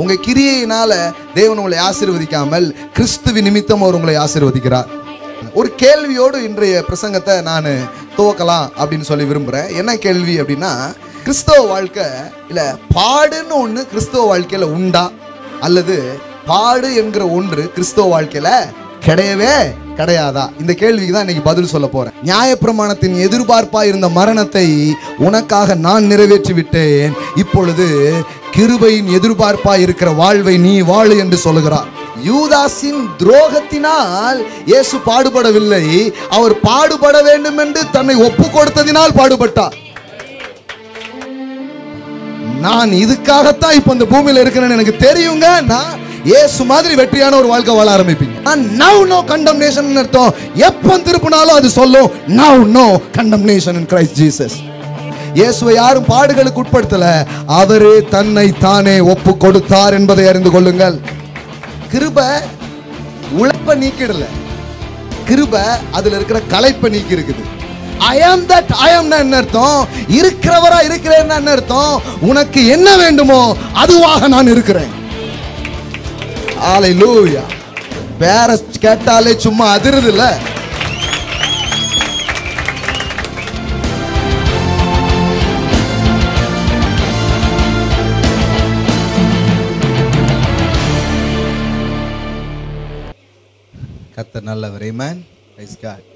உங்க கிரியையினால தேவன் உங்களை ஆசீர்வதிக்காமல் கிறிஸ்துவின் நிமித்தம் அவர் உங்களை ஆசீர்வதிக்கிறார். ஒரு கேள்வியோடு இன்றைய பிரசங்கத்தை நான் துவக்கலாம் அப்படின்னு சொல்லி விரும்புகிறேன். என்ன கேள்வி அப்படின்னா, கிறிஸ்தவ வாழ்க்கை இல்லை பாடுன்னு ஒன்று கிறிஸ்தவ வாழ்க்கையில் உண்டா, அல்லது பாடு என்கிற ஒன்று கிறிஸ்தவ வாழ்க்கையில் கிடையவே கிடையாதா? இந்த கேள்விக்கு தான் இன்னைக்கு பதில் சொல்ல போறேன். நியாயப்பிரமாணத்தின் எதிர்பார்ப்பாக இருந்த மரணத்தை உனக்காக நான் நிறைவேற்றி விட்டேன், இப்பொழுது கிருபையின் எதிர்பார்ப்பாக இருக்கிற வாழ்வை நீ வாழு என்று சொல்லுகிறார். யூதாசின் துரோகத்தினால் இயேசு பாடுபடவில்லை, அவர் பாடுபட வேண்டும் என்று தன்னை ஒப்பு கொடுத்ததினால் பாடுபட்டார். நான் இதுக்காகத்தான் இப்ப இந்த பூமியில இருக்கிறேன்னு எனக்கு தெரியுங்க. நான் இயேசு மாதிரி வெற்றியான ஒரு வாழ்க்கை வாழ ஆரம்பிப்பீங்க. Now no condemnation அர்த்தம். எப்ப திருப்பினாலும் அது சொல்லும் now no condemnation in Christ Jesus. இயேசுவை யாரும் பாடுகளுக்கு உட்படுத்தல, அவரே தன்னை தானே ஒப்பு கொடுத்தார் என்பதை அறிந்து கொள்ளுங்கள். கிருபை உழைப்ப நீக்கிடல, கிருபை அதுல இருக்கிற களைப்பை நீக்கி இருக்குது. I am that I am என்ன அர்த்தம்? இருக்கிறவரா இருக்கிறேன் என்ன அர்த்தம்? உனக்கு என்ன வேண்டுமோ அதுவாக நான் இருக்கிறேன். ஹalleluya. வேற கேட்டாலே சும்மா அதிருது இல்ல. கர்த்தர் நல்லவர். ஆமென். Praise God.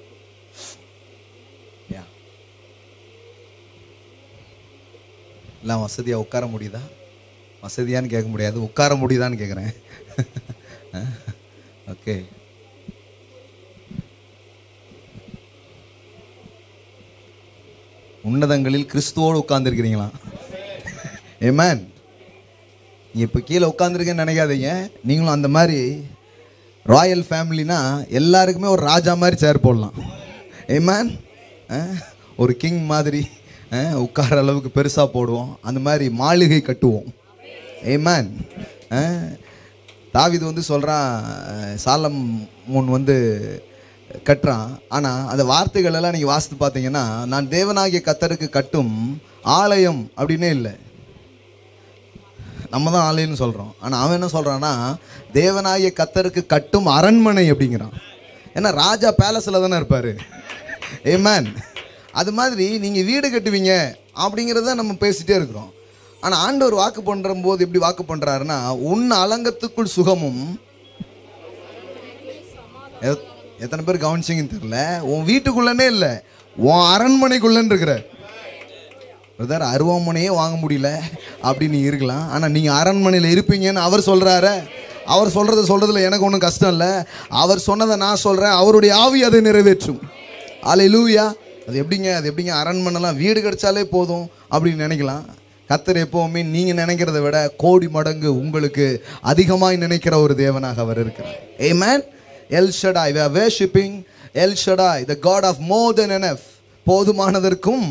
எல்லாம் வசதியாக உட்கார முடியுதா? வசதியான்னு கேட்க முடியாது, உட்கார முடியுதான்னு கேட்குறேன். ஓகே. உன்னதங்களில் கிறிஸ்துவோடு உட்கார்ந்துருக்கிறீங்களா? ஆமென். இப்போ கீழே உட்காந்துருக்கேன்னு நினைக்காதீங்க. நீங்களும் அந்த மாதிரி ராயல் ஃபேமிலினா எல்லாருக்குமே ஒரு ராஜா மாதிரி சேர் போடலாம். ஆமென். ஒரு கிங் மாதிரி உட்கார அளவுக்கு பெருசாக போடுவோம், அந்த மாதிரி மாளிகை கட்டுவோம். ஆமென். தாவீது வந்து சொல்கிறான், சாலமோன் வந்து கட்டுறான். ஆனால் அந்த வார்த்தைகள் எல்லாம் நீங்கள் வாசித்து பார்த்தீங்கன்னா, நான் தேவனாகிய கர்த்தருக்கு கட்டும் ஆலயம் அப்படின்னே இல்லை. நம்ம தான் ஆலயம்னு சொல்கிறோம், ஆனால் அவன் என்ன சொல்கிறான்னா தேவனாகிய கர்த்தருக்கு கட்டும் அரண்மனை அப்படிங்கிறான். ஏன்னா ராஜா பேலஸில் தானே இருப்பார். ஆமென். அது மாதிரி நீங்கள் வீடு கட்டுவீங்க அப்படிங்கிறத நம்ம பேசிகிட்டே இருக்கிறோம். ஆனால் ஆண்டவர் வாக்கு பண்ணுற போது எப்படி வாக்கு பண்ணுறாருன்னா, உன் அலங்கத்துக்குள் சுகமும், எத்தனை பேர் கவனிச்சிங்கன்னு தெரியல, உன் வீட்டுக்குள்ளனே இல்லை, உன் அரண்மனைக்குள்ளன்னு இருக்கிற பிரதர். அருவாமனையே வாங்க முடியல அப்படின்னு இருக்கலாம், ஆனால் நீங்கள் அரண்மனையில் இருப்பீங்கன்னு அவர் சொல்கிறாரு. அவர் சொல்கிறதுல எனக்கு ஒன்றும் கஷ்டம் இல்லை. அவர் சொன்னதை நான் சொல்கிறேன், அவருடைய ஆவி அதை நிறைவேற்றும். அல்லேலூயா. அது எப்படிங்க அரண்மனைலாம் வீடு கிடைச்சாலே போதும் அப்படின்னு நினைக்கலாம். கர்த்தர் எப்போவுமே நீங்கள் நினைக்கிறத விட கோடி மடங்கு உங்களுக்கு அதிகமாக நினைக்கிற ஒரு தேவனாக அவர் இருக்கிறார். ஆமென். El Shaddai, we are worshiping El Shaddai, the God of more than enough. போதுமானதற்கும்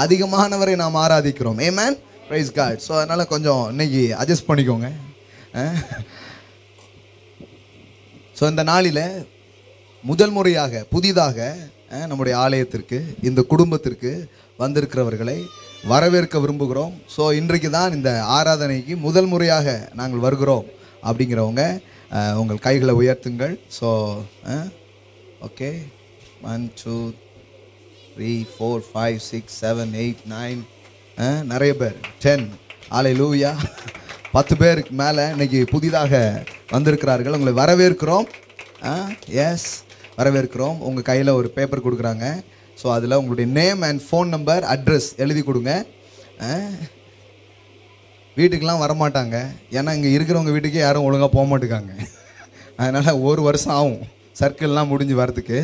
அதிகமானவரை நாம் ஆராதிக்கிறோம். ஆமென். Praise God. ஸோ அதனால் கொஞ்சம் இன்னைக்கு அட்ஜஸ்ட் பண்ணிக்கோங்க. ஸோ இந்த நாளில் முதல் முறையாக புதிதாக நம்முடைய ஆலயத்திற்கு, இந்த குடும்பத்திற்கு வந்திருக்கிறவர்களை வரவேற்க விரும்புகிறோம். ஸோ இன்றைக்கு தான் இந்த ஆராதனைக்கு முதல் முறையாக நாங்கள் வருகிறோம் அப்படிங்கிறவங்க உங்கள் கைகளை உயர்த்துங்கள். ஸோ ஓகே, 1 2 3 4 5 6 7 8 9, நிறைய பேர் 10. அல்லேலூயா. 10 பேருக்கு மேலே இன்னைக்கு புதிதாக வந்திருக்கிறார்கள். உங்களை வரவேற்கிறோம். எஸ், வரவேற்கிறோம். உங்கள் கையில் ஒரு பேப்பர் கொடுக்குறாங்க. ஸோ அதில் உங்களுடைய name and phone number, address எழுதி கொடுங்க. வீட்டுக்கெலாம் வரமாட்டாங்க, ஏன்னா இங்கே இருக்கிறவங்க வீட்டுக்கே யாரும் ஒழுங்காக போக மாட்டேங்காங்க. அதனால் 1 வருஷம் ஆகும் சர்க்கிள்லாம் முடிஞ்சு வரதுக்கு.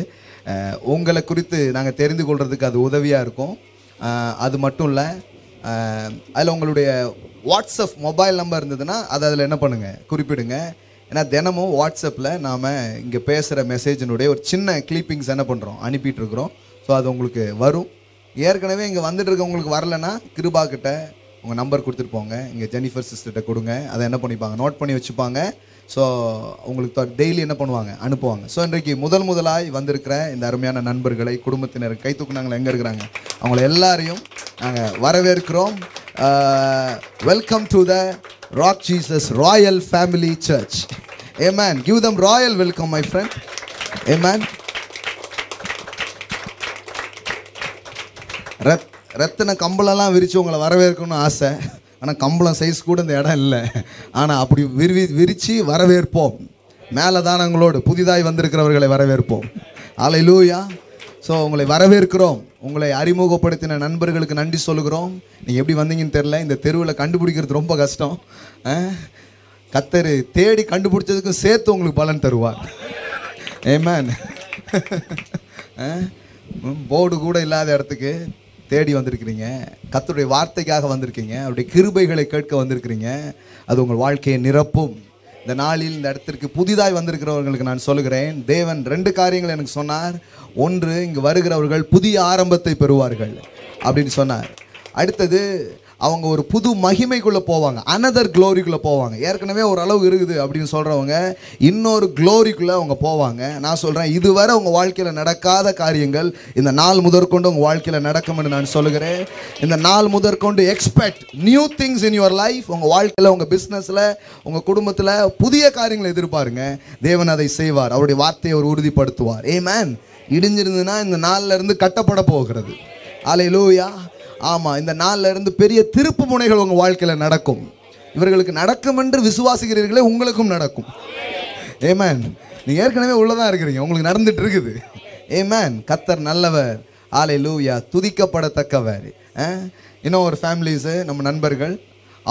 உங்களை குறித்து நாங்கள் தெரிந்து கொள்கிறதுக்கு அது உதவியாக இருக்கும். அது மட்டும் இல்லை, அதில் உங்களுடைய வாட்ஸ்அப் மொபைல் நம்பர் இருந்ததுன்னா அதை அதில் என்ன பண்ணுங்கள், குறிப்பிடுங்க. ஏன்னா தினமும் வாட்ஸ்அப்பில் நாம் இங்கே பேசுகிற மெசேஜினுடைய ஒரு சின்ன கிளிப்பிங்ஸ் என்ன பண்ணுறோம், அனுப்பிட்டுருக்குறோம். ஸோ அது உங்களுக்கு வரும். ஏற்கனவே இங்கே வந்துட்டு இருக்கவங்களுக்கு வரலைன்னா கிருபா கிட்ட உங்கள் நம்பர் கொடுத்துட்டு போங்க. இங்கே ஜெனிஃபர் சிஸ்டர்கிட்ட கொடுங்க, அதை என்ன பண்ணிப்பாங்க, நோட் பண்ணி வச்சுப்பாங்க. ஸோ உங்களுக்கு டெய்லி என்ன பண்ணுவாங்க, அனுப்புவாங்க. ஸோ இன்றைக்கு முதலாய் வந்திருக்கிற இந்த அருமையான நண்பர்களை, குடும்பத்தினர், கை தூக்குனாங்களே எங்கே இருக்கிறாங்க, அவங்கள எல்லாரையும் நாங்கள் வரவேற்கிறோம். Welcome to the Rock Jesus Royal Family Church. Amen. Give them royal welcome, my friend. Amen. ரத்தின கம்பளெல்லாம் விரித்து உங்களை வரவேற்கணும்னு ஆசை. ஆனால் கம்பளம் சைஸ் கூட இந்த இடம் இல்லை. ஆனால் அப்படி விரித்து வரவேற்போம். மேலதானங்களோடு புதிதாய் வந்திருக்கிறவர்களை வரவேற்போம். அல்லேலூயா. ஸோ உங்களை வரவேற்கிறோம். உங்களை அறிமுகப்படுத்தின நண்பர்களுக்கு நன்றி சொல்லுகிறோம். நீங்கள் எப்படி வந்தீங்கன்னு தெரில. இந்த தெருவில் கண்டுபிடிக்கிறது ரொம்ப கஷ்டம். கர்த்தர் தேடி கண்டுபிடிச்சதுக்கும் சேர்த்து உங்களுக்கு பலன் தருவார். ஆமென். போர்டு கூட இல்லாத இடத்துக்கு தேடி வந்திருக்கிறீங்க. கர்த்தருடைய வார்த்தைக்காக வந்திருக்கீங்க. அவருடைய கிருபைகளை கேட்க வந்திருக்கிறீங்க. அது உங்கள் வாழ்க்கையை நிரப்பும். இந்த நாளில் இந்த இடத்திற்கு புதிதாய் வந்திருக்கிறவர்களுக்கு நான் சொல்லுகிறேன், தேவன் 2 காரியங்கள் எனக்கு சொன்னார். ஒன்று, இங்கு வருகிறவர்கள் புதிய ஆரம்பத்தை பெறுவார்கள் அப்படின்னு சொன்னார். அடுத்தது, அவங்க ஒரு புது மகிமைக்குள்ளே போவாங்க, அனதர் க்ளோரிக்குள்ளே போவாங்க. ஏற்கனவே ஒரு அளவு இருக்குது அப்படின்னு சொல்கிறவங்க இன்னொரு க்ளோரிக்குள்ளே அவங்க போவாங்க. நான் சொல்கிறேன், இதுவரை உங்கள் வாழ்க்கையில் நடக்காத காரியங்கள் இந்த நாள் முதற்கொண்டு உங்கள் வாழ்க்கையில் நடக்கும் என்று நான் சொல்லுகிறேன். இந்த நாள் முதற்கொண்டு expect new things in your life. உங்கள் வாழ்க்கையில், உங்கள் பிஸ்னஸில், உங்கள் குடும்பத்தில் புதிய காரியங்களை எதிர்பாருங்க. தேவன் அதை செய்வார். அவருடைய வார்த்தையை அவர் உறுதிப்படுத்துவார். ஆமென். இடிஞ்சிருந்துன்னா இந்த நாளில் இருந்து கட்டப்பட போகிறது. அல்லேலூயா. ஆமாம், இந்த நாளில் இருந்து பெரிய திருப்பு முனைகள் உங்கள் வாழ்க்கையில் நடக்கும். இவர்களுக்கு நடக்கும் என்று விசுவாசிக்கிறீர்களே, உங்களுக்கும் நடக்கும். ஆமென். நீங்கள் ஏற்கனவே உள்ளதாக இருக்கிறீங்க, உங்களுக்கு நடந்துட்டு இருக்குது. ஆமென். கர்த்தர் நல்லவர். அல்லேலூயா. துதிக்கப்படத்தக்கவர். இன்னும் ஒரு ஃபேமிலிஸு, நம்ம நண்பர்கள்,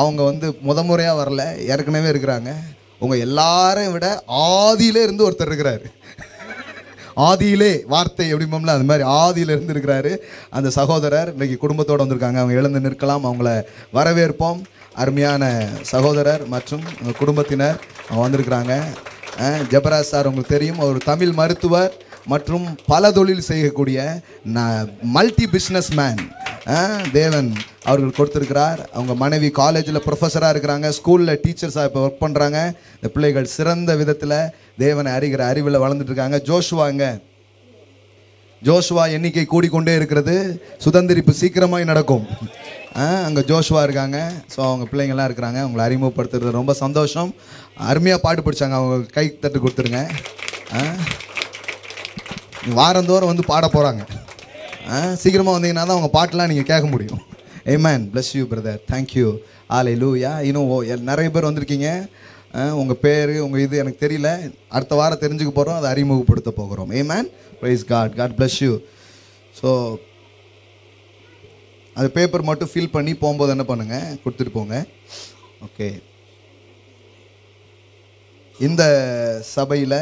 அவங்க முறையாக வரல, ஏற்கனவே இருக்கிறாங்க. உங்கள் எல்லாரையும் விட ஆதியிலே இருந்து ஒருத்தர் இருக்கிறாரு. ஆதியிலே வார்த்தை எப்படிமோம்ல, அது மாதிரி ஆதியில இருந்து இருக்கிறாரு அந்த சகோதரர். இன்றைக்கி குடும்பத்தோடு வந்திருக்காங்க. அவங்க எழுந்து நிற்கலாம். அவங்கள வரவேற்போம். அருமையான சகோதரர் மற்றும் அவங்க குடும்பத்தினர் வந்திருக்கிறாங்க. ஜெபராஜ் சார் உங்களுக்கு தெரியும், ஒரு தமிழ் மருத்துவர் மற்றும் பல தொழில் செய்யக்கூடிய மல்டி பிஸ்னஸ் மேன் தேவன் அவர்கள் கொடுத்துருக்கிறார். அவங்க மனைவி காலேஜில் ப்ரொஃபஸராக இருக்கிறாங்க, ஸ்கூலில் டீச்சர்ஸாக இப்போ ஒர்க் பண்ணுறாங்க. இந்த பிள்ளைகள் சிறந்த விதத்தில் தேவனை அறிகிற அறிவில் வளர்ந்துட்டுருக்காங்க. ஜோஷுவா எண்ணிக்கை கூடிக்கொண்டே இருக்கிறது. சுதந்திரிப்பு சீக்கிரமாக நடக்கும். அங்கே ஜோஷுவா இருக்காங்க. ஸோ அவங்க பிள்ளைங்கள்லாம் இருக்கிறாங்க. அவங்களை அறிமுகப்படுத்துறது ரொம்ப சந்தோஷம். அருமையாக பாட்டு படித்தாங்க. அவங்க கை தட்டு கொடுத்துருங்க. வாரந்தோறும் பாட போகிறாங்க. சீக்கிரமாக வந்தீங்கன்னா தான் அவங்க பாட்டெலாம் நீங்கள் கேட்க முடியும். ஆமென். bless you brother. thank you. அல்லேலூயா. இன்னும் நிறைய பேர் வந்திருக்கீங்க. உங்கள் பேர், உங்கள் இது எனக்கு தெரியல. அடுத்த வாரம் தெரிஞ்சுக்க போகிறோம். அதை அறிமுகப்படுத்த போகிறோம். ஆமென். praise God. God bless you. So அது பேப்பர் மட்டும் ஃபில் பண்ணி போகும்போது என்ன பண்ணுங்கள், கொடுத்துட்டு போங்க. ஓகே. இந்த சபையில்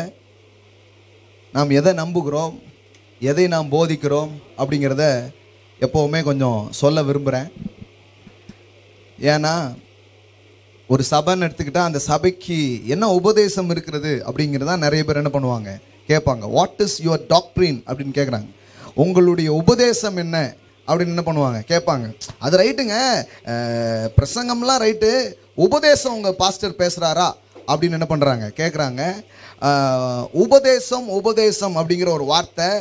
நாம் எதை நம்புகிறோம், எதை நாம் போதிக்கிறோம் அப்படிங்கிறத எப்போவுமே கொஞ்சம் சொல்ல விரும்புகிறேன். ஏன்னா ஒரு சபைன்னு எடுத்துக்கிட்டால் அந்த சபைக்கு என்ன உபதேசம் இருக்கிறது அப்படிங்கிறதா நிறைய பேர் என்ன பண்ணுவாங்க, கேட்பாங்க. வாட் இஸ் யுவர் டாக்ட்ரின் அப்படின்னு கேட்குறாங்க. உங்களுடைய உபதேசம் என்ன அப்படின்னு என்ன பண்ணுவாங்க, கேட்பாங்க. அது ரைட்டுங்க, பிரசங்கம்லாம் ரைட்டு, உபதேசம் உங்கள் பாஸ்டர் பேசுகிறாரா அப்படின்னு என்ன பண்ணுறாங்க, கேட்குறாங்க. உபதேசம் அப்படிங்கிற ஒரு வார்த்தை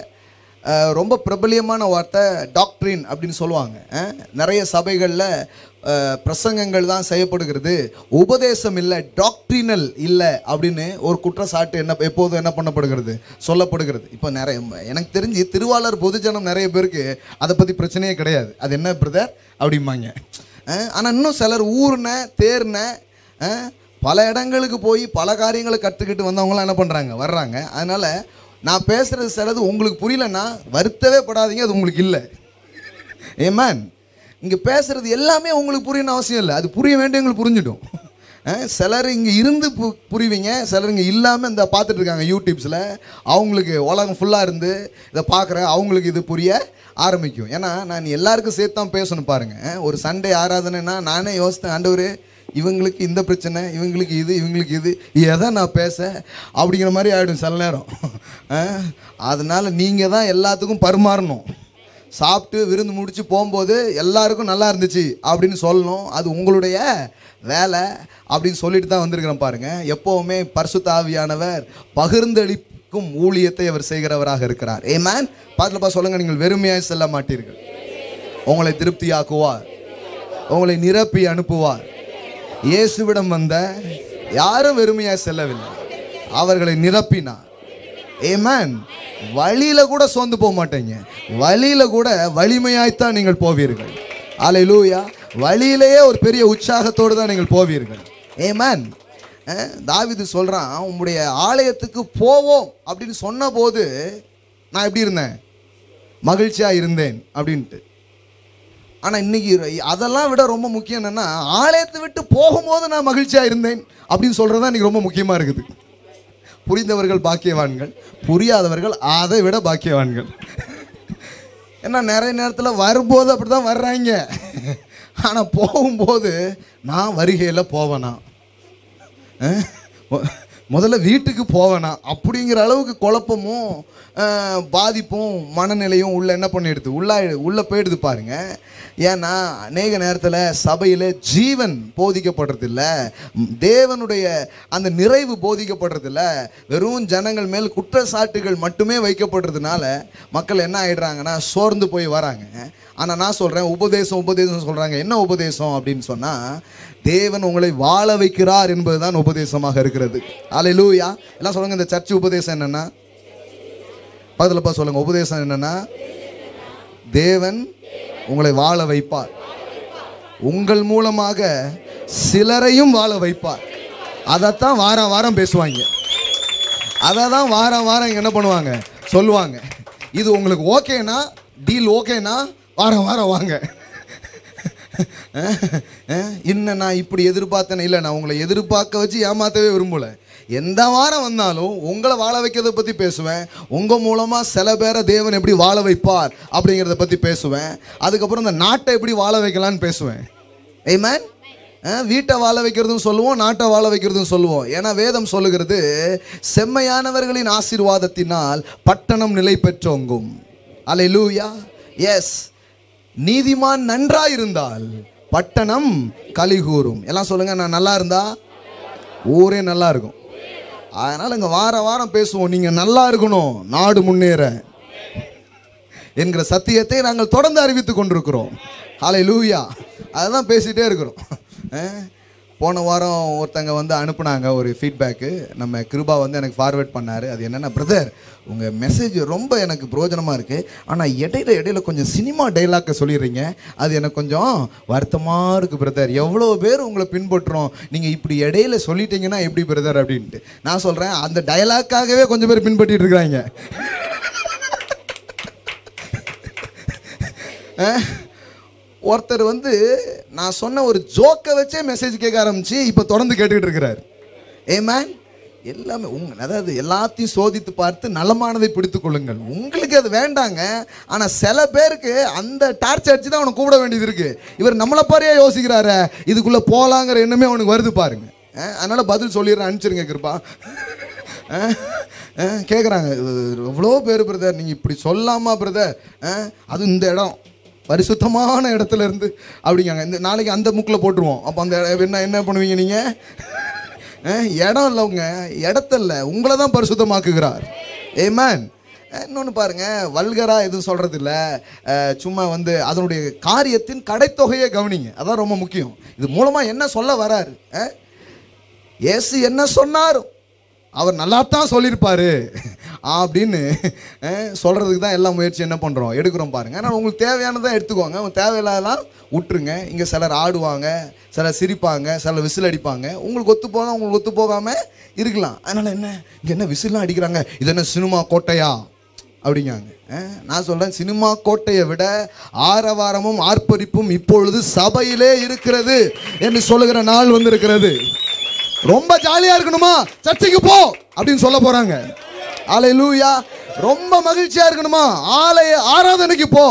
ரொம்ப பிரபலியமான வார்த்தை, டாக்ட்ரின் அப்படின்னு சொல்லுவாங்க. நிறைய சபைகளில் பிரசங்கங்கள் தான் செய்யப்படுகிறது, உபதேசம் இல்லை, டாக்ட்ரினல் இல்லை அப்படின்னு ஒரு குற்றச்சாட்டு எப்போதும் என்ன பண்ணப்படுகிறது, சொல்லப்படுகிறது. இப்போ எனக்கு தெரிஞ்சு திருவாளர் பொதுஜனம் நிறைய பேருக்கு அதை பற்றி பிரச்சனையே கிடையாது. அது என்ன பிரதர் அப்படிம்பாங்க. ஆனால் இன்னும் சிலர் தேர்ன பல இடங்களுக்கு போய் பல காரியங்களை கற்றுக்கிட்டு வந்தவங்களாம் என்ன பண்ணுறாங்க, வர்றாங்க. அதனால் நான் பேசுகிறது சிலது உங்களுக்கு புரியலன்னா வருத்தவே படாதீங்க, அது உங்களுக்கு இல்லை. ஆமென். இங்கே பேசுகிறது எல்லாமே உங்களுக்கு புரியணும் அவசியம் இல்லை, அது புரிய வேண்டியவங்களுக்கு புரிஞ்சிடும். சிலர் இங்கே இருந்து புரிவிங்க, சிலர் இங்கே இல்லாமல் இந்த பார்த்துட்டு இருக்காங்க யூடியூப்ஸில். அவங்களுக்கு உலகம் ஃபுல்லாக இருந்து இதை பார்க்குற அவங்களுக்கு இது புரிய ஆரம்பிக்கும். ஏன்னா நான் எல்லாருக்கும் சேர்த்து தான் பேசணும் பாருங்கள். ஒரு சண்டே ஆராதனைன்னா நானே யோசித்தேன், ஆண்டவர் இவங்களுக்கு இந்த பிரச்சனை, இவங்களுக்கு இது எதை நான் பேச அப்படிங்கிற மாதிரி ஆகிடும் சில நேரம். அதனால் நீங்கள் தான் எல்லாத்துக்கும் பரிமாறணும். சாப்பிட்டு விருந்து முடித்து போகும்போது எல்லாருக்கும் நல்லா இருந்துச்சு அப்படின்னு சொல்லணும், அது உங்களுடைய வேலை அப்படின்னு சொல்லிட்டு தான் வந்திருக்கிறேன் பாருங்கள். எப்போவுமே பரிசுத்த ஆவியானவர் பகிர்ந்தளிக்கும் ஊழியத்தை அவர் செய்கிறவராக இருக்கிறார். ஆமென். பாத்துலப்பா சொல்லுங்கள், நீங்கள் வெறுமையாக செல்ல மாட்டீர்கள், உங்களை திருப்தியாக்குவார், உங்களை நிரப்பி அனுப்புவார். இயேசுவிடம் வந்த யாரும் வெறுமையா செல்லவில்லை, அவர்களை நிரப்பினார். ஆமென். வழியில கூட சோர்ந்து போக மாட்டீங்க, வழியில கூட வலிமையாய்த்தான் நீங்கள் போவீர்கள். அல்லேலூயா. வழியிலேயே ஒரு பெரிய உற்சாகத்தோடு தான் நீங்கள் போவீர்கள். ஆமென். தாவீது சொல்றான், உம்முடைய ஆலயத்துக்கு போவோம் அப்படின்னு சொன்ன போது நான் எப்படி இருந்தேன்? மகிழ்ச்சியா இருந்தேன் அப்படின்ட்டு. ஆனா இன்னைக்கு அதெல்லாம் விட ரொம்ப முக்கியம் என்னன்னா, ஆலயத்தை விட்டு போகும்போது நான் மகிழ்ச்சியா இருந்தேன் அப்படின்னு சொல்றதுதான் இன்னைக்கு ரொம்ப முக்கியமா இருக்குது. புரிந்தவர்கள் பாக்கியவான்கள், புரியாதவர்கள் அதை விட பாக்கியவான்கள். ஏன்னா நிறைய நேரத்தில் வரும்போது அப்படிதான் வர்றாங்க, ஆனா போகும்போது நான் வருகையில் போவேனா, முதல்ல வீட்டுக்கு போவேனா அப்படிங்கிற அளவுக்கு குழப்பமும் பாதிப்பும் மனநிலையும் உள்ள என்ன பண்ணிடுது, உள்ள போயிடுது பாருங்க. ஏன்னா அநேக நேரத்தில் சபையில் ஜீவன் போதிக்கப்படுறதில்ல, தேவனுடைய அந்த நிறைவு போதிக்கப்படுறதில்ல, வெறும் ஜனங்கள் மேல் குற்றச்சாட்டுகள் மட்டுமே வைக்கப்படுறதுனால மக்கள் என்ன ஆயிடுறாங்கன்னா சோர்ந்து போய் வராங்க. ஆனால் நான் சொல்கிறேன், உபதேசம் சொல்கிறாங்க. என்ன உபதேசம் அப்படின்னு சொன்னால், தேவன் உங்களை வாழ வைக்கிறார் என்பதுதான் உபதேசமாக இருக்கிறது. அல்லேலூயா. எல்லாம் சொல்லுங்க, இந்த சர்ச் உபதேசம் என்னன்னா, பக்கத்தில் சொல்லுங்க, உபதேசம் என்னன்னா, தேவன் உங்களை வாழ வைப்பார், உங்கள் மூலமாக சிலரையும் வாழ வைப்பார். அதைத்தான் வாரம் வாரம் பேசுவாங்க, அதை தான் வாரம் வாரம் என்ன பண்ணுவாங்க, சொல்லுவாங்க. இது உங்களுக்கு ஓகேனா, டீல் ஓகேனா வாரம் வாரம் வாங்க. இன்னும் நான் இப்படி எதிர்பார்த்தேன், இல்லை நான் உங்களை எதிர்பார்க்க வச்சு ஏமாற்றவே விரும்பல. எந்த வாரம் வந்தாலும் உங்களை வாழ வைக்கிறத பற்றி பேசுவேன், உங்கள் மூலமாக சில பேரை தேவன் எப்படி வாழ வைப்பார் அப்படிங்கிறத பற்றி பேசுவேன். அதுக்கப்புறம் இந்த நாட்டை எப்படி வாழ வைக்கலான்னு பேசுவேன். ஆமென். வீட்டை வாழ வைக்கிறதும் சொல்லுவோம், நாட்டை வாழ வைக்கிறதும் சொல்லுவோம். ஏன்னா வேதம் சொல்லுகிறது, செம்மையானவர்களின் ஆசீர்வாதத்தினால் பட்டணம் நிலை பெற்றோங்கும். அல்லேலூயா. எஸ், நீதிமான் நன்றாயிருந்தால் பட்டணம் கலிகூரும். எல்லாம் சொல்லுங்க, நான் நல்லா இருந்தா ஊரே நல்லா இருக்கும். அதனால இங்க வார வாரம் பேசுவோம், நீங்க நல்லா இருக்கணும், நாடு முன்னேற என்கிற சத்தியத்தை நாங்கள் தொடர்ந்து அறிவித்துக் கொண்டிருக்கிறோம். ஹல்லேலூயா. அதுதான் பேசிட்டே இருக்கிறோம். போன வாரம் ஒருத்தங்க வந்து அனுப்புனாங்க ஒரு ஃபீட்பேக்கு, நம்ம கிருபா வந்து எனக்கு ஃபார்வேர்ட் பண்ணார். அது என்னென்னா, பிரதர் உங்கள் மெசேஜ் ரொம்ப எனக்கு பிரயோஜனமாக இருக்குது, ஆனால் இடையில கொஞ்சம் சினிமா டைலாக்கை சொல்லிடுறீங்க, அது எனக்கு கொஞ்சம் வருத்தமாக இருக்குது பிரதர். எவ்வளோ பேர் உங்களை பின்பற்றுறோம், நீங்கள் இப்படி இடையில சொல்லிட்டீங்கன்னா எப்படி பிரதர் அப்படின்ட்டு. நான் சொல்கிறேன், அந்த டைலாக்காகவே கொஞ்சம் பேர் பின்பற்றிட்டு இருக்கிறாங்க. ஒருத்தர் வந்து நான் சொன்ன ஒரு ஜோக்கை வச்சே மெசேஜ் கேட்க ஆரம்பிச்சு இப்போ தொடர்ந்து கேட்டுக்கிட்டு இருக்கிறார். ஆமென். எல்லாமே அதாவது எல்லாத்தையும் சோதித்து பார்த்து நலமானதை பிடித்துக் கொள்ளுங்கள். உங்களுக்கு அது வேண்டாங்க, ஆனால் சில பேருக்கு அந்த டார்ச் அடிச்சு தான் அவனை கூப்பிட வேண்டியது இருக்கு. இவர் நம்மளை பாரியா யோசிக்கிறாரு, இதுக்குள்ளே போகலாங்கிற எண்ணமே அவனுக்கு வருது பாருங்க. அதனால பதில் சொல்லிடுறேன், அனுப்பிச்சிருங்க கிருப்பா. கேட்குறாங்க, எவ்வளோ பேர் பிரதர் நீங்கள் இப்படி சொல்லாமா பிரதர், அது இந்த இடம் பரிசுத்தமான இடத்துல இருந்து அப்படிங்காங்க. இந்த நாளைக்கு அந்த முக்கில் போட்டுருவோம். அப்போ அந்த என்ன பண்ணுவீங்க நீங்கள்? இடம் இல்லை, உங்க இடத்துல உங்களை தான் பரிசுத்தமாக்குகிறார். ஆமென். இன்னொன்று பாருங்க, வல்கரா எதுவும் சொல்றது இல்லை, சும்மா வந்து அதனுடைய காரியத்தின் கடைத்தொகையை கவனிங்க, அதான் ரொம்ப முக்கியம். இது மூலமாக என்ன சொல்ல வராரு, இயேசு என்ன சொன்னார், அவர் நல்லா தான் சொல்லியிருப்பாரு அப்படின்னு சொல்கிறதுக்கு தான் எல்லா முயற்சி என்ன பண்ணுறோம், எடுக்கிறோம் பாருங்க. ஆனால் உங்களுக்கு தேவையானதான் எடுத்துக்கோங்க, உங்களுக்கு தேவையில்லாதெல்லாம் விட்டுருங்க. இங்கே சிலர் ஆடுவாங்க, சிலர் சிரிப்பாங்க, சிலர் விசில் அடிப்பாங்க. உங்களுக்கு ஒத்து போக உங்களுக்கு ஒத்து போகாமல் இருக்கலாம். அதனால் என்ன இங்கே என்ன விசில்லாம் அடிக்கிறாங்க, இது என்ன சினிமா கோட்டையா அப்படிங்காங்க. நான் சொல்கிறேன், சினிமா கோட்டையை விட ஆரவாரமும் ஆர்ப்பரிப்பும் இப்பொழுது சபையிலே இருக்கிறது என்று சொல்லுகிற நாள் வந்து இருக்கிறது. ரொம்ப ஜாலியா இருக்கணுமா, சர்ச்சைக்கு போ அப்படின்னு சொல்ல போறாங்க. அல்லேலூயா. ரொம்ப மகிழ்ச்சியா இருக்கணுமா, ஆலய ஆராதனைக்கு போ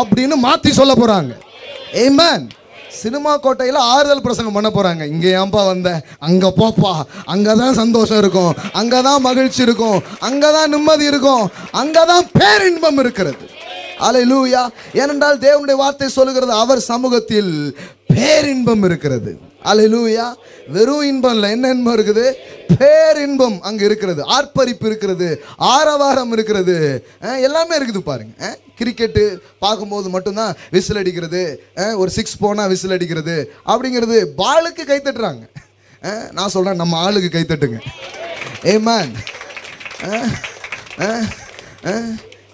அப்படின்னு மாத்தி சொல்ல போறாங்க. ஆமென். சினிமா கோட்டையில் ஆறுதல் பிரசங்கம் பண்ண போறாங்க. இங்க ஏன்பா வந்த, அங்க போப்பா, அங்கதான் சந்தோஷம் இருக்கும், அங்கதான் மகிழ்ச்சி இருக்கும், அங்கதான் நிம்மதி இருக்கும், அங்கதான் பேரின்பம் இருக்கிறது. அல்லேலூயா. ஏனென்றால் தேவனுடைய வார்த்தை சொல்லுகிறது, அவர் சமூகத்தில் பேரின்பம் இருக்கிறது. அல்லேலூயா. வெறும் இன்பம் இல்லை, என்ன இன்பம் இருக்குது? பேரின்பம் அங்க இருக்கிறது, ஆர்ப்பரிப்பு இருக்கிறது, ஆரவாரம் இருக்கிறது, எல்லாமே இருக்குது பாருங்க. கிரிக்கெட்டு பார்க்கும்போது மட்டும்தான் விசில் அடிக்கிறது, ஒரு 6 போனா விசில் அடிக்கிறது அப்படிங்கிறது. பாலுக்கு கை தட்டுறாங்க. நான் சொல்றேன், நம்ம ஆளுக்கு கை தட்டுங்க. ஆமென்.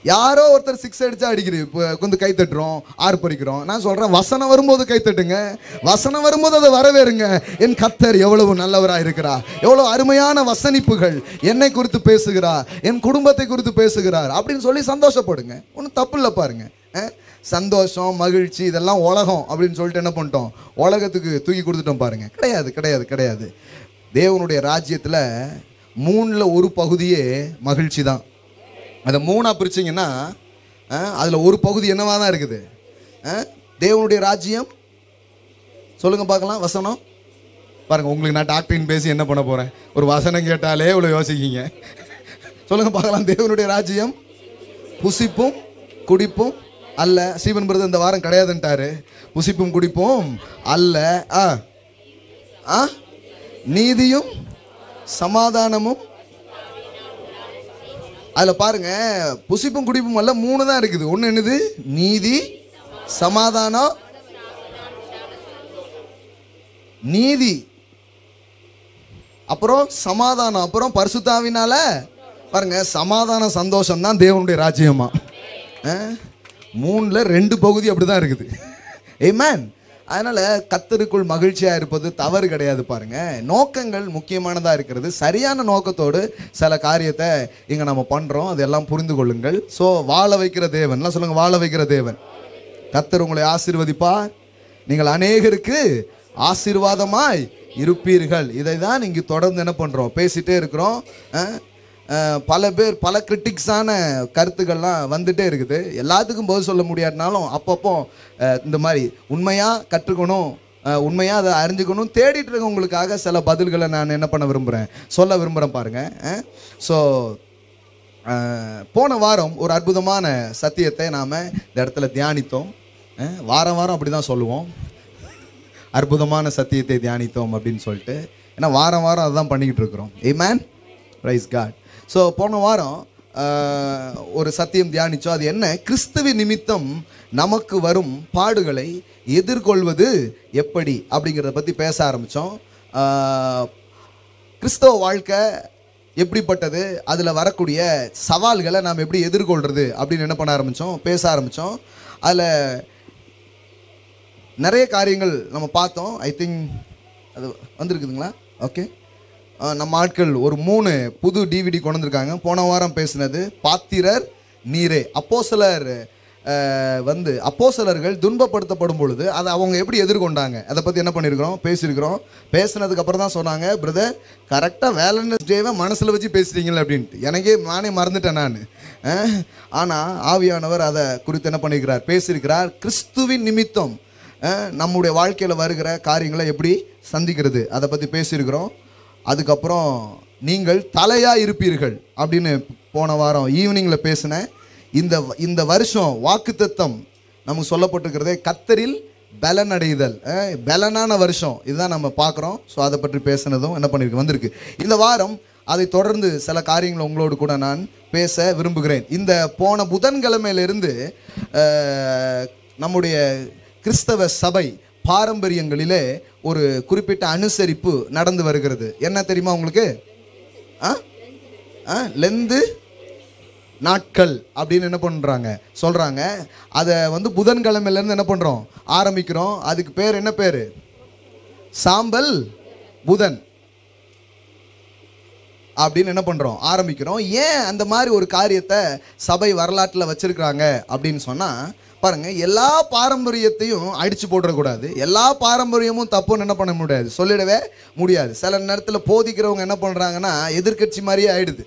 யாரோ ஒருத்தர் 6 அடிச்சா அடிக்கிறீங்க, கொஞ்சம் கை தட்டுறோம், ஆர்ப்பரிக்கிறோம். நான் சொல்றேன், வசனம் வரும்போது கை தட்டுங்க. வசனம் வரும்போது அதை வரவேறுங்க. என் கர்த்தர் எவ்வளவு நல்லவராக இருக்கிறார், எவ்வளவு அருமையான வசனிப்புகள் என்னை குறித்து பேசுகிறார், என் குடும்பத்தை குறித்து பேசுகிறார் அப்படின்னு சொல்லி சந்தோஷப்படுங்க. ஒன்றும் தப்பு இல்லை பாருங்க. சந்தோஷம், மகிழ்ச்சி இதெல்லாம் உலகம் அப்படின்னு சொல்லிட்டு என்ன பண்ணிட்டோம், உலகத்துக்கு தூக்கி கொடுத்துட்டோம் பாருங்க. கிடையாது, கிடையாது, கிடையாது. தேவனுடைய ராஜ்யத்தில் 3ல் 1 பகுதியே மகிழ்ச்சி தான். அதை 3ஆக பிரிச்சிங்கன்னா அதில் ஒரு பகுதி என்னவாக தான் இருக்குது? தேவனுடைய ராஜ்யம். சொல்லுங்கள் பார்க்கலாம். வசனம் பாருங்கள். உங்களுக்கு நான் டாக்டரின் பேசி என்ன பண்ண போகிறேன்? ஒரு வசனம் கேட்டாலே இவ்வளோ யோசிக்கிங்க. சொல்லுங்கள் பார்க்கலாம். தேவனுடைய ராஜ்யம் புசிப்பும் குடிப்பும் அல்ல. ஸ்டீவன் பிரதர் இந்த வாரம் கிடையாதுன்ட்டாரு. புசிப்பும் குடிப்பும் அல்ல, நீதியும் சமாதானமும். அதில் பாருங்க, புசிப்பும் குடிப்பும் அல்ல, 3 தான் இருக்குது. ஒன்று என்னது? நீதி, சமாதானம். நீதி, அப்புறம் சமாதானம், அப்புறம் பரிசுத்தாவினால பாருங்க சமாதானம், சந்தோஷம் தான் தேவனுடைய ராஜ்யமா. 3ல் 2 பகுதி அப்படிதான் இருக்குது. ஆமென். அதனால கர்த்தருக்குள் மகிழ்ச்சியாக இருப்பது தவறு கிடையாது பாருங்க. நோக்கங்கள் முக்கியமானதாக இருக்கிறது. சரியான நோக்கத்தோடு சில காரியத்தை இங்கே நம்ம பண்ணுறோம், அதெல்லாம் புரிந்து கொள்ளுங்கள். ஸோ வாழ வைக்கிற தேவன், எல்லாம் சொல்லுங்கள், வாழ வைக்கிற தேவன். கர்த்தர் உங்களை ஆசீர்வதிப்பார், நீங்கள் அநேகருக்கு ஆசீர்வாதமாய் இருப்பீர்கள். இதை தான் இங்கே தொடர்ந்து என்ன பண்ணுறோம், பேசிகிட்டே இருக்கிறோம். பல பேர் பல கிரிட்டிக்ஸான கருத்துக்கள்லாம் வந்துகிட்டே இருக்குது. எல்லாத்துக்கும் பதில் சொல்ல முடியாதுனாலும் அப்பப்போ இந்த மாதிரி உண்மையாக கற்றுக்கணும், உண்மையாக அதை அறிஞ்சுக்கணும் தேடிட்டு இருக்கவங்களுக்காக சில பதில்களை நான் என்ன பண்ண விரும்புகிறேன், சொல்ல விரும்புகிறேன் பாருங்கள். ஸோ போன வாரம் ஒரு அற்புதமான சத்தியத்தை நாம் இந்த இடத்துல தியானித்தோம். வாரம் வாரம் அப்படி தான் சொல்லுவோம், அற்புதமான சத்தியத்தை தியானித்தோம் அப்படின்னு சொல்லிட்டு. ஏன்னா வாரம் வாரம் அதுதான் பண்ணிக்கிட்டு இருக்கிறோம். ஆமென், பிரைஸ் காட். ஸோ போன வாரம் ஒரு சத்தியம் தியானித்தோம். அது என்ன? கிறிஸ்துவின் நிமித்தம் நமக்கு வரும் பாடுகளை எதிர்கொள்வது எப்படி அப்படிங்கிறத பற்றி பேச ஆரம்பித்தோம். கிறிஸ்தவ வாழ்க்கை எப்படிப்பட்டது, அதில் வரக்கூடிய சவால்களை நாம் எப்படி எதிர்கொள்கிறது அப்படின்னு என்ன பண்ண ஆரம்பித்தோம், பேச ஆரம்பித்தோம். அதில் நிறைய காரியங்கள் நம்ம பார்த்தோம். ஐ திங்க் அது வந்திருக்குதுங்களா? ஓகே. நம்ம ஆட்கள் ஒரு 3 புது டிவிடி கொண்டு வந்திருக்காங்க. போன வாரம் பேசினது பாத்திரர் நீரே. அப்போஸ்தலர்கள் துன்பப்படுத்தப்படும் பொழுது அதை அவங்க எப்படி எதிர்கொண்டாங்க அதை பற்றி என்ன பண்ணியிருக்கிறோம், பேசியிருக்கிறோம். பேசினதுக்கப்புறம் தான் சொன்னாங்க, பிரதர் கரெக்டாக வேலண்டைன்ஸ் டேவை மனசில் வச்சு பேசுகிறீங்களே அப்படின்ட்டு. நானே மறந்துட்டேன் நான். ஆனால் ஆவியானவர் அதை குறித்து என்ன பண்ணியிருக்கிறார், பேசியிருக்கிறார். கிறிஸ்துவின் நிமித்தம் நம்முடைய வாழ்க்கையில் வருகிற காரியங்களை எப்படி சந்திக்கிறது அதை பற்றி பேசியிருக்கிறோம். அதுக்கப்புறம் நீங்கள் தலையாக இருப்பீர்கள் அப்படின்னு போன வாரம் ஈவினிங்கில் பேசினேன். இந்த வருஷம் வாக்குத்தத்தம் நமக்கு சொல்லப்பட்டிருக்கிறதே கர்த்தரில் பலன் அடைதல், பலனான வருஷம், இதுதான் நம்ம பார்க்குறோம். ஸோ அதை பற்றி பேசினதும் என்ன பண்ணியிருக்கு, வந்திருக்கு. இந்த வாரம் அதை தொடர்ந்து சில காரியங்களை உங்களோடு கூட நான் பேச விரும்புகிறேன். இந்த போன புதன்கிழமையிலிருந்து நம்முடைய கிறிஸ்தவ சபை பாரம்பரியங்களிலே ஒரு குறிப்பிட்ட அனுசரிப்பு நடந்து வருகிறது. என்ன தெரியுமா உங்களுக்கு? லெந்து நாட்கள் அப்படின்னு என்ன பண்ணுறாங்க, சொல்கிறாங்க. அதை புதன்கிழமையிலேருந்து என்ன பண்ணுறோம், ஆரம்பிக்கிறோம். அதுக்கு பேர் என்ன பேர்? சாம்பல் புதன் அப்படின்னு என்ன பண்ணுறோம், ஆரம்பிக்கிறோம். ஏன் அந்த மாதிரி ஒரு காரியத்தை சபை வரலாற்றில் வச்சுருக்கிறாங்க அப்படின்னு சொன்னால் பாருங்கள், எல்லா பாரம்பரியத்தையும் அடித்து போட்டுறக்கூடாது. எல்லா பாரம்பரியமும் தப்புன்னு என்ன பண்ண முடியாது, சொல்லிடவே முடியாது. சில நேரத்தில் போதிக்கிறவங்க என்ன பண்ணுறாங்கன்னா எதிர்கட்சி மாதிரியே ஆகிடுது.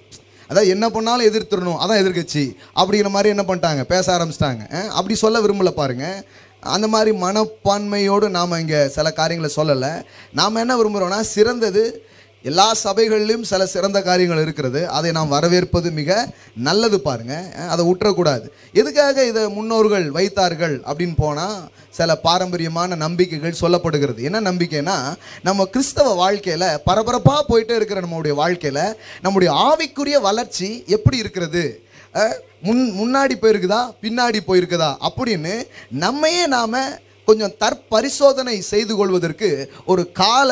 அதாவது என்ன பண்ணாலும் எதிர்த்துடணும், அதான் எதிர்கட்சி அப்படிங்கிற மாதிரி என்ன பண்ணிட்டாங்க, பேச ஆரம்பிச்சிட்டாங்க. அப்படி சொல்ல விரும்பலை பாருங்கள். அந்த மாதிரி மனப்பான்மையோடு நாம் இங்கே சில காரியங்களை சொல்லலை. நாம் என்ன விரும்புகிறோன்னா சிறந்தது எல்லா சபைகளிலும் சில சிறந்த காரியங்கள் இருக்கிறது, அதை நாம் வரவேற்பது மிக நல்லது. பாருங்க, அதை விட்டுறக்கூடாது. எதுக்காக இதை முன்னோர்கள் வைத்தார்கள் அப்படின்னு போனால் சில பாரம்பரியமான நம்பிக்கைகள் சொல்லப்படுகிறது. என்ன நம்பிக்கைனா, நம்ம கிறிஸ்தவ வாழ்க்கையில் பரபரப்பாக போயிட்டே இருக்கிற நம்முடைய வாழ்க்கையில் நம்முடைய ஆவிக்குரிய வளர்ச்சி எப்படி இருக்கிறது, முன்னாடி போயிருக்குதா பின்னாடி போயிருக்குதா அப்படின்னு நம்மையே நாம் கொஞ்சம் தற்பரிசோதனை செய்து கொள்வதற்கு ஒரு கால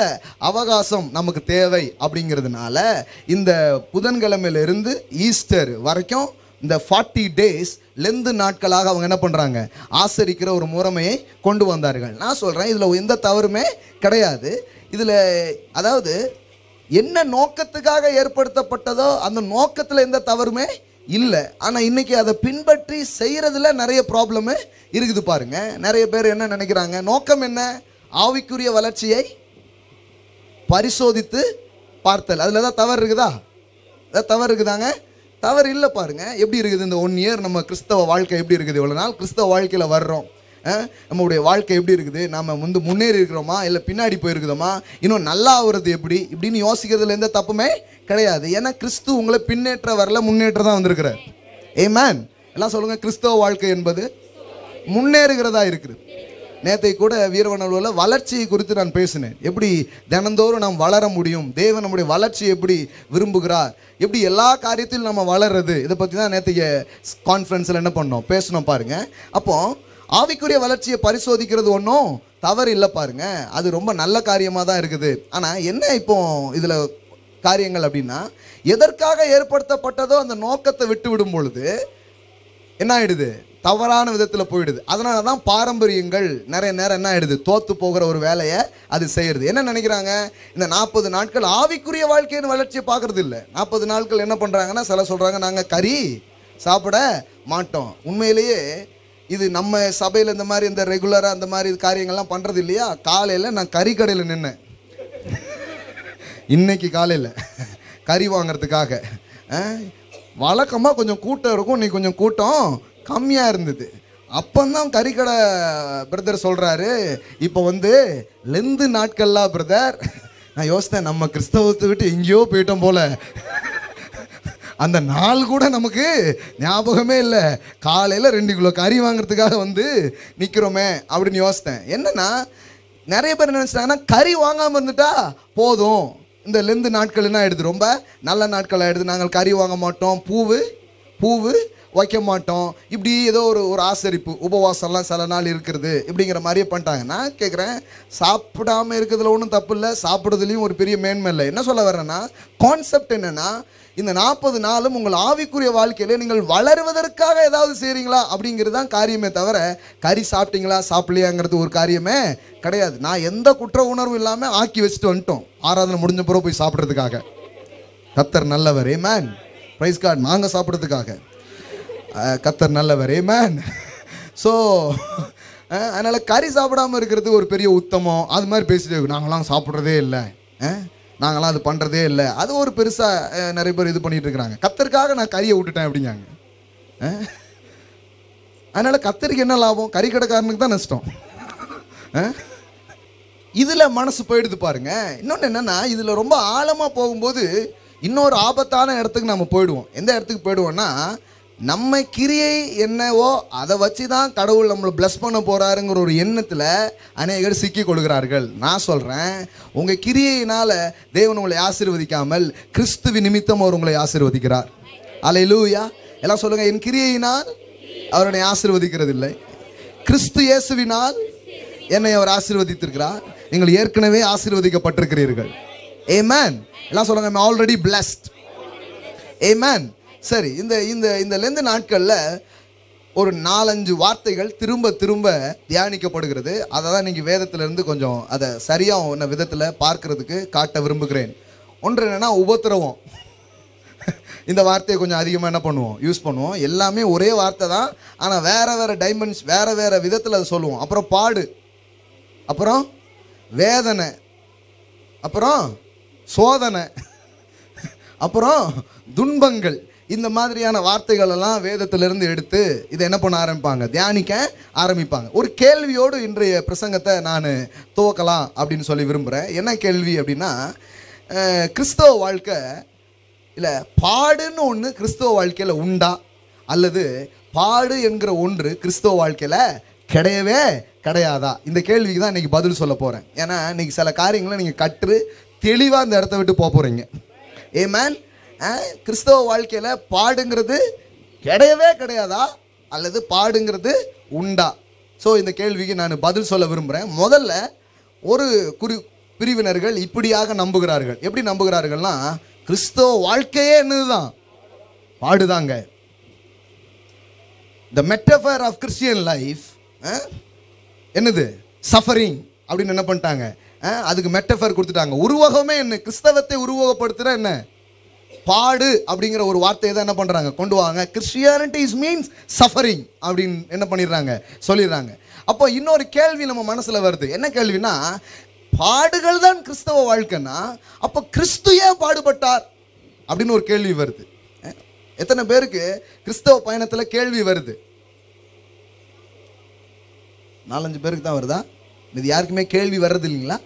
அவகாசம் நமக்கு தேவை. அப்படிங்கிறதுனால இந்த புதன்கிழமையிலிருந்து ஈஸ்டர் வரைக்கும் இந்த 40 days லெந்து நாட்களாக அவங்க என்ன பண்ணுறாங்க, ஆசரிக்கிற ஒரு முறைமையை கொண்டு வந்தார்கள். நான் சொல்கிறேன், இதில் எந்த தவறுமே கிடையாது. இதில் அதாவது என்ன நோக்கத்துக்காக ஏற்படுத்தப்பட்டதோ அந்த நோக்கத்தில் எந்த தவறுமே இல்லை. ஆனால் இன்றைக்கி அதை பின்பற்றி செய்கிறதுல நிறைய ப்ராப்ளமு இருக்குது. பாருங்க, நிறைய பேர் என்ன நினைக்கிறாங்க, நோக்கம் என்ன, ஆவிக்குரிய வளர்ச்சியை பரிசோதித்து பார்த்தல். அதில் தான் தவறு இருக்குதா? ஏதாவது தவறு இருக்குதாங்க? தவறு இல்லை. பாருங்க எப்படி இருக்குது இந்த 1 year நம்ம கிறிஸ்தவ வாழ்க்கை எப்படி இருக்குது, இவ்வளோ நாள் கிறிஸ்தவ வாழ்க்கையில் வர்றோம், நம்மளுடைய வாழ்க்கை எப்படி இருக்குது, நாம் முன்னேறி இருக்கிறோமா இல்லை பின்னாடி போயிருக்குதோமா, இன்னும் நல்லா ஆகுறது எப்படி இப்படின்னு யோசிக்கிறதுல எந்த தப்புமே கிடையாது. ஏன்னா கிறிஸ்து உங்களை பின்னேற்ற வரல, முன்னேற்ற தான் வந்திருக்கிறார். ஆமென். எல்லாம் சொல்லுங்கள், கிறிஸ்தவ வாழ்க்கை என்பது முன்னேறுகிறதா இருக்குது. நேற்றை கூட வீரவனூரில் வளர்ச்சியை குறித்து நான் பேசினேன். எப்படி தினந்தோறும் நாம் வளர முடியும், தேவன் நம்முடைய வளர்ச்சியை எப்படி விரும்புகிறார், எப்படி எல்லா காரியத்திலும் நம்ம வளர்றது, இதை பற்றி தான் நேற்றைய கான்ஃபரன்ஸில் என்ன பண்ணோம், பேசணும். பாருங்கள், அப்போ ஆவிக்குரிய வளர்ச்சியை பரிசோதிக்கிறது ஒன்றும் தவறு இல்லை. பாருங்க, அது ரொம்ப நல்ல காரியமாக தான் இருக்குது. ஆனால் என்ன இப்போ இதில் காரியங்கள் அப்படின்னா, எதற்காக ஏற்படுத்தப்பட்டதோ அந்த நோக்கத்தை விட்டு விடும் பொழுது என்ன ஆயிடுது, தவறான விதத்தில் போயிடுது. அதனால தான் பாரம்பரியங்கள் நிறைய நேரம் என்ன ஆயிடுது, தோத்து போகிற ஒரு வேலையை அது செய்யறது. என்ன நினைக்கிறாங்க, இந்த 40 நாட்கள் ஆவிக்குரிய வாழ்க்கையின் வளர்ச்சியை பார்க்கறது இல்லை. 40 நாட்கள் என்ன பண்ணுறாங்கன்னா, சில சொல்கிறாங்க நாங்கள் கறி சாப்பிட மாட்டோம். உண்மையிலேயே இது நம்ம சபையில் இந்த மாதிரி இந்த ரெகுலராக அந்த மாதிரி காரியங்கள்லாம் பண்ணுறது இல்லையா. காலையில் நான் கறி கடையில் நின்னேன் இன்னைக்கு காலையில் கறி வாங்கிறதுக்காக. வழக்கமாக கொஞ்சம் கூட்டம் இருக்கும், இன்னைக்கு கொஞ்சம் கூட்டம் கம்மியாக இருந்தது. அப்போந்தான் கறிக்கடை பிரதர் சொல்கிறாரு, இப்போ லெந்து நாட்கள்லாம் பிரதர். நான் யோசித்தேன், நம்ம கிறிஸ்தவத்தை விட்டு எங்கேயோ போயிட்டோம் போல, அந்த நாள் கூட நமக்கு ஞாபகமே இல்லை. காலையில் 2 கிலோ கறி வாங்குறதுக்காக நிற்கிறோமே அப்படின்னு யோசித்தேன். என்னன்னா நிறைய பேர் நினச்சிட்டாங்கன்னா, கறி வாங்காமல் இருந்துட்டா போதும், இந்த லெந்து நாட்கள் என்ன ஆகிடுது, ரொம்ப நல்ல நாட்கள் ஆகிடுது, நாங்கள் கறி வாங்க மாட்டோம், பூவு வைக்க மாட்டோம், இப்படி ஏதோ ஒரு ஆசரிப்பு உபவாசம்லாம் சில நாள் இருக்கிறது இப்படிங்கிற மாதிரியே பண்ணிட்டாங்க. நான் கேட்குறேன், சாப்பிடாமல் இருக்கிறதுல ஒன்றும் தப்பு இல்லை, சாப்பிட்றதுலேயும் ஒரு பெரிய மேன்மை இல்லை. என்ன சொல்ல வர்றேன்னா, கான்செப்ட் என்னென்னா, இந்த 40 நாளும் உங்கள் ஆவிக்குரிய வாழ்க்கையில் நீங்கள் வளருவதற்காக ஏதாவது செய்கிறீங்களா அப்படிங்கிறது தான் காரியமே தவிர, கறி சாப்பிட்டீங்களா சாப்பிடலையாங்கிறது ஒரு காரியமே கிடையாது. நான் எந்த குற்ற உணர்வும் இல்லாமல் ஆக்கி வச்சுட்டு வந்துட்டோம், ஆராதனை முடிஞ்ச பிறகு போய் சாப்பிட்றதுக்காக. கர்த்தர் நல்லவர், ஆமென். Praise God. நாங்கள் சாப்பிட்றதுக்காக கர்த்தர் நல்லவர், ஆமென். ஸோ அதனால் கறி சாப்பிடாமல் இருக்கிறது ஒரு பெரிய உத்தமம், அது மாதிரி பேசிட்டு நாங்களாம் சாப்பிட்றதே இல்லை, நாங்களாம் அது பண்ணுறதே இல்லை, அது ஒரு பெருசாக நிறைய பேர் இது பண்ணிகிட்டு இருக்கிறாங்க. கர்த்தருக்காக நான் கறியை விட்டுட்டேன் அப்படிங்காங்க. அதனால் கர்த்தருக்கு என்ன லாபம், கறி கடைக்காரனுக்கு தான் நஷ்டம். இதில் மனசு போயிடுது பாருங்க. இன்னொன்று என்னென்னா, இதில் ரொம்ப ஆழமாக போகும்போது இன்னொரு ஆபத்தான இடத்துக்கு நம்ம போயிடுவோம். எந்த இடத்துக்கு போயிடுவோம்னா, நம்ம கிரியை என்னவோ அதை வச்சு தான் கடவுள் நம்மளை பிளஸ் பண்ண போகிறாருங்கிற ஒரு எண்ணத்தில் அநேகர் சிக்கி கொள்கிறார்கள். நான் சொல்கிறேன், உங்கள் கிரியையினால் தேவன் உங்களை ஆசீர்வதிக்காமல் கிறிஸ்துவ நிமித்தம் அவர் உங்களை ஆசீர்வதிக்கிறார். அல்லேலூயா. எல்லாம் சொல்லுங்கள், என் கிரியையினால் அவர் என்னை ஆசீர்வதிக்கிறது இல்லை, கிறிஸ்து இயேசுவினால் என்னை அவர் ஆசீர்வதித்திருக்கிறார். நீங்கள் ஏற்கனவே ஆசீர்வதிக்கப்பட்டிருக்கிறீர்கள். ஆமென். எல்லாம் சொல்லுங்க, ஐ அம் ஆல்ரெடி பிளஸ்ட். ஆமென். சரி, இந்த லெந்து நாட்களில் ஒரு 4-5 வார்த்தைகள் திரும்ப திரும்ப தியானிக்கப்படுகிறது. அதை தான் நீங்கள் வேதத்திலிருந்து கொஞ்சம் அதை சரியான விதத்தில் பார்க்கறதுக்கு காட்ட விரும்புகிறேன். ஒன்று என்னென்னா, உபத்திரவம். இந்த வார்த்தையை கொஞ்சம் அதிகமாக என்ன பண்ணுவோம், யூஸ் பண்ணுவோம். எல்லாமே ஒரே வார்த்தை தான், ஆனால் வேறு டைமென்ஷ் வேறு விதத்தில் அதை சொல்லுவோம். அப்புறம் பாடு, அப்புறம் வேதனை, அப்புறம் சோதனை, அப்புறம் துன்பங்கள். இந்த மாதிரியான வார்த்தைகள் எல்லாம் வேதத்திலிருந்து எடுத்து இதை என்ன பண்ண ஆரம்பிப்பாங்க, தியானிக்க ஆரம்பிப்பாங்க. ஒரு கேள்வியோடு இன்றைய பிரசங்கத்தை நான் துவக்கலாம் அப்படின்னு சொல்லி விரும்புகிறேன். என்ன கேள்வி அப்படின்னா, கிறிஸ்தவ வாழ்க்கை இல்லை பாடுன்னு ஒன்று கிறிஸ்தவ வாழ்க்கையில் உண்டா, அல்லது பாடு என்கிற ஒன்று கிறிஸ்தவ வாழ்க்கையில் கிடையவே கிடையாதா? இந்த கேள்விக்கு தான் இன்றைக்கி பதில் சொல்ல போகிறேன். ஏன்னா இன்றைக்கி சில காரியங்களை நீங்கள் கற்று தெளிவாக இந்த இடத்த விட்டு போக போகிறீங்க. ஆமென். கிறிஸ்தவ வாழ்க்கையில் பாடுங்கிறது கிடையவே கிடையாதா, அல்லது பாடுங்கிறது உண்டா? ஸோ இந்த கேள்விக்கு நான் பதில் சொல்ல விரும்புகிறேன். முதல்ல ஒரு பிரிவினர்கள் இப்படியாக நம்புகிறார்கள். எப்படி நம்புகிறார்கள்னா, கிறிஸ்தவ வாழ்க்கையே என்னதுதான்? பாடுதாங்க. த மெட்டஃபர் ஆஃப் கிறிஸ்டியன் லைஃப் என்னது? சஃபரிங் அப்படின்னு என்ன பண்ணிட்டாங்க, அதுக்கு மெட்டஃபர் கொடுத்துட்டாங்க. உருவகமே என்ன? கிறிஸ்தவத்தை உருவகப்படுத்துகிற என்ன? பாடு அப்படிங்கிற ஒரு வார்த்தையை தான் என்ன பண்ணுறாங்க, கொண்டு வாங்க. கிறிஸ்டியானிட்டி இஸ் மீன்ஸ் சஃபரிங் அப்படின்னு என்ன பண்ணிடுறாங்க, சொல்லிடுறாங்க. அப்போ இன்னொரு கேள்வி நம்ம மனசில் வருது. என்ன கேள்வினா, பாடுகள் தான் கிறிஸ்தவ வாழ்க்கைன்னா அப்போ கிறிஸ்து ஏன் பாடுபட்டார் அப்படின்னு ஒரு கேள்வி வருது. எத்தனை பேருக்கு கிறிஸ்தவ பயணத்தில் கேள்வி வருது? 4-5 பேருக்கு தான் வருதா? இது யாருக்குமே கேள்வி வர்றது இல்லைங்களா?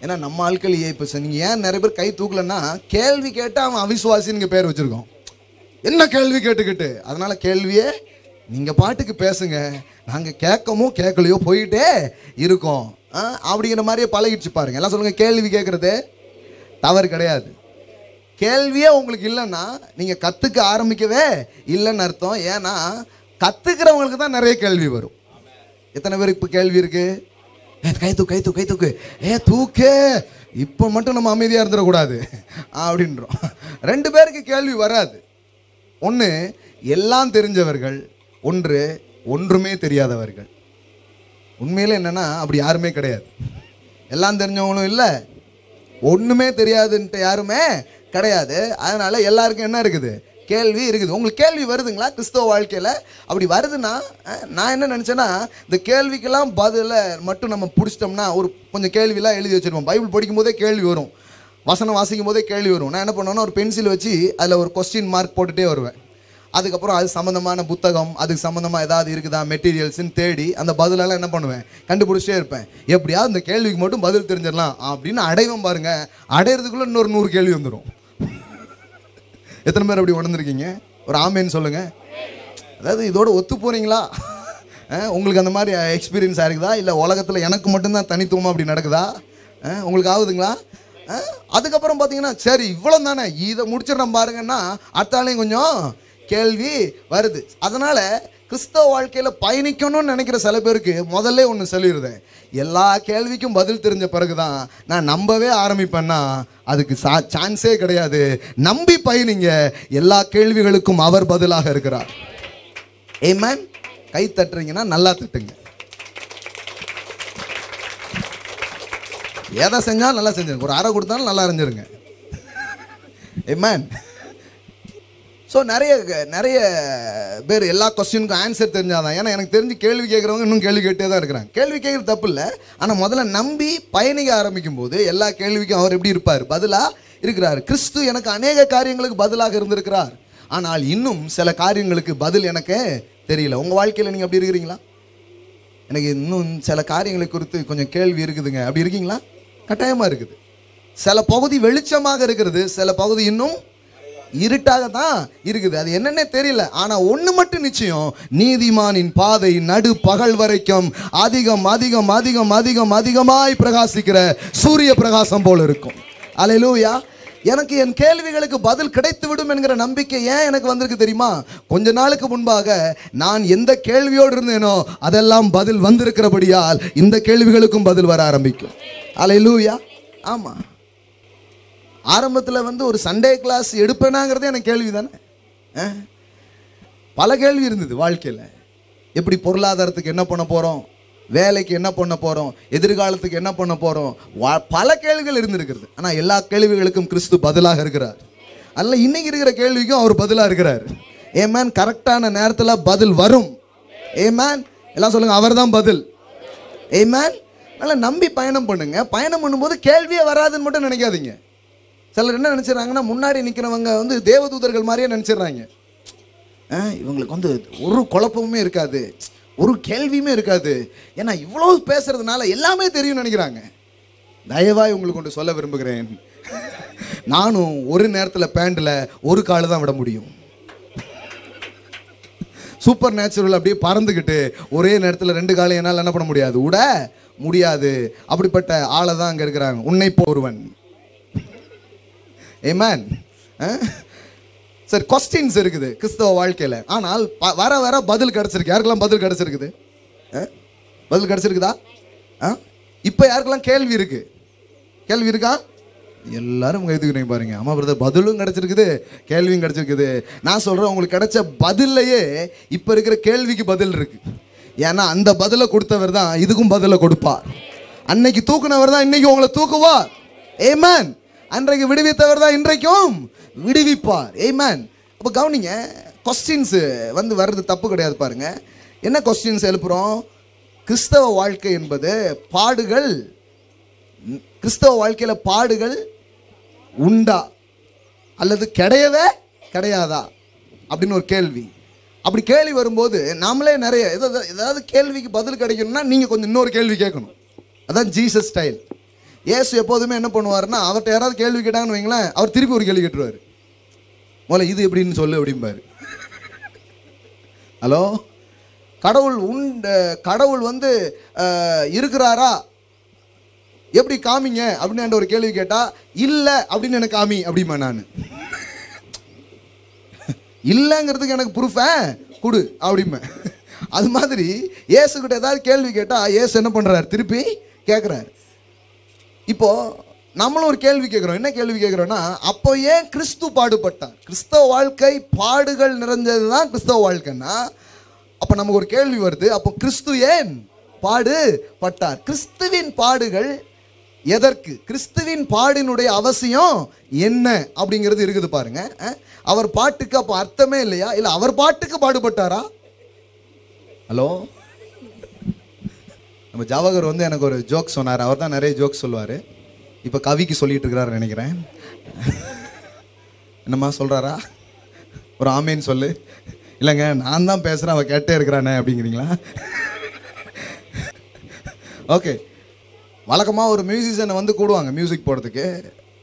ஏன்னா நம்ம ஆட்கள் இப்போ நீங்கள் ஏன் நிறைய பேர் கை தூக்கலன்னா, கேள்வி கேட்டால் அவன் அவிசுவாசின்னு பேர் வச்சுருக்கோம். என்ன கேள்வி கேட்டுக்கிட்டு, அதனால் கேள்வியே நீங்கள் பாட்டுக்கு பேசுங்க, நாங்கள் கேட்கலையோ போயிட்டே இருக்கோம் அப்படிங்கிற மாதிரியே பழகிடுச்சு பாருங்க. எல்லாம் சொல்லுங்கள், கேள்வி கேட்குறது தவறு கிடையாது. கேள்வியே உங்களுக்கு இல்லைன்னா நீங்கள் கற்றுக்க ஆரம்பிக்கவே இல்லைன்னு அர்த்தம். ஏன்னா கற்றுக்கிறவங்களுக்கு தான் நிறைய கேள்வி வரும். எத்தனை பேருக்கு இப்போ கேள்வி இருக்குது? கை தூக்கு தூக்கு, இப்போ மட்டும் நம்ம அமைதியாக இருந்துடக்கூடாது அப்படின்றோம். 2 பேருக்கு கேள்வி வராது. ஒன்று எல்லாம் தெரிஞ்சவர்கள், ஒன்றுமே தெரியாதவர்கள். உண்மையில் என்னென்னா அப்படி யாருமே கிடையாது. எல்லாம் தெரிஞ்சவங்களும் இல்லை, ஒன்றுமே தெரியாதுன்ட்டு யாருமே கிடையாது. அதனால் எல்லாருக்கும் என்ன இருக்குது? கேள்வி இருக்குது. உங்களுக்கு கேள்வி வருதுங்களா கிறிஸ்தவ வாழ்க்கையில்? அப்படி வருதுன்னா நான் என்ன நினச்சேன்னா, இந்த கேள்விக்கெல்லாம் பதிலை மட்டும் நம்ம பிடிச்சிட்டோம்னா, ஒரு கொஞ்சம் கேள்வியெல்லாம் எழுதி வச்சுருவோம். பைபிள் படிக்கும் போதே கேள்வி வரும், வசனம் வாசிக்கும் போதே கேள்வி வரும். நான் என்ன பண்ணுவேன்னா, ஒரு பென்சில் வச்சு அதில் ஒரு கொஸ்டின் மார்க் போட்டுகிட்டே வருவேன். அதுக்கப்புறம் அது சம்மந்தமான புத்தகம், அதுக்கு சம்மந்தமாக ஏதாவது இருக்குதா மெட்டீரியல்ஸ்ன்னு தேடி அந்த பதிலெல்லாம் என்ன பண்ணுவேன், கண்டுபிடிச்சிட்டே இருப்பேன். எப்படியாவது இந்த கேள்விக்கு மட்டும் பதில் தெரிஞ்சிடலாம் அப்படின்னு அடைவோம் பாருங்க. அடையிறதுக்குள்ளே இன்னொரு 100 கேள்வி வந்துடும். எத்தனை பேர் அப்படி உணர்ந்துருக்கீங்க? ஒரு ஆமேன்னு சொல்லுங்கள். அதாவது இதோட ஒத்து போகிறீங்களா? உங்களுக்கு அந்த மாதிரி எக்ஸ்பீரியன்ஸ் ஆயிருக்குதா, இல்லை உலகத்தில் எனக்கு மட்டும்தான் தனித்துவமாக அப்படி நடக்குதா? உங்களுக்கு ஆகுதுங்களா? அதுக்கப்புறம் பார்த்தீங்கன்னா, சரி இவ்வளோ தானே, இதை முடிச்சிடறோம் பாருங்கன்னா அடுத்தாலையும் கொஞ்சம் கேள்வி வருது. அதனால் கிறிஸ்தவ வாழ்க்கையில் பயணிக்கணும்னு நினைக்கிற சில பேருக்கு முதல்ல ஒன்று சொல்லிடுறேன், எல்லா கேள்விக்கும் பதில் தெரிஞ்ச பிறகு தான் நான் நம்பவே ஆரம்பிப்பேன்னா அதுக்கு சான்ஸே கிடையாது. நம்பி பயணிங்க, எல்லா கேள்விகளுக்கும் அவர் பதிலாக இருக்கிறார். ஆமென். கை தட்டுறீங்கன்னா நல்லா தட்டுங்க. எதை செஞ்சாலும் நல்லா செஞ்சிருங்க. ஒரு அறை கொடுத்தாலும் நல்லா அறிஞ்சிருங்க. ஆமென். ஸோ நிறைய பேர் எல்லா கொஸ்டினுக்கும் ஆன்சர் தெரிஞ்சாதான். ஏன்னா எனக்கு தெரிஞ்சு கேள்வி கேட்குறவங்க இன்னும் கேள்வி கேட்டே தான் இருக்கிறாங்க. கேள்வி கேட்குறது தப்பு இல்லை, ஆனால் முதல்ல நம்பி பயணிக்க ஆரம்பிக்கும் போது எல்லா கேள்விக்கும் அவர் எப்படி இருப்பார்? பதிலாக இருக்கிறார். கிறிஸ்து எனக்கு அநேக காரியங்களுக்கு பதிலாக இருந்திருக்கிறார், ஆனால் இன்னும் சில காரியங்களுக்கு பதில் எனக்கு தெரியல. உங்கள் வாழ்க்கையில் நீங்கள் அப்படி இருக்கிறீங்களா? எனக்கு இன்னும் சில காரியங்களை குறித்து கொஞ்சம் கேள்வி இருக்குதுங்க, அப்படி இருக்கீங்களா? கட்டாயமாக இருக்குது. சில பகுதி வெளிச்சமாக இருக்கிறது, சில பகுதி இன்னும் இருட்டாக தான் இருக்குது. அது என்னன்னே தெரியல. ஆனால் ஒன்று மட்டும் நிச்சயம், நீதிமானின் பாதை நடு பகல் வரைக்கும் அதிகமாய் பிரகாசிக்கிற சூரிய பிரகாசம் போல இருக்கும். அல்லேலூயா. எனக்கு என் கேள்விகளுக்கு பதில் கிடைத்து விடும் என்கிற நம்பிக்கை ஏன் எனக்கு வந்திருக்கு தெரியுமா? கொஞ்ச நாளுக்கு முன்பாக நான் எந்த கேள்வியோடு இருந்தேனோ அதெல்லாம் பதில் வந்திருக்கிறபடியால் இந்த கேள்விகளுக்கும் பதில் வர ஆரம்பிக்கும். அல்லேலூயா. ஆமாம், ஆரம்பத்தில் ஒரு சண்டே கிளாஸ் எடுப்பேனாங்கிறதே எனக்கு கேள்வி தானே. பல கேள்வி இருந்தது வாழ்க்கையில். எப்படி பொருளாதாரத்துக்கு என்ன பண்ண போகிறோம், வேலைக்கு என்ன பண்ண போகிறோம், எதிர்காலத்துக்கு என்ன பண்ண போகிறோம், பல கேள்விகள் இருந்திருக்கிறது. ஆனால் எல்லா கேள்விகளுக்கும் கிறிஸ்து பதிலாக இருக்கிறார். அதனால் இன்னைக்கு இருக்கிற கேள்விக்கும் அவர் பதிலாக இருக்கிறார். ஏமேன். கரெக்டான நேரத்தில் பதில் வரும். ஏமேன். எல்லாம் சொல்லுங்கள், அவர் தான் பதில். ஏமேன். அதனால் நம்பி பயணம் பண்ணுங்க. பயணம் பண்ணும்போது கேள்வியே வராதுன்னு மட்டும் நினைக்காதீங்க. சிலர் என்ன நினச்சிடறாங்கன்னா, முன்னாடி நிற்கிறவங்க தேவதூதர்கள் மாதிரியே நினச்சிடுறாங்க. இவங்களுக்கு ஒரு குழப்பமுமே இருக்காது, ஒரு கேள்வியுமே இருக்காது, ஏன்னா இவ்வளோ பேசுறதுனால எல்லாமே தெரியும்னு நினைக்கிறாங்க. தயவாய் உங்களுக்கு ஒன்று சொல்ல விரும்புகிறேன், நானும் ஒரு நேரத்தில் பேண்டில் ஒரு கால் தான் விட முடியும். சூப்பர் நேச்சுரல் அப்படியே பறந்துக்கிட்டு ஒரே நேரத்தில் 2 காலையும் என்னால் என்ன பண்ண முடியாது, விட முடியாது. அப்படிப்பட்ட ஆளை தான் அங்கே இருக்கிறாங்க. உன்னை போருவன். ஆமென். சரி, கொஸ்டின்ஸ் இருக்குது கிறிஸ்தவ வாழ்க்கையில். ஆனால் வர வர பதில் கிடச்சிருக்கு. யாருக்கெல்லாம் பதில் கிடச்சிருக்குது? பதில் கிடச்சிருக்குதா? இப்போ யாருக்கெல்லாம் கேள்வி இருக்கு? கேள்வி இருக்கா? எல்லாரும் எழுதுக்கிறீங்க பாருங்க. ஆமாம் பிரதர், பதிலும் கிடச்சிருக்குது, கேள்வியும் கிடச்சிருக்குது. நான் சொல்கிறேன், உங்களுக்கு கிடைச்ச பதில்லையே இப்போ இருக்கிற கேள்விக்கு பதில் இருக்கு. ஏன்னா அந்த பதிலை கொடுத்தவர் தான் இதுக்கும் பதிலை கொடுப்பார். அன்னைக்கு தூக்குனவர் தான் இன்னைக்கு உங்களை தூக்குவார். ஆமென். அன்றைக்கு விடுவித்தவர் தான் இன்றைக்கும் விடுவிப்பார். ஆமென். அப்போ கவனிங்க, கொஸ்டின்ஸ் வர்றது தப்பு கிடையாது. பாருங்க, என்ன கொஸ்டின்ஸ் எழுப்புறோம்? கிறிஸ்தவ வாழ்க்கை என்பது பாடுகள். கிறிஸ்தவ வாழ்க்கையில் பாடுகள் உண்டா அல்லது கிடையவே கிடையாதா அப்படின்னு ஒரு கேள்வி. அப்படி கேள்வி வரும்போது நாமளே நிறைய ஏதாவது கேள்விக்கு பதில் கிடைக்கணும்னா நீங்கள் கொஞ்சம் இன்னொரு கேள்வி கேட்கணும். அதான் ஜீசஸ் ஸ்டைல். இயேசு எப்போதுமே என்ன பண்ணுவார்னா, அவர்கிட்ட யாராவது கேள்வி கேட்டாங்கன்னு வைங்களேன், அவர் திருப்பி ஒரு கேள்வி கேட்டுருவார். முதல்ல இது எப்படின்னு சொல்லு அப்படிம்பாரு. ஹலோ, கடவுள் இருக்கிறாரா, எப்படி காமிங்க அப்படின்னு ஒரு கேள்வி கேட்டா, இல்லை அப்படின்னு எனக்கு காமி அப்படிமா. நான் இல்லைங்கிறதுக்கு எனக்கு ப்ரூஃப கொடு அப்படிமே. அது மாதிரி இயேசுகிட்ட ஏதாவது கேள்வி கேட்டா இயேசு என்ன பண்றாரு, திருப்பி கேட்குறாரு. இப்போ நம்மளும் ஒரு கேள்வி கேட்குறோம். என்ன கேள்வி கேட்குறோன்னா, அப்போ ஏன் கிறிஸ்து பாடுபட்டார்? கிறிஸ்தவ வாழ்க்கை பாடுகள் நிறைஞ்சது தான் கிறிஸ்தவ வாழ்க்கைன்னா, அப்போ நமக்கு ஒரு கேள்வி வருது, அப்போ கிறிஸ்து ஏன் பாடுபட்டார்? கிறிஸ்துவின் பாடுகள் எதற்கு? கிறிஸ்துவின் பாடினுடைய அவசியம் என்ன அப்படிங்கிறது இருக்குது பாருங்க. அவர் பாட்டுக்கு அப்போ அர்த்தமே இல்லையா? இல்லை அவர் பாட்டுக்கு பாடுபட்டாரா? ஹலோ, நம்ம ஜாவகர் எனக்கு ஒரு ஜோக் சொன்னார். அவர் தான் நிறைய ஜோக் சொல்லுவார். இப்போ கவிக்கு சொல்லிட்டு இருக்கிறாரு நினைக்கிறேன். என்னம்மா சொல்கிறாரா? ஒரு ஆமேன்னு சொல்லு. இல்லைங்க, நான் தான் பேசுகிறேன், அவள் கேட்டே இருக்கிறானே அப்படிங்கிறீங்களா? ஓகே, வழக்கமாக ஒரு மியூசிஷியனை கூடுவாங்க மியூசிக் போடுறதுக்கு.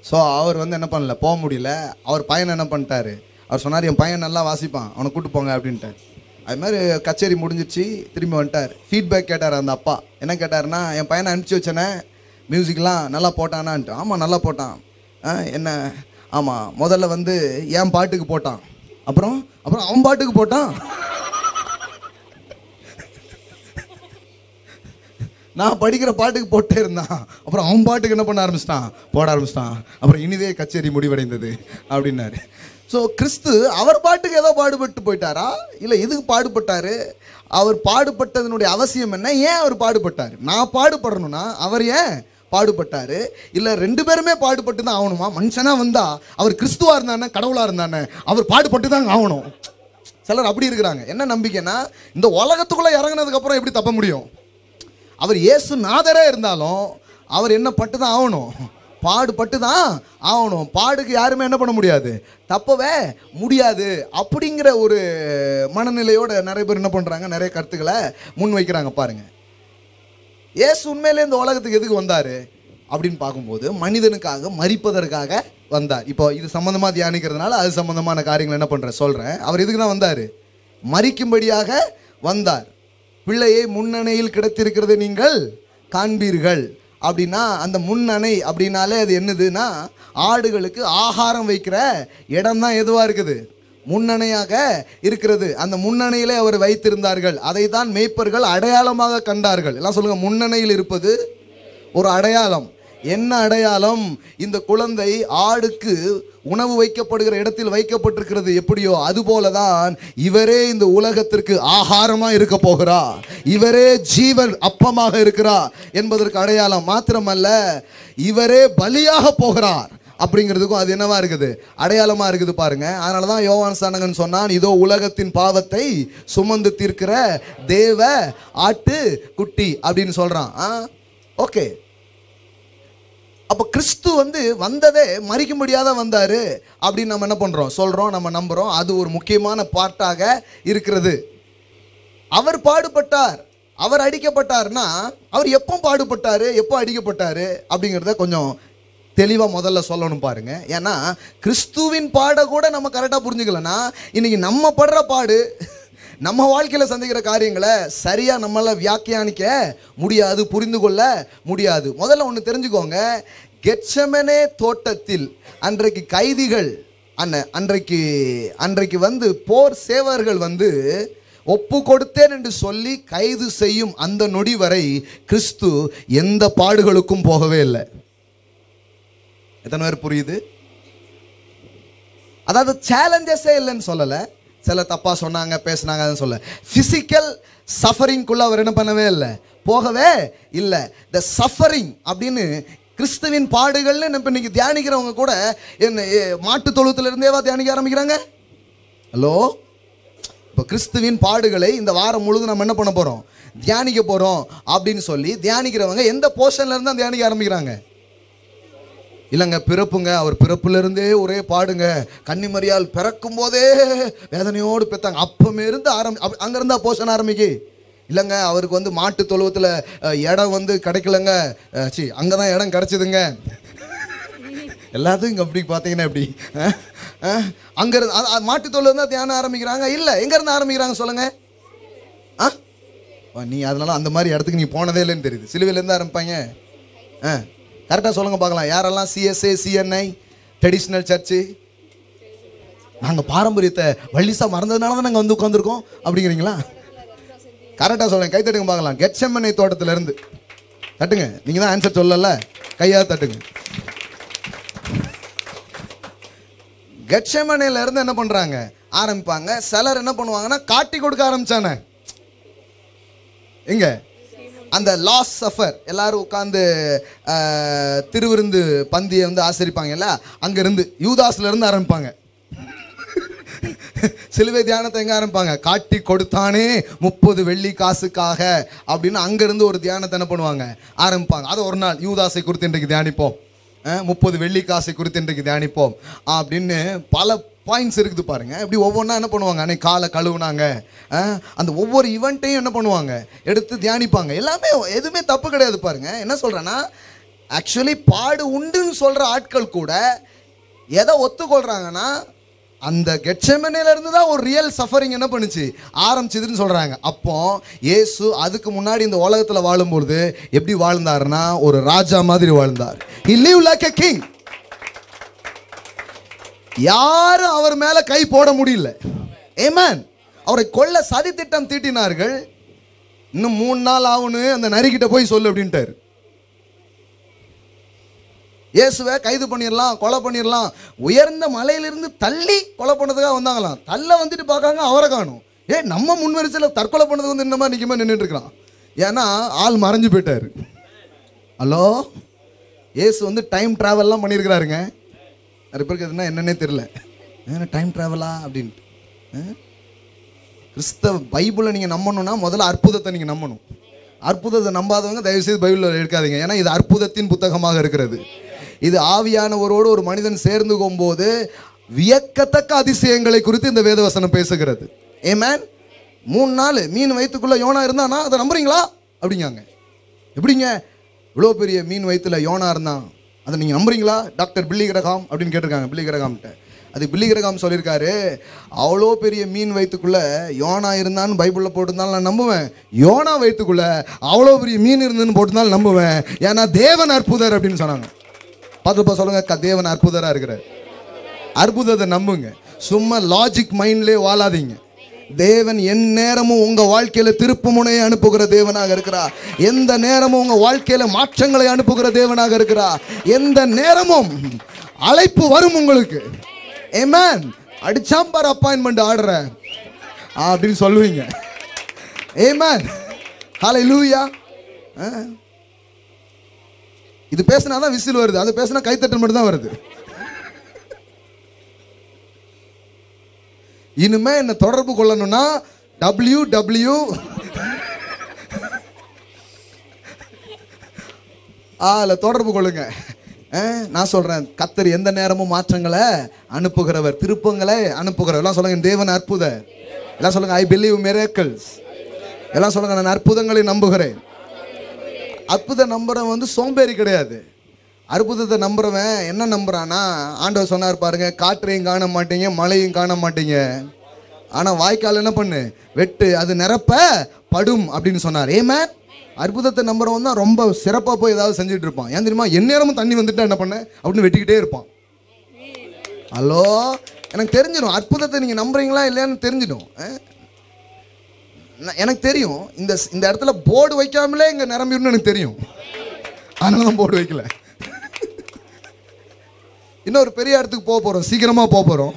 ஸோ அவர் என்ன பண்ணல, போக முடியல. அவர் பையனை என்ன பண்ணிட்டாரு, அவர் சொன்னார், என் பையன் நல்லா வாசிப்பான், அவனை கூப்பிட்டு போங்க அப்படின்ட்டார். அது மாதிரி கச்சேரி முடிஞ்சிச்சு, திரும்பி வந்துட்டார். ஃபீட்பேக் கேட்டார் அந்த அப்பா. என்ன கேட்டார்னா, என் பையனை அனுப்பிச்சி வச்சேனே, மியூசிக்லாம் நல்லா போட்டானான்ட்டு. ஆமாம் நல்லா போட்டான். என்ன? ஆமாம், முதல்ல என் பாட்டுக்கு போட்டான், அப்புறம் அவன் பாட்டுக்கு போட்டான். நான் படிக்கிற பாட்டுக்கு போட்டே இருந்தான், அப்புறம் அவன் பாட்டுக்கு என்ன பண்ண ஆரம்பிச்சிட்டான், போட ஆரம்பிச்சிட்டான். அப்புறம் இனிதே கச்சேரி முடிவடைந்தது அப்படின்னாரு. ஸோ கிறிஸ்து அவர் பாட்டுக்கு ஏதோ பாடுபட்டு போயிட்டாரா? இல்லை, எதுக்கு பாடுபட்டாரு? அவர் பாடுபட்டதனுடைய அவசியம் என்ன? ஏன் அவர் பாடுபட்டார்? நான் பாடுபடணும்னா அவர் ஏன் பாடுபட்டாரு? இல்லை 2 பேருமே பாடுபட்டு தான் ஆகணுமா? மனுஷனா வந்தா அவர் கிறிஸ்துவா இருந்தானே, கடவுளா இருந்தானே, அவர் பாடுபட்டு தான் ஆகணும். சிலர் அப்படி இருக்கிறாங்க. என்ன நம்பிக்கைன்னா, இந்த உலகத்துக்குள்ள இறங்கினதுக்கு அப்புறம் எப்படி தப்ப முடியும்? அவர் இயேசு நாதரே இருந்தாலும் அவர் என்ன பட்டு தான் ஆகணும், பாடுபட்டு தான் ஆகணும். பாடுக்கு யாருமே என்ன பண்ண முடியாது, தப்பவே முடியாது. அப்படிங்கிற ஒரு மனநிலையோட நிறைய பேர் என்ன பண்ணுறாங்க, நிறைய கருத்துக்களை முன் வைக்கிறாங்க. பாருங்க, இயேசு உண்மையிலே இந்த உலகத்துக்கு எதுக்கு வந்தார் அப்படின்னு பார்க்கும்போது, மனிதனுக்காக மரிப்பதற்காக வந்தார். இப்போ இது சம்மந்தமாக தியானிக்கிறதுனால அது சம்மந்தமான காரியங்கள் என்ன பண்ணுறேன் சொல்கிறேன். அவர் எதுக்கு தான் வந்தார்? மரிக்கும்படியாக வந்தார். பிள்ளையை முன்னணையில் கிடைத்திருக்கிறது நீங்கள் காண்பீர்கள் அப்படின்னா, அந்த முன்னணை அப்படின்னாலே அது என்னதுன்னா, ஆடுகளுக்கு ஆகாரம் வைக்கிற இடம் தான் எதுவாக இருக்குது, முன்னணையாக இருக்கிறது. அந்த முன்னணையிலே அவர் வைத்திருந்தார்கள். அதை தான் மேய்ப்பர்கள் அடையாளமாக கண்டார்கள். எல்லாம் சொல்லுங்க, முன்னணையில் இருப்பது ஒரு அடையாளம். என்ன அடையாளம்? இந்த குழந்தை ஆடுக்கு உணவு வைக்கப்படுகிற இடத்தில் வைக்கப்பட்டிருக்கிறது எப்படியோ அதுபோலதான் இவரே இந்த உலகத்திற்கு ஆகாரமா இருக்க போகிறார். இவரே ஜீவன் அப்பமாக இருக்கிறார் என்பதற்கு அடையாளம். மாத்திரமல்ல, இவரே பலியாக போகிறார் அப்படிங்கிறதுக்கும் அது என்னவா இருக்குது, அடையாளமா இருக்குது. பாருங்க, அதனாலதான் யோவான் ஸ்நானகன் சொன்னான், இதோ உலகத்தின் பாவத்தை சுமந்து தீர்க்கிற தேவ ஆட்டு குட்டி அப்படின்னு சொல்றான். ஓகே, அப்போ கிறிஸ்து வந்ததே மறிக்கும்படியாக தான் வந்தார் அப்படின்னு நம்ம என்ன பண்ணுறோம், சொல்கிறோம், நம்ம நம்புகிறோம். அது ஒரு முக்கியமான பார்ட்டாக இருக்கிறது. அவர் பாடுபட்டார், அவர் அடிக்கப்பட்டார்னா அவர் எப்போ பாடுபட்டார், எப்போ அடிக்கப்பட்டார் அப்படிங்கிறத கொஞ்சம் தெளிவா முதல்ல சொல்லணும் பாருங்க. ஏன்னா கிறிஸ்துவின் பாடை கூட நம்ம கரெக்டா புரிஞ்சுக்கலன்னா இன்னைக்கு நம்ம படுற பாடு, நம்ம வாழ்க்கையில சந்திக்கிற காரியங்களை சரியா நம்மளால வியாக்கியானிக்க முடியாது, புரிந்து கொள்ள முடியாது. முதல்ல ஒன்று தெரிஞ்சுக்கோங்க, கெத்செமனே தோட்டத்தில் அன்றைக்கு கைதிகள் அன்றைக்கு வந்து போர் சேவர்கள் வந்து ஒப்பு கொடுத்தேன் என்று சொல்லி கைது செய்யும் அந்த நொடி வரை கிறிஸ்து எந்த பாடுகளுக்கும் போகவே இல்லை. எத்தனை பேர் புரியுது? அதாவது சேலஞ்சஸே இல்லைன்னு சொல்லலை, சில தப்பா சொன்னாங்க பேசினாங்க அதுன்னு சொல்ல, பிசிக்கல் சஃபரிங்குள்ள அவர் என்ன பண்ணவே இல்லை, போகவே இல்லை. த சஃபரிங் அப்படின்னு கிறிஸ்துவின் பாடுகள்னு நம்ம இன்னைக்கு தியானிக்கிறவங்க கூட என்ன மாட்டு தொழுத்துல இருந்தேவா தியானிக்க ஆரம்பிக்கிறாங்க? ஹலோ, இப்போ கிறிஸ்துவின் பாடுகளை இந்த வாரம் முழுதும் நம்ம என்ன பண்ண போறோம், தியானிக்க போறோம் அப்படின்னு சொல்லி தியானிக்கிறவங்க எந்த போர்ஷன்ல இருந்து தியானிக்க ஆரம்பிக்கிறாங்க? இல்லைங்க, பிறப்புங்க, அவர் பிறப்புல இருந்தே ஒரே பாடுங்க, கன்னிமரியால் பிறக்கும் போதே வேதனையோடு பெற்றாங்க, அப்பமே இருந்து அங்க இருந்தா போர்ஷன் ஆரம்பிக்கு. இல்லைங்க, அவருக்கு வந்து மாட்டு தொழுவத்தில் இடம் வந்து கிடைக்கலங்க, அங்கே தான் இடம் கிடைச்சிதுங்க. எல்லாத்துக்கும் இங்கே அப்படி பார்த்தீங்கன்னா எப்படி அங்கே இருந்து மாட்டு தொழுவம் தான் தியானம் ஆரம்பிக்கிறாங்க. இல்லை, எங்கேருந்து ஆரம்பிக்கிறாங்க சொல்லுங்க? நீ அதனால அந்த மாதிரி இடத்துக்கு நீ போனதே இல்லைன்னு தெரியுது. சிலுவையிலேருந்து ஆரம்பிப்பாங்க. கரெக்டாக சொல்லுங்க பார்க்கலாம். யாரெல்லாம் சிஎஸ்ஏ சிஎன்ஐ ட்ரெடிஷ்னல் சர்ச்சு, நாங்கள் பாரம்பரியத்தை வள்ளிசா மறந்ததுனால தான் நாங்கள் வந்து உட்காந்துருக்கோம் அப்படிங்கிறீங்களா? கரெக்டாக சொல்லுங்க, கை தட்டுங்க பார்க்கலாம். கெத்செமனே தோட்டத்துல இருந்து தட்டுங்க. நீங்க தான் ஆன்சர் சொல்லல, கையாக தட்டுங்க. கெத்செமனேல இருந்து என்ன பண்றாங்க ஆரம்பிப்பாங்க. சிலர் என்ன பண்ணுவாங்கன்னா காட்டி கொடுக்க ஆரம்பிச்சானே, எங்க அந்த லாஸ்ட் சஃபர் எல்லாரும் உட்காந்து திருவிருந்து பந்தியை வந்து ஆசரிப்பாங்கல்ல, அங்க இருந்து யூதாஸ்ல இருந்து ஆரம்பிப்பாங்க. சிலுவை தியானத்தை எங்க ஆரம்பிப்பாங்க? காட்டி கொடுத்தானே 30 வெள்ளி காசுக்காக அப்படின்னு அங்கிருந்து ஒரு தியானத்தை என்ன பண்ணுவாங்க ஆரம்பிப்பாங்க. அதை ஒரு நாள் யூதாசை குறித்து இன்றைக்கு தியானிப்போம், 30 வெள்ளி காசை குறித்து இன்றைக்கு தியானிப்போம் அப்படின்னு பல பாயிண்ட்ஸ் இருக்குது பாருங்க. இப்படி ஒவ்வொன்றா என்ன பண்ணுவாங்க, அன்னைக்கு காலை கழுவுனாங்க, அந்த ஒவ்வொரு ஈவெண்ட்டையும் என்ன பண்ணுவாங்க எடுத்து தியானிப்பாங்க. எல்லாமே எதுவுமே தப்பு கிடையாது பாருங்க. என்ன சொல்றேன்னா, ஆக்சுவலி பாடு உண்டுன்னு சொல்ற ஆட்கள் கூட எதை ஒத்துக்கொள்றாங்கன்னா, அந்த கெத்செமனேல இருந்து தான் ஒரு ரியல் சஃபரிங் என்ன பண்ணுச்சு ஆரம்பிச்சதுன்னு சொல்றாங்க. அப்போ இயேசு அதுக்கு முன்னாடி இந்த உலகத்துல வாழும்போது எப்படி வாழ்ந்தாருன்னா, ஒரு ராஜா மாதிரி வாழ்ந்தார். He lived like a king. யாரும் அவர் மேல கை போட முடியல. ஆமென். அவரை கொல்ல சதி திட்டம் தீட்டினார்கள். இன்னும் 3 நாள் ஆகுன்னு அந்த நரிக்கிட்ட போய் சொல்லு அப்படின்ட்டாரு. இயேசுவை கைது பண்ணிடலாம், கொலை பண்ணிடலாம், உயர்ந்த மலையிலிருந்து தள்ளி கொலை பண்ணதுக்காக வந்தாங்களாம். தள்ள வந்துட்டு பார்க்காங்க, அவரை காணும். நம்ம முன்வரிசையில் தற்கொலை பண்ணதுக்கு வந்து இந்த மாதிரி நிற்காம நின்றுட்டு இருக்கிறான். ஏன்னா ஆள் மறைஞ்சு போயிட்டாரு. ஹலோ, இயேசு வந்து டைம் டிராவல்லாம் பண்ணியிருக்கிறாருங்க. நிறைய பேருக்கு எதுனா என்னன்னே தெரியல, டைம் டிராவலா அப்படின்ட்டு. கிறிஸ்தவ பைபிளை நீங்கள் நம்பணும்னா முதல்ல அற்புதத்தை நீங்கள் நம்பணும். அற்புதத்தை நம்பாதவங்க தயவுசெய்து பைபிளில் எடுக்காதீங்க. ஏன்னா இது அற்புதத்தின் புத்தகமாக இருக்கிறது. இது ஆவியானவரோடு ஒரு மனிதன் சேர்ந்து போகும்போது வியக்கத்தக்க அதிசயங்களை குறித்து இந்த வேதவசனம் பேசுகிறது. ஆமென். 3 நாள் மீன் வயிற்றுக்குள்ள யோனா இருந்தானா, அதை நம்புறீங்களா அப்படிங்காங்க. எப்படிங்க இவ்வளோ பெரிய மீன் வயிற்றுல யோனா இருந்தான், அதை நீங்கள் நம்புறீங்களா டாக்டர் பில்லி கிரகாம் அப்படின்னு கேட்டிருக்காங்க. பில்லி கிரகாம்கிட்ட அது பில்லி கிரகாம் சொல்லியிருக்காரு, அவ்வளோ பெரிய மீன் வயிற்றுக்குள்ள யோனா இருந்தான்னு பைபிளில் போட்டிருந்தாலும் நான் நம்புவேன், யோனா வயிற்றுக்குள்ள அவ்வளோ பெரிய மீன் இருந்துன்னு போட்டிருந்தாலும் நம்புவேன், ஏன்னா தேவன் அற்புதர் அப்படின்னு சொன்னாங்க. பார்த்துப்பா சொல்லுங்க, தேவன் அற்புதராக இருக்கிறார். அற்புதத்தை நம்புங்க, சும்மா லாஜிக் மைண்ட்லேயே வாழாதீங்க. தேவன் என் நேரமும் உங்க வாழ்க்கையில திருப்பு முனையை அனுப்புகிற தேவனாக இருக்கிறார். எந்த நேரமும் உங்க வாழ்க்கையில மாற்றங்களை அனுப்புகிற தேவனாக இருக்கிறார். எந்த நேரமும் அழைப்பு வரும் உங்களுக்கு. ஆமென். அடிச்சாம்பார் அப்பாயின்மெண்ட் ஆர்டர் அப்படின்னு சொல்லுவீங்க. ஆமென். ஹல்லேலூயா. இது பேசினாதான் விசில் வருது, அது பேசினா கைத்தட்டல் மட்டும் தான் வருது. இனிமே என்ன தொடர்பு கொள்ளணும்னா www தொடர்பு கொள்ளுங்க. நான் சொல்றேன், கர்த்தர் எந்த நேரமும் மாற்றங்களை அனுப்புகிறவர், திருப்பங்களை அனுப்புகிறவர். எல்லாம் சொல்லுங்க, தேவன் அற்புத. எல்லாம் சொல்லுங்க, ஐ பிலீவ் மிரேக்கிள்ஸ். எல்லாம் சொல்லுங்க, நான் அற்புதங்களை நம்புகிறேன். அற்புத நம்புறவன் வந்து சோம்பேறி கிடையாது. அற்புதத்தை நம்புறவன் என்ன நம்புறானா, ஆண்டவர் சொன்னார் பாருங்க, காற்றையும் காண மாட்டீங்க, மழையும் காண மாட்டீங்க, ஆனால் வாய்க்கால் என்ன பண்ணு, வெட்டு, அது நிரப்ப படும் அப்படின்னு சொன்னார். ஆமென். அற்புதத்தை நம்புறவன் தான் ரொம்ப சிறப்பாக போய் ஏதாவது செஞ்சுட்டு இருப்பான். ஏன் தெரியுமா, எந்நேரமும் தண்ணி வந்துட்டா என்ன பண்ண அப்படின்னு வெட்டிக்கிட்டே இருப்பான். ஹலோ, எனக்கு தெரிஞ்சிடும் அற்புதத்தை நீங்கள் நம்புறீங்களா இல்லையான்னு தெரிஞ்சிடும். எனக்கு தெரியும் இந்த இடத்துல போர்டு வைக்காமலே இங்கே நிரம்பிடணும்னு எனக்கு தெரியும். அதனால தான் போர்டு வைக்கல. இன்னொரு பெரிய இடத்துக்கு போக போகிறோம், சீக்கிரமாக போக போகிறோம்.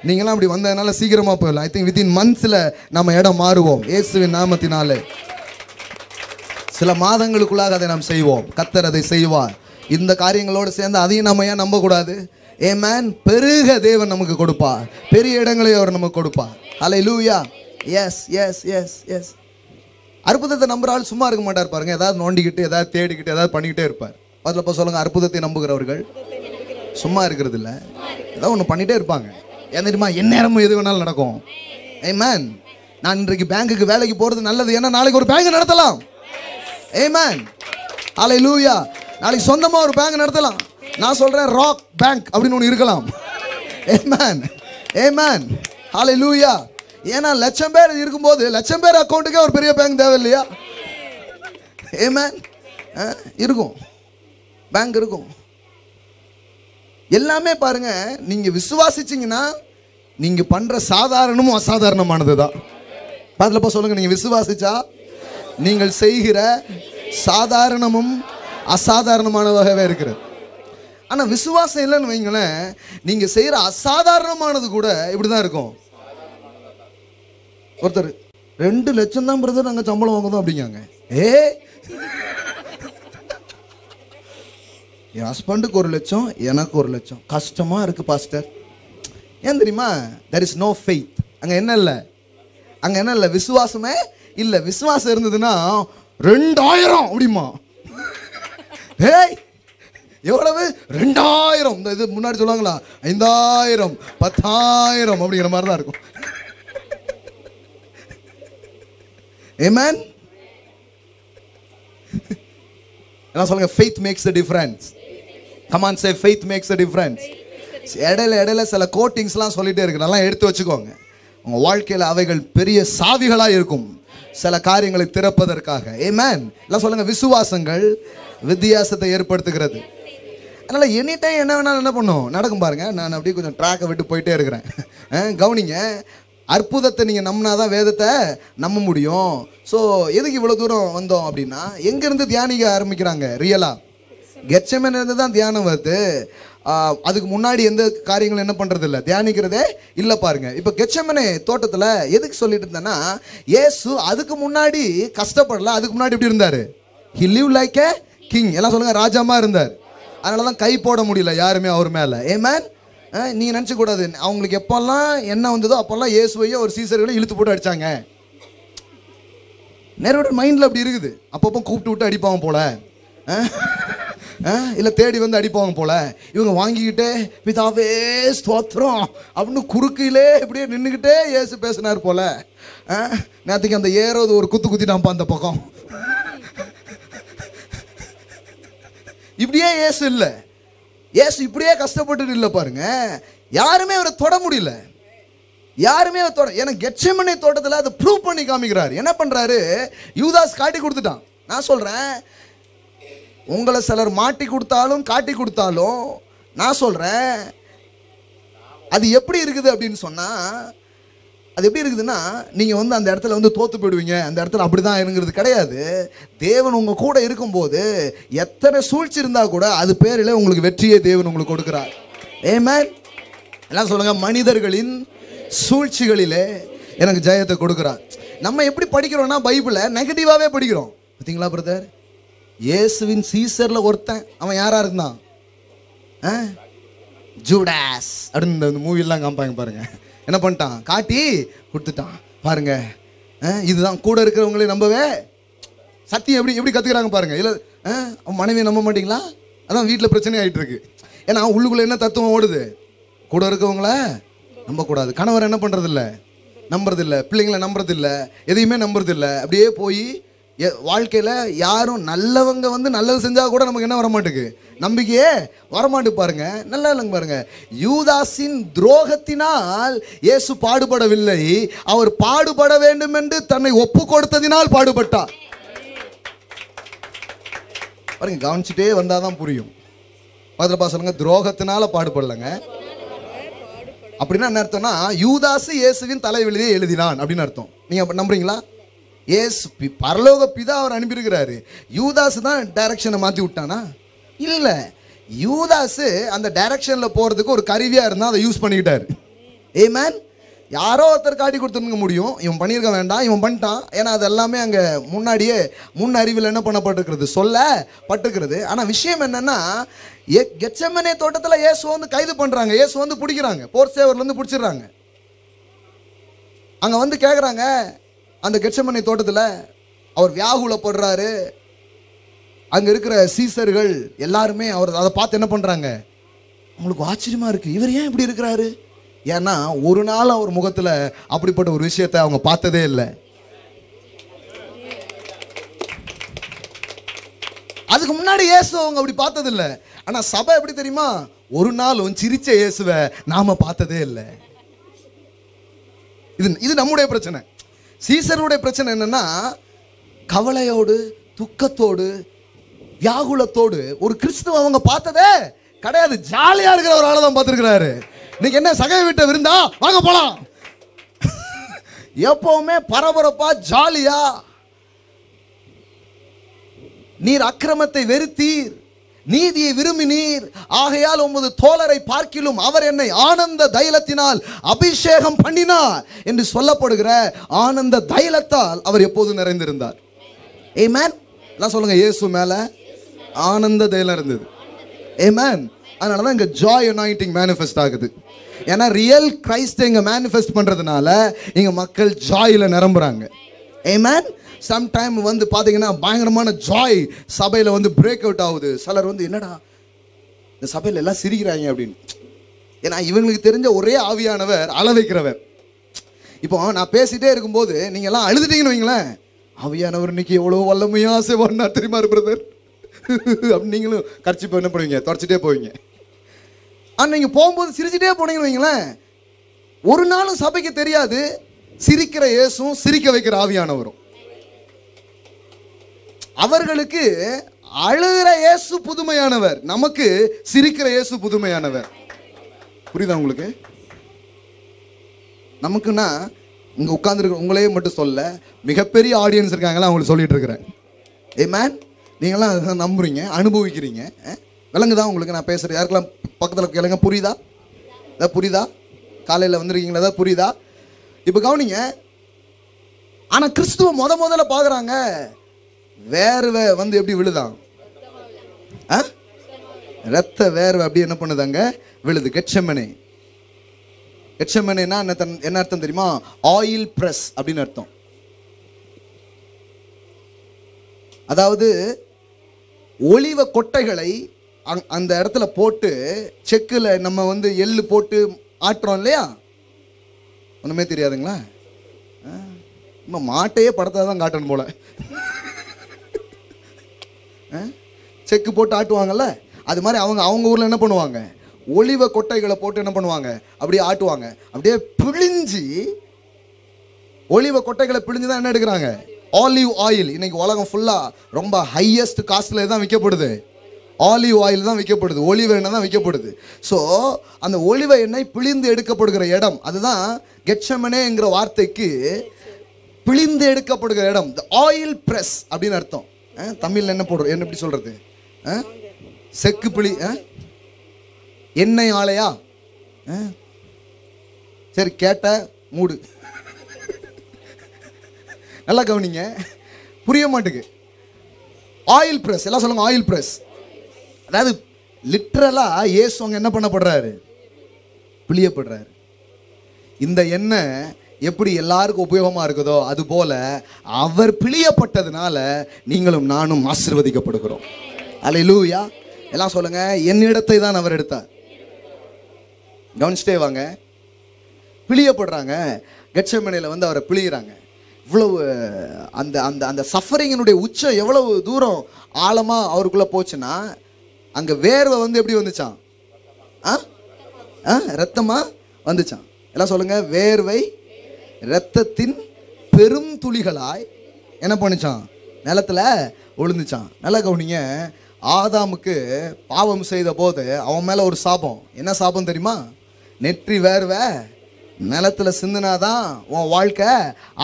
நீங்களாம் அப்படி வந்ததுனால சீக்கிரமாக போயிடலாம். ஐ திங்க் வித்தின் மந்த்ஸில் நம்ம இடம் மாறுவோம் இயேசுவின் நாமத்தினாலே. சில மாதங்களுக்குள்ளாக அதை நாம் செய்வோம். கர்த்தர் அதை செய்வார். இந்த காரியங்களோடு சேர்ந்து அதையும் நம்ம ஏன் நம்பக்கூடாது? ஆமென். பெருக தேவன் நமக்கு கொடுப்பார், பெரிய இடங்களை அவர் நமக்கு கொடுப்பார். ஹல்லேலூயா. Yes yes yes yes. அற்புதத்தை நம்புற ஆள் சும்மா இருக்க மாட்டார் பாருங்க. ஏதாவது நோண்டிக்கிட்டு, ஏதாவது தேடிக்கிட்டு, ஏதாவது பண்ணிக்கிட்டே இருப்பார். அதில் இப்போ சொல்லுங்க, அற்புதத்தை நம்புகிறவர்கள் சும்மா இருக்கிறது இல்லை, ஏதாவது ஒன்று பண்ணிகிட்டே இருப்பாங்க. ஏன் தெரியுமா, எந்நேரமும் எது வேணாலும் நடக்கும். ஆமென். நான் இன்றைக்கு பேங்குக்கு வேலைக்கு போகிறது நல்லது, ஏன்னா நாளைக்கு ஒரு பேங்க் நடத்தலாம். ஆமென். ஹல்லேலூயா. நாளைக்கு சொந்தமாக ஒரு பேங்க் நடத்தலாம். நான் சொல்கிறேன், ராக் பேங்க் அப்படின்னு ஒன்று இருக்கலாம். ஆமென். ஆமென். ஹல்லேலூயா. ஏன்னா லட்சம் பேர் இருக்கும்போது லட்சம் பேர் அக்கௌண்ட்டுக்கே ஒரு பெரிய பேங்க் தேவை இல்லையா? ஆமென். இருக்கும், பேங்க் இருக்கும். எல்லாமே பாருங்க, நீங்க விசுவாசிச்சீங்கன்னா நீங்க பண்ற சாதாரணமும் அசாதாரணமானது தான். பாதுலப்பா சொல்லுங்க, நீங்க விசுவாசிச்சா நீங்கள் செய்கிற சாதாரணமும் அசாதாரணமானதாகவே இருக்கிறது. ஆனா விசுவாசம் இல்லைன்னு வைங்களேன், நீங்க செய்யற அசாதாரணமானது கூட இப்படிதான் இருக்கும். ஒருத்தர் 2 லட்சம் தான் பிரதர் நாங்கள் சம்பளம் வாங்குதோம் அப்படிங்காங்க. என் ஹஸ்பண்டுக்கு 1 லட்சம், எனக்கு 1 லட்சம். கஷ்டமா இருக்கு பாஸ்டர். ஏன் தெரியுமா? there is no faith. அங்க என்ன இல்லை, அங்க என்ன இல்லை, விசுவாசமே இல்லை. விசுவாசம் இருந்ததுன்னா 2000 அப்படிமா. ஏய் எவ்வளவு? 2000. இந்த இது முன்னாடி சொல்லுவாங்களா, 5000 10,000 அப்படிங்கிற மாதிரி தான் இருக்கும். Amen. என்ன சொல்லுங்க, faith makes the difference. Come on, say faith makes the difference. இடையில சில கோட்டிங்ஸ்லாம் சொல்லிட்டே இருக்கு, நல்லா எடுத்து வச்சுக்கோங்க. உங்க வாழ்க்கையில் அவைகள் பெரிய சாவிகளாக இருக்கும் சில காரியங்களை திறப்பதற்காக. Amen. எல்லாம் சொல்லுங்க, விசுவாசங்கள் வித்தியாசத்தை ஏற்படுத்துகிறது. அதனால எனி டைம் என்ன வேணாலும் என்ன பண்ணும் நடக்கும் பாருங்க. நான் அப்படியே கொஞ்சம் ட்ராக்கை விட்டு போயிட்டே இருக்கிறேன். கவனிங்க, அற்புதத்தை நீங்கள் நம்பினாதான் வேதத்தை நம்ப முடியும். ஸோ எதுக்கு இவ்வளோ தூரம் வந்தோம் அப்படின்னா, எங்கேருந்து தியானிக்க ஆரம்பிக்கிறாங்க? ரியலாக கெத்செமனே இருந்து தான் தியானம் வருது. அதுக்கு முன்னாடி எந்த காரியங்களும் என்ன பண்ணுறது இல்லை, தியானிக்கிறதே இல்லை பாருங்க. இப்போ கெத்செமனே தோட்டத்தில் எதுக்கு சொல்லிட்டு இருந்தேன்னா, இயேசு அதுக்கு முன்னாடி கஷ்டப்படல. அதுக்கு முன்னாடி எப்படி இருந்தார்? He live like A king. எல்லாம் சொல்லுங்கள், ராஜாமா இருந்தார். அதனால தான் கை போட முடியல யாருமே அவர் மேலே. ஆமென். நீங்கள் நினச்சக்கூடாது, அவங்களுக்கு எப்போல்லாம் என்ன வந்ததோ அப்போல்லாம் இயேசுவையோ ஒரு சீசர்களையும் இழுத்து போட்டு அடித்தாங்க. நேரோட மைண்டில் அப்படி இருக்குது. அப்பப்போ கூப்பிட்டு விட்டு அடிப்பாங்க போல, இல்லை தேடி வந்து அடிப்பாங்க போல. இவங்க வாங்கிக்கிட்டே பிதாவே ஸ்தோத்திரம் அப்படின்னு குறுக்கிலே இப்படியே நின்றுக்கிட்டே இயேசு பேசினார் போல. நேற்றுக்கு அந்த ஏறோது ஒரு குத்து குத்திட்டான்ப்பா அந்த பக்கம். இப்படியே இயேசு இல்லை, இயேசு இப்படியே கஷ்டப்பட்டு இல்லை பாருங்க. யாருமே அவரை தொட முடியல, யாருமே அவர் தொட. ஏன்னா கெத்செமனே தோட்டத்தில் அதை ப்ரூவ் பண்ணி காமிக்கிறார். என்ன பண்றாரு? யூதாஸ் காட்டி கொடுத்துட்டான். நான் சொல்றேன், உங்களை சிலர் மாட்டி கொடுத்தாலும் காட்டி கொடுத்தாலும் நான் சொல்றேன், அது எப்படி இருக்குது அப்படின்னு சொன்னா, அது எப்படி இருக்குதுன்னா, நீங்கள் வந்து அந்த இடத்துல வந்து தோற்று போயிடுவீங்க, அந்த இடத்துல அப்படி தான் இருங்கிறது கிடையாது. தேவன் உங்கள் கூட இருக்கும்போது எத்தனை சூழ்ச்சி இருந்தால் கூட அது பேரில் உங்களுக்கு வெற்றியை தேவன் உங்களுக்கு கொடுக்குறார். ஆமென். எல்லாம் சொல்லுங்கள், மனிதர்களின் சூழ்ச்சிகளிலே எனக்கு ஜெயத்தை கொடுக்குறார். நம்ம எப்படி படிக்கிறோம்னா, பைபிளை நெகட்டிவாகவே படிக்கிறோம். பார்த்தீங்களா பிரதர்? இயேசுவின் சீசரில் ஒருத்தன், அவன் யாராக இருந்தான்? ஜூடாஸ் அப்படின்னு இந்த மூவிலாம் காமிப்பாங்க பாருங்க. என்ன பண்ணிட்டான்? காட்டி கொடுத்துட்டான் பாருங்க. இதுதான் கூட இருக்கிறவங்களே நம்பவே சத்தியம் எப்படி எப்படி கற்றுக்கிறாங்க பாருங்க. இல்லை அவன் மனைவியை நம்ப மாட்டிங்களா? அதான் வீட்டில் பிரச்சனை ஆகிட்டு இருக்கு. ஏன்னா உள்ளுக்குள்ளே என்ன தத்துவம் ஓடுது? கூட இருக்கவங்கள நம்பக்கூடாது. கணவர் என்ன பண்ணுறதில்ல, நம்புறதில்லை. பிள்ளைங்களை நம்புறதில்லை, எதையுமே நம்புறதில்லை. அப்படியே போய் வாழ்க்கையில் யாரும் நல்லவங்க வந்து நல்லது செஞ்சால் கூட நமக்கு என்ன வரமாட்டுக்கு, நம்பிக்கையே வரமாட்டு பாருங்க. நல்லா இல்லைங்க பாருங்க. யூதாஸின் துரோகத்தினால் இயேசு பாடுபடவில்லை, அவர் பாடுபட வேண்டும் என்று தன்னை ஒப்பு கொடுத்ததினால் பாடுபட்டார். பாருங்க, கவனிச்சுட்டே வந்தாதான் புரியும். பதில் சொல்லுங்க, துரோகத்தினால பாடுபடலைங்க. அப்படின்னா என்ன அர்த்தம்னா, யூதாசு இயேசுவின் தலைவலியை எழுதினான் அப்படின்னு அர்த்தம். நீங்க நம்புறீங்களா? ஏசு பரலோக பிதா அவர் அனுப்பியிருக்கிறாரு, யூதாசு தான் டைரக்ஷனை மாற்றி விட்டானா? இல்லை, யூதாசு அந்த டைரக்ஷன்ல போறதுக்கு ஒரு கருவியா இருந்தா அதை யூஸ் பண்ணிக்கிட்டாரு. ஆமென். யாரோ ஒருத்தர் காட்டி கொடுத்துருக்க முடியும், இவன் பண்ணியிருக்க வேண்டாம், இவன் பண்ணிட்டான். ஏன்னா அது எல்லாமே அங்கே முன்னாடியே முன் அறிவில் என்ன பண்ணப்பட்டிருக்கிறது, சொல்லப்பட்டிருக்கிறது. ஆனால் விஷயம் என்னன்னா, கெத்செமனே தோட்டத்தில் இயேசு வந்து கைது பண்ணுறாங்க, இயேசு வந்து பிடிக்கிறாங்க, போர் சேவர்லேருந்து பிடிச்சிடுறாங்க. அங்கே வந்து கேட்குறாங்க, அந்த கெத்செமனே தோட்டத்தில் அவர் வியாகுலப்படுறாரு. அங்கே இருக்கிற சீசர்கள் எல்லாருமே அவர் அதை பார்த்து என்ன பண்ணுறாங்க, அவங்களுக்கு ஆச்சரியமாக இருக்குது, இவர் ஏன் இப்படி இருக்கிறாரு? ஏன்னா ஒரு நாள் அவர் முகத்தில் அப்படிப்பட்ட ஒரு விஷயத்தை அவங்க பார்த்ததே இல்லை. அதுக்கு முன்னாடி இயேசு அவங்க அப்படி பார்த்ததில்லை. ஆனால் சபை எப்படி தெரியுமா, ஒரு நாளும் சிரிச்ச இயேசுவை நாம பார்த்ததே இல்லை. இது நம்முடைய பிரச்சனை. சீசருடைய பிரச்சனை என்னன்னா, கவலையோடு துக்கத்தோடு வியாகுலத்தோடு ஒரு கிறிஸ்துவ அவங்க பார்த்ததே கிடையாது. ஜாலியா இருக்கிற ஒரு ஆளை தான் பார்த்துருக்கிறாரு. இன்னைக்கு என்ன சகை வீட்டை விருந்தா, வாங்க போலாம். எப்பவுமே பரபரப்பா ஜாலியா, நீர் அக்கிரமத்தை வெறுத்தீர், நீதியை விரும்பினீர், ஆகையால் உமது தோழரை பார்க்கிலும் அவர் என்னை ஆனந்த தைலத்தினால் அபிஷேகம் பண்ணினார் என்று சொல்லப்படுகிற ஆனந்த தைலத்தால் அவர் எப்போதும் நிறைந்திருந்தார். ஆமென். எல்லாம் சொல்லுங்க, இயேசு மேல ஆனந்த தைலம் இருந்தது. ஆமென். அதனாலதான் இங்க ஜாய் அனாயிண்டிங் மேனிஃபெஸ்ட் ஆகுது. ஏன்னா ரியல் கிரைஸ்ட் இங்க மேனிஃபெஸ்ட் பண்றதுனால இங்க மக்கள் ஜாயில நிரம்புறாங்க. ஆமென். சம்டைம் வந்து பார்த்தீங்கன்னா பயங்கரமான ஜாய் சபையில் வந்து பிரேக் அவுட் ஆகுது. சிலர் வந்து என்னடா இந்த சபையில் எல்லாம் சிரிக்கிறாங்க அப்படின்னு. ஏன்னா இவங்களுக்கு தெரிஞ்ச ஒரே ஆவியானவர் அள வைக்கிறவர். இப்போ நான் பேசிட்டே இருக்கும்போது நீங்கள் எல்லாம் அழுதுட்டீங்கன்னு வைங்களேன், ஆவியானவர் இன்னைக்கு எவ்வளோ வல்லமையாக செய்வார்னா தெரியுமா பிரதர் அப்படின்னு நீங்களும் கரைச்சி போய் என்ன பண்ணுவீங்க, தொடச்சிட்டே போவீங்க. ஆனால் நீங்கள் போகும்போது சிரிச்சுட்டே போனீங்கன்னு வைங்களேன், ஒரு நாளும் சபைக்கு தெரியாது சிரிக்கிற இயேசும் சிரிக்க வைக்கிற ஆவியானவரும். அவர்களுக்கு அழுகிற இயேசு புதுமையானவர், நமக்கு சிரிக்கிற இயேசு புதுமையானவர். புரியுதா உங்களுக்கு? நமக்குன்னா இங்க உட்கார்ந்துருக்க உங்களையே மட்டும் சொல்ல, மிகப்பெரிய ஆடியன்ஸ் இருக்காங்களா, அவங்களுக்கு சொல்லிட்டு இருக்கிறேன். ஆமென். நீங்களாம் அதை நம்புறீங்க, அனுபவிக்கிறீங்க. விளங்குதா உங்களுக்கு நான் பேசுறது? யாருக்கெல்லாம் பக்கத்தில் கேளுங்க, புரியுதா? ஏதாவது புரியுதா? காலையில் வந்துருக்கீங்களா, ஏதாவது புரியுதா? இப்போ கவனிங்க. ஆனால் கிறிஸ்துவ முதல்ல பார்க்குறாங்க, வேர்வை வந்து எப்படி விழுதான், ரத்த வேர்வை அப்படி என்ன பண்ணுதாங்க, விழுது. கெத்செமனே, கெத்செமனேனா என்ன அர்த்தம் தெரியுமா? ஆயில் பிரஸ் அப்படின்னு அர்த்தம். அதாவது ஒலிவ கொட்டைகளை அந்த இடத்துல போட்டு, செக்குல நம்ம வந்து எள்ளு போட்டு ஆட்டுறோம் இல்லையா, ஒண்ணுமே தெரியாதுங்களா? நம்ம மாட்டையே படத்தை காட்டணும் போல. செக்கு போட்டு ஆட்டுவாங்கல்ல, அது மாதிரி அவங்க ஊர்ல என்ன பண்ணுவாங்க, ஒலிவ கொட்டைகளை போட்டு என்ன பண்ணுவாங்க, அப்படியே ஆட்டுவாங்க. அப்படியே பிழிஞ்சு, ஒலிவ கொட்டைகளை பிழிஞ்சு தான் என்ன எடுக்கிறாங்க, ஆலிவ் ஆயில். இன்னைக்கு உலகம் ஃபுல்லா ரொம்ப ஹையஸ்ட் காஸ்ட்ல தான் விற்கப்படுது, ஆலிவ் ஆயில் தான் விற்கப்படுது, ஒலிவ எண்ணெய் தான் விற்கப்படுது. ஸோ அந்த ஒலிவ எண்ணெய் பிழிந்து எடுக்கப்படுகிற இடம், அதுதான் கெத்செமனேங்கிற வார்த்தைக்கு பிழிந்து எடுக்கப்படுகிற இடம். ஆயில் பிரஸ் அப்படின்னு அர்த்தம். தமிழ்ல என்ன போடுறோம், என்ன எப்படி சொல்றது, செக்கு பிழி, எண்ணெய் ஆலையா? சரி, கேட்ட மூடு. நல்லா கவனிங்க, புரிய மாட்டுக்கு. ஆயில் பிரஸ், எல்லாம் சொல்லுங்க, ஆயில் பிரஸ். அதாவது லிட்டரலா இயேசு அங்க என்ன பண்ணப்படுறாரு, பிழியப்படுறாரு. இந்த எண்ணெய் எப்படி எல்லாருக்கும் உபயோகமா இருக்குதோ அது போல அவர் பிழியப்பட்டதுனால நீங்களும் நானும் ஆசீர்வதிக்கப்படுகிறோம். அல்லேலூயா. எல்லாம் சொல்லுங்க, என்னிடத்தை தான் அவர் எடுத்தார். கவனிச்சிட்டே வாங்க. பிழியப்படுறாங்க. கெத்செமனேல வந்து அவரை பிழிகிறாங்க. இவ்வளவு அந்த அந்த அந்த சஃபரிங்கினுடைய உச்சம் எவ்வளவு தூரம் ஆழமாக அவருக்குள்ளே போச்சுன்னா, அங்கே வேர்வை வந்து எப்படி வந்துச்சான்? ரத்தமாக வந்துச்சான். எல்லாம் சொல்லுங்க, வேர்வை இரத்தத்தின் பெரும் துளிகளாய் என்ன பண்ணுச்சான்? நிலத்துல விழுந்துச்சான். நல்லா கவனிங்க, ஆதாமுக்கு பாவம் செய்த போது அவன் மேலே ஒரு சாபம். என்ன சாபம் தெரியுமா? நெற்றி வேர்வை நிலத்துல சிந்தினாதான் உன் வாழ்க்கை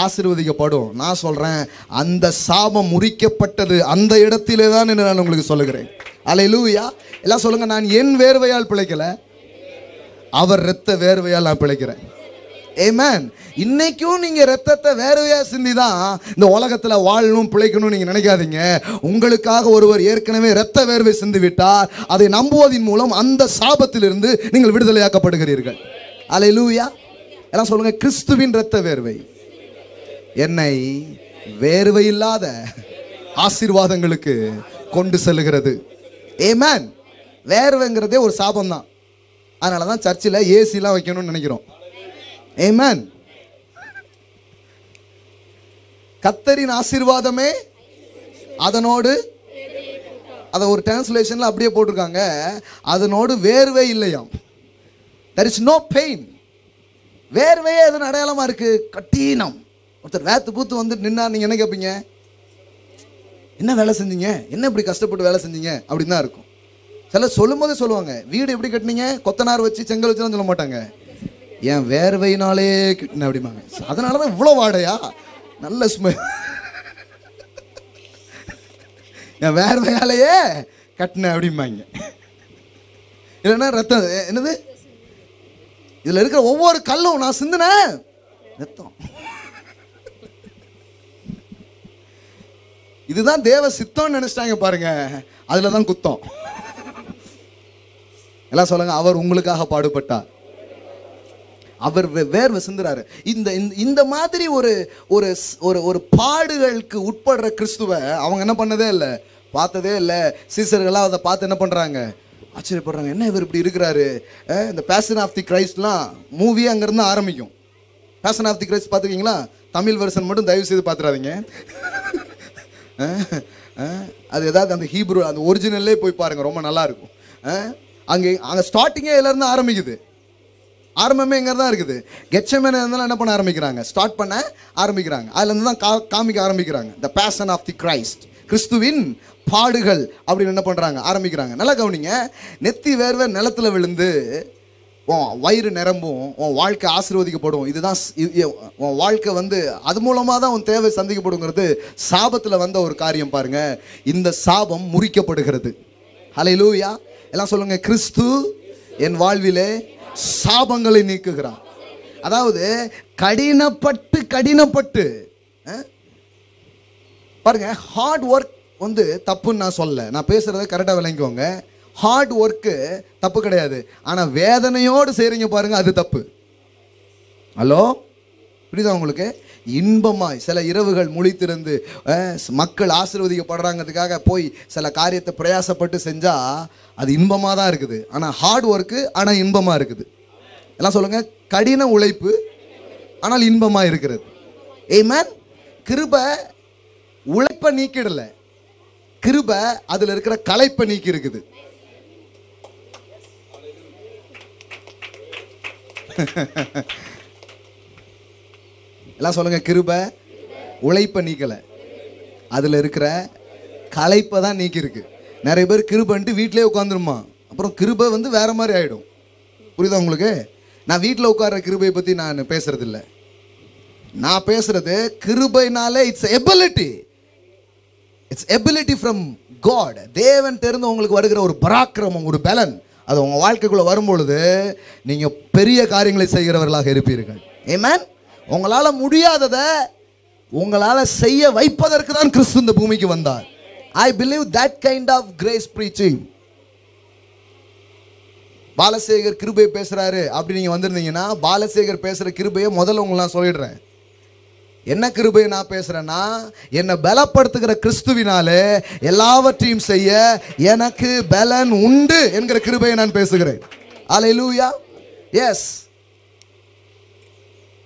ஆசீர்வதிக்கப்படும். நான் சொல்றேன், அந்த சாபம் முறிக்கப்பட்டது அந்த இடத்திலே தான் என்று நான் உங்களுக்கு சொல்லுகிறேன். அல்லேலூயா. எல்லாம் சொல்லுங்க, நான் என் வேர்வையால் பிழைக்கல, அவர் இரத்த வேர்வையால் நான் பிழைக்கிறேன். ஆமென். இன்னைக்கும் நீங்க ரத்தத்தை வேர்வையா சிந்தி தான் இந்த உலகத்துல வாழணும் பிழைக்கணும் நீங்க நினைக்காதீங்க. உங்களுக்காக ஒருவர் ஏற்கனவே இரத்த வேர்வை சிந்தி விட்டார். அதை நம்புவதன் மூலம் அந்த சாபத்திலிருந்து நீங்கள் விடுதலையாக்கப்படுகிறீர்கள். அல்லேலூயா. எல்லாம் சொல்லுங்க, கிறிஸ்துவின் இரத்த வேர்வை என்னை வேர்வை இல்லாத ஆசீர்வாதங்களுக்கு கொண்டு செல்லுகிறது. ஆமென். வேர்வைங்கிறதே ஒரு சாபம் தான். அதனால தான் சர்ச்சில் ஏசிலாம் வைக்கணும்னு நினைக்கிறோம். ஆமென். கர்த்தரின் ஆசீர்வாதமே அதனோடு, அதை ஒரு டிரான்ஸ்லேஷன்ல அப்படியே போட்டிருக்காங்க, அதனோடு வேர்வை இல்லையாம். there is no pain. வேர்வையே எதன் அடையாளமா இருக்கு? கட்டீனம். ஒருத்தர் வேத்து பூத்து வந்து நின்னா நீங்க என்ன கேட்பீங்க? என்ன வேலை செஞ்சீங்க, என்ன இப்படி கஷ்டப்பட்டு வேலை செஞ்சீங்க அப்படின்னு தான் இருக்கும். சிலர் சொல்லும் போதே சொல்லுவாங்க, வீடு எப்படி கட்டினீங்க, கொத்தனார் வச்சு செங்கல் வச்சுலாம் சொல்ல மாட்டாங்க, என் வேர்வையினாலே கட்டின அப்படிம்பாங்க. அதனாலதான் இவ்வளோ வாடையா, நல்ல ஸ்மெல், என் வேர்வையாலேயே கட்டின அப்படிம்பாங்க. இல்லைன்னா ரத்தம், என்னது இதுல இருக்கிற ஒவ்வொரு கல்லும் நான் சிந்தின ரத்தம். இதுதான் தேவ சித்தம்னு நினைச்சிட்டாங்க பாருங்க, அதுலதான் குத்தம். எல்லாம் சொல்லுங்க, அவர் உங்களுக்காக பாடுபட்டார், அவர் வேர்வை சிந்துறாரு. இந்த மாதிரி ஒரு ஒரு ஒரு பாடுகளுக்கு உட்படுற கிறிஸ்துவ அவங்க என்ன பண்ணதே இல்லை, பார்த்ததே இல்லை. சீசர்கள்லாம் அதை பார்த்து என்ன பண்றாங்க, ஆச்சரியப்படுறாங்க, என்ன இவர் இப்படி இருக்கிறாரு. இந்த பேஷன் ஆஃப் தி கிரைஸ்ட்லாம் மூவி அங்கேருந்து ஆரம்பிக்கும். பேஷன் ஆஃப் தி கிரைஸ்ட் பார்த்துருக்கீங்களா? தமிழ் வெர்ஷன் மட்டும் தயவு செய்து பார்த்துறாதீங்க. அது ஏதாவது அந்த ஹீப்ரு அந்த ஒரிஜினல்லே போய் பாருங்க, ரொம்ப நல்லா இருக்கும். அங்கே ஸ்டார்டிங்கே இருந்து ஆரம்பிக்குது, ஆரம்பமே எங்கே தான் இருக்குது. கெட்செமனே இருந்தாலும் என்ன பண்ண ஆரம்பிக்கிறாங்க, ஸ்டார்ட் பண்ண ஆரம்பிக்கிறாங்க. அதுலேருந்து தான் காமிக்க ஆரம்பிக்கிறாங்க. The passion of the Christ, கிறிஸ்துவின் பாடுகள் அப்படின்னு என்ன பண்ணுறாங்க, ஆரம்பிக்கிறாங்க. நல்லா கவனிங்க, நெத்தி வேர்வை நிலத்தில் விழுந்து உன் வயிறு நிரம்பும், உன் வாழ்க்கை ஆசீர்வதிக்கப்படும். இதுதான் உன் வாழ்க்கை வந்து அது மூலமாக தான் உன் தேவை சந்திக்கப்படுங்கிறது சாபத்தில் வந்த ஒரு காரியம். பாருங்க, இந்த சாபம் முறிக்கப்படுகிறது. ஹல்லேலூயா. எல்லாம் சொல்லுங்க, கிறிஸ்து என் வாழ்விலே சாபங்களை நீக்குகிறார். அதாவது கடினப்பட்டு பாருங்க, ஹார்ட் ஒர்க் வந்து தப்புன்னு நான் சொல்ல, நான் பேசுறத கரெக்டாக விளங்கிக்கோங்க. ஹார்ட் ஒர்க்கு தப்பு கிடையாது, ஆனால் வேதனையோடு செய்கிறீங்க பாருங்க, அது தப்பு. ஹலோ, புரியுதா உங்களுக்கு? இன்பமாய் சில இரவுகள் முழித்திருந்து மக்கள் ஆசீர்வதிக்கப்படுறாங்கிறதுக்காக போய் சில காரியத்தை பிரயாசப்பட்டு செஞ்சா அது இன்பமாக தான் இருக்குது. ஆனால் ஹார்ட் ஒர்க்கு ஆனால் இன்பமாக இருக்குது. எல்லாம் சொல்லுங்க, கடின உழைப்பு ஆனால் இன்பமாக இருக்கிறது. ஆமென். கிருபை உழைப்பை நீக்கிடல, கிருபை அதுல இருக்கிற களைப்பை நீக்கி இருக்குது. எல்லாம் சொல்லுங்க, கிருபை உழைப்பை நீக்கல, அதுல இருக்கிற களைப்பை தான் நீக்கி இருக்கு. நிறைய பேர் கிருபைன்ட்டு வீட்டிலே உட்காந்துருமா, அப்புறம் கிருபை வந்து வேற மாதிரி ஆயிடும். புரியுதா உங்களுக்கு? நான் வீட்டில் உட்கார்ற கிருபையை பத்தி நான் பேசுறது இல்லை. நான் பேசுறது கிருபைனாலே it's ability, it's ability from God. தேவன் தெரிந்து உங்களுக்கு வருகிற ஒரு பராக்கிரமம், ஒரு பலன், அது உங்க வாழ்க்கைக்குள்ள வரும்பொழுது நீங்க பெரிய காரியங்களை செய்கிறவர்களாக இருப்பீர்கள். ஆமென். உங்களால முடியாததை உங்களால செய்ய வைப்பதற்கு தான் கிறிஸ்து இந்த பூமிக்கு வந்தார். I believe that kind of grace preaching. Balasekar கிருபை பேசுறாரு அப்படி நீங்க வந்திருந்தீங்கன்னா, பாலசேகர் பேசுற கிருபையை முதல்ல உங்களுக்கு நான் சொல்லிடுறேன். என்ன கிருபையை நான் பேசுறேன்னா, என்னை பலப்படுத்துகிற கிறிஸ்துவினாலே எல்லாவற்றையும் செய்ய எனக்கு பலன் உண்டு என்கிற கிருபையை நான் பேசுகிறேன். அல்லேலூயா. எஸ்,